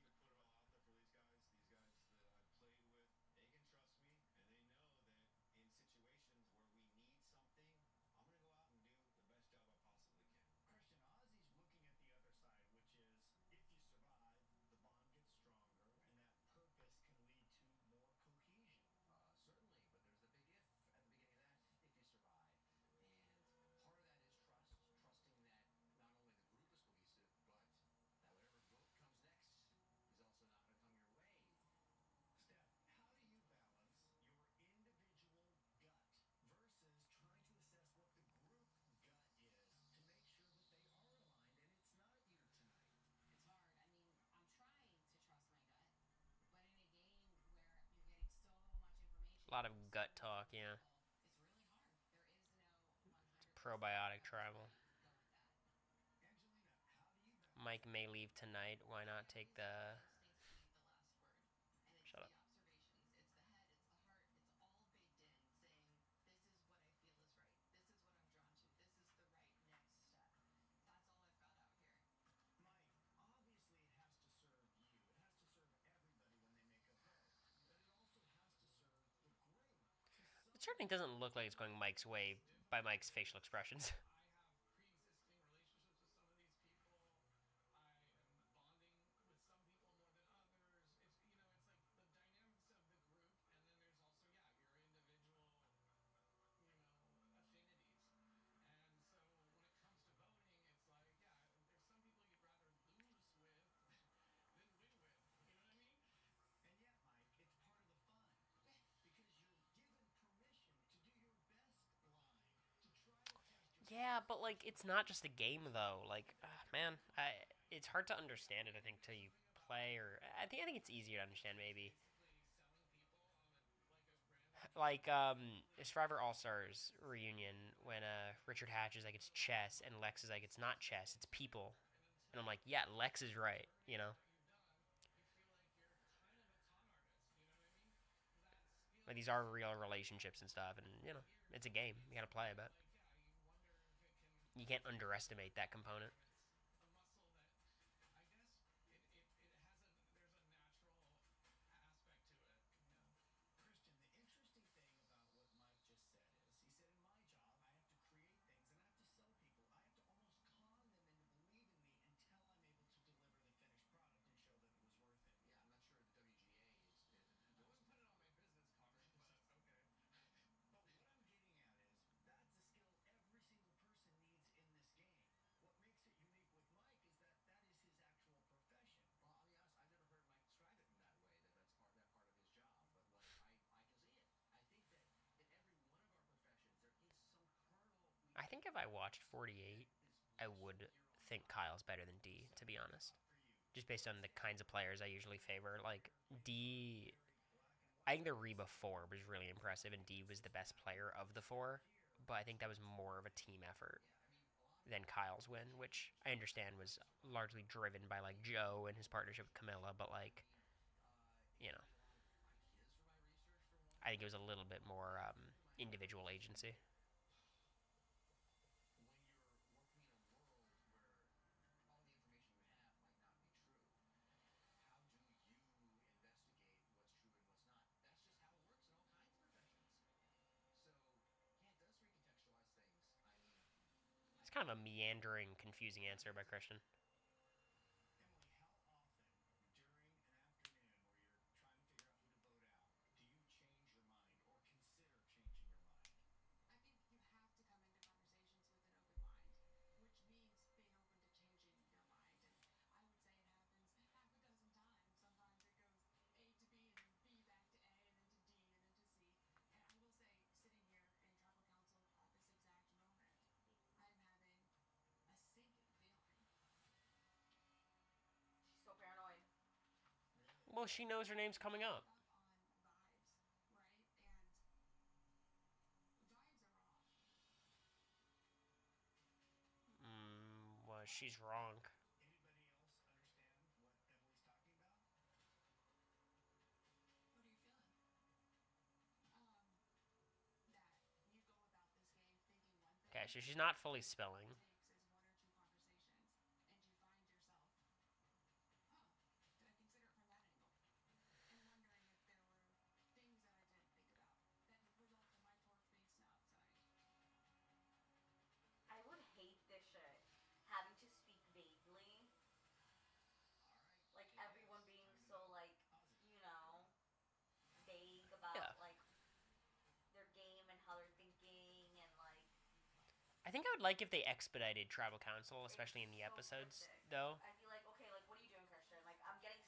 A lot of gut talk, yeah. Probiotic travel. Mike may leave tonight. Why not take the. Shut up. It certainly doesn't look like it's going Mike's way by Mike's facial expressions. but like it's not just a game though. Like, man, it's hard to understand it. I think till you play, or I think it's easier to understand maybe. Like Survivor All Stars reunion when Richard Hatch is like it's chess and Lex is like it's not chess, it's people, and I'm like yeah, Lex is right, you know. Like these are real relationships and stuff, and you know it's a game. You gotta play, but you can't underestimate that component. I think if I watched 48, I would think Kyle's better than D, to be honest. Just based on the kinds of players I usually favor. Like D, I think the Reba 4 was really impressive, and D was the best player of the four. But I think that was more of a team effort than Kyle's win, which I understand was largely driven by like Joe and his partnership with Camilla. But like, you know, I think it was a little bit more individual agency. It's kind of a meandering, confusing answer by Christian. She's so paranoid. Well, she knows her name's coming up. Well, she's wrong. Okay, so she's not fully spelling. I would hate this shit. Having to speak vaguely. Like everyone being so like, you know, vague Yeah. about like their game and how they're thinking and like I think I would like if they expedited tribal council, it's especially in the so episodes, cryptic. though. I'd be like, okay, like what are you doing, Christian? Like I'm getting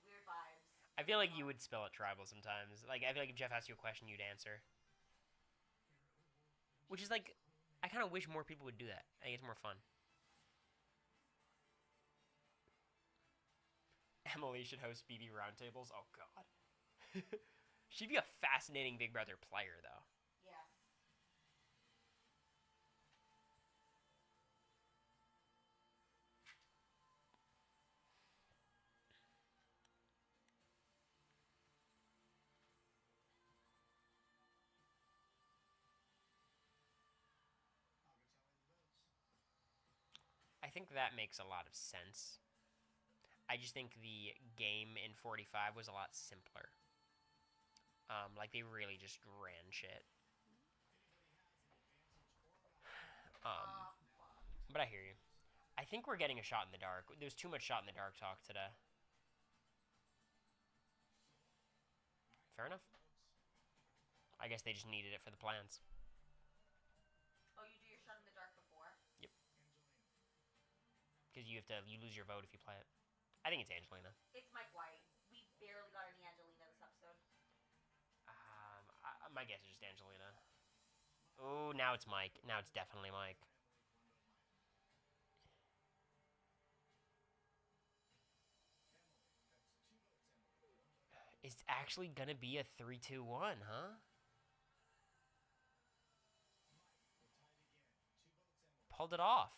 weird vibes. I What's feel going like you on? would spell it tribal sometimes. Like, I feel like if Jeff asked you a question, you'd answer. Which is like, I kind of wish more people would do that. I think it's more fun. Emily should host BB roundtables. Oh, God. She'd be a fascinating Big Brother player, though. Yes. I think that makes a lot of sense. I just think the game in 45 was a lot simpler. Like they really just ran shit. Um, Fuck. but I hear you. I think we're getting a shot in the dark. There's too much shot in the dark talk today. Fair enough. I guess they just needed it for the plans. Oh, you do your shut in the dark before? Yep. Because you lose your vote if you play it. I think it's Angelina. It's Mike White. We barely got any Angelina this episode. My guess is just Angelina. Oh, now it's Mike. Now it's definitely Mike. It's actually gonna be a 3-2-1, huh? Pulled it off.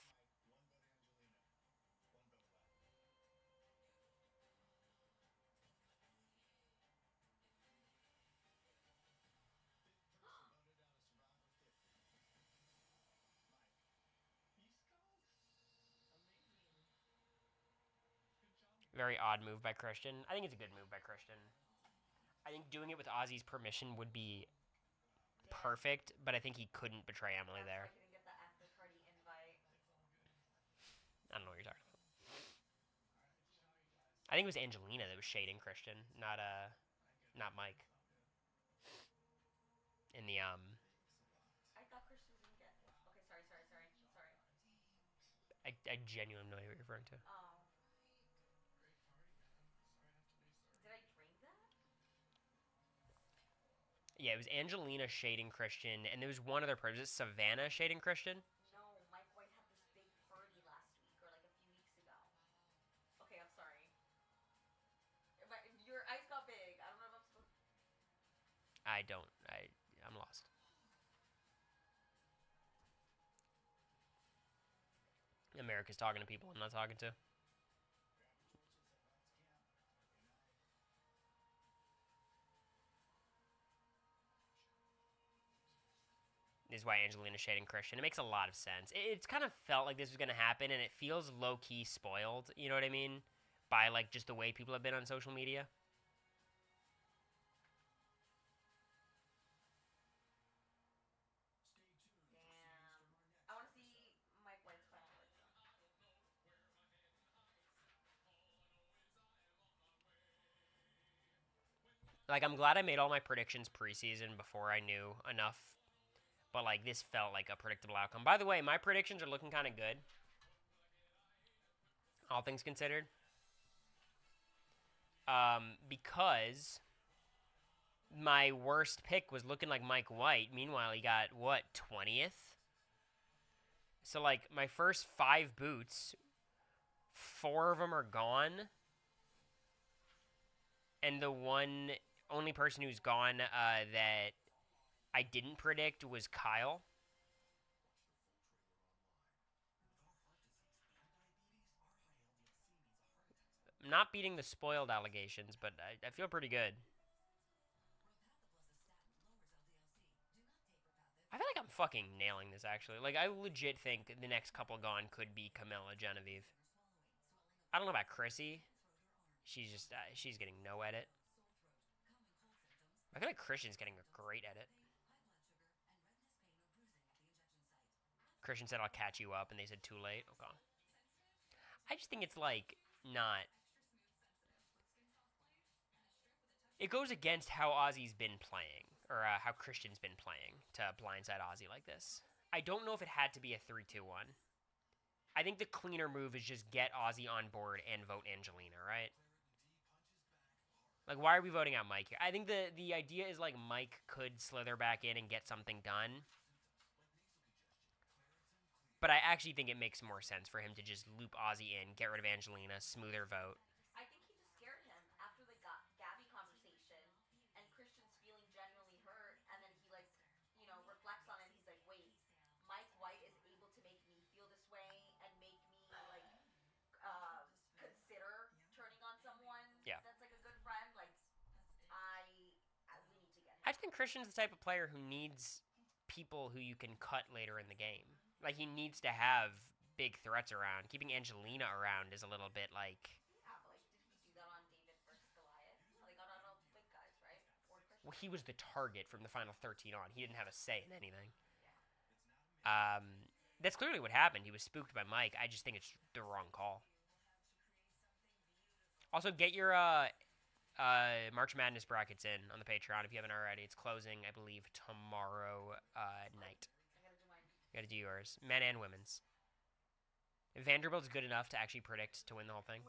Very odd move by Christian. I think it's a good move by Christian. I think doing it with Ozzy's permission would be Yeah, perfect, but I think he couldn't betray Emily that's why there. he didn't get the after party invite. I don't know what you're talking about. I think it was Angelina that was shading Christian, not Mike. In the I thought Christian didn't get. Okay, sorry. I genuinely know what you're referring to. Oh, did I drink that? Yeah, it was Angelina shading Christian, and there was one other person. Was it Savannah shading Christian? No, Mike White had this big party last week or like a few weeks ago. Okay, I'm sorry. Your eyes got big. I don't know if I'm supposed. I don't. I'm lost. America's talking to people I'm not talking to. This is why Angelina's shading Christian. It makes a lot of sense. It's kind of felt like this was gonna happen, and it feels low key spoiled. You know what I mean? By like just the way people have been on social media. Damn. I want to see Mike White's fireworks. Like I'm glad I made all my predictions preseason before I knew enough. But like this felt like a predictable outcome. By the way, my predictions are looking kind of good, all things considered. Because my worst pick was looking like Mike White. Meanwhile, he got what 20th. So like my first 5 boots, 4 of them are gone, and the one only person who's gone that I didn't predict was Kyle. I'm not beating the spoiled allegations, but I feel pretty good. I feel like I'm fucking nailing this actually. Like I legit think the next couple gone could be Camilla Genevieve. I don't know about Chrissy. She's getting no edit. I feel like Christian's getting a great edit. Christian said I'll catch you up, and they said too late. Okay. I just think it's like not. It goes against how Ozzy's been playing, or how Christian's been playing to blindside Ozzy like this. I don't know if it had to be a 3-2-1. I think the cleaner move is just get Ozzy on board and vote Angelina, right? Like, why are we voting out Mike here? I think the idea is like Mike could slither back in and get something done. But I actually think it makes more sense for him to just loop Ozzy in, get rid of Angelina, smoother vote. I think he just scared him after the Gabby conversation, and Christian's feeling genuinely hurt, and then he like, reflects on it. And he's like, wait, Mike White is able to make me feel this way and make me like consider turning on someone Yeah. that's like a good friend. Like, we need to get I him. just think Christian's the type of player who needs people who you can cut later in the game. Like, he needs to have big threats around. Keeping Angelina around is a little bit like. Yeah, but like, did he do that on David versus Goliath? No, they got out all the big guys, right? For Well, Christian. he was the target from the final 13 on. He didn't have a say in anything. Yeah. That's clearly what happened. He was spooked by Mike. I just think it's the wrong call. Also, get your March Madness brackets in on the Patreon if you haven't already. It's closing, I believe, tomorrow night. I gotta do mine. You gotta do yours. Men and women's. If Vanderbilt's good enough to actually predict to win the whole thing.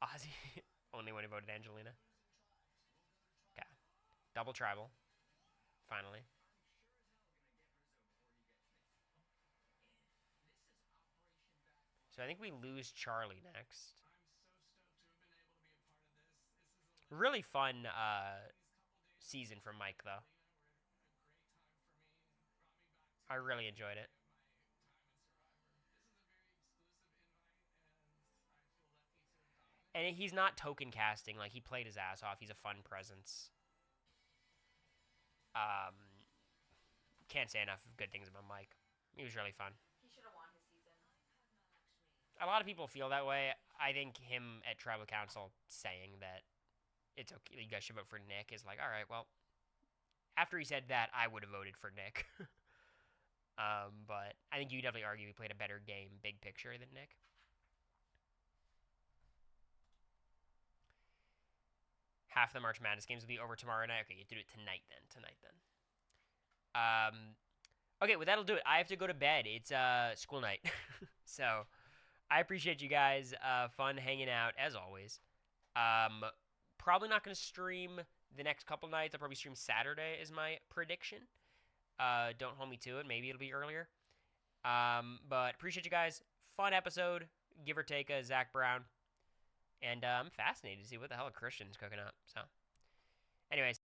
Ozzy, only when he voted Angelina. Okay. Double tribal. Finally. So I think we lose Charlie next. Really fun season from Mike, though. I really enjoyed it. And he's not token casting. Like, he played his ass off. He's a fun presence. Um, can't say enough good things about Mike. He was really fun. He should have won his season. A lot of people feel that way. I think him at Tribal Council saying that it's okay, you guys should vote for Nick is like, all right, well, after he said that, I would have voted for Nick. But I think you definitely argue he played a better game, big picture, than Nick. Half the March Madness games will be over tomorrow night. Okay, you do it tonight then. Okay, well, that'll do it. I have to go to bed. It's school night. So I appreciate you guys. Fun hanging out as always. Probably not going to stream the next couple nights. I'll probably stream Saturday is my prediction. Don't hold me to it. Maybe it'll be earlier. But appreciate you guys. Fun episode, give or take a Zach Brown. And I'm fascinated to see what the hell Christian's cooking up. So, anyways.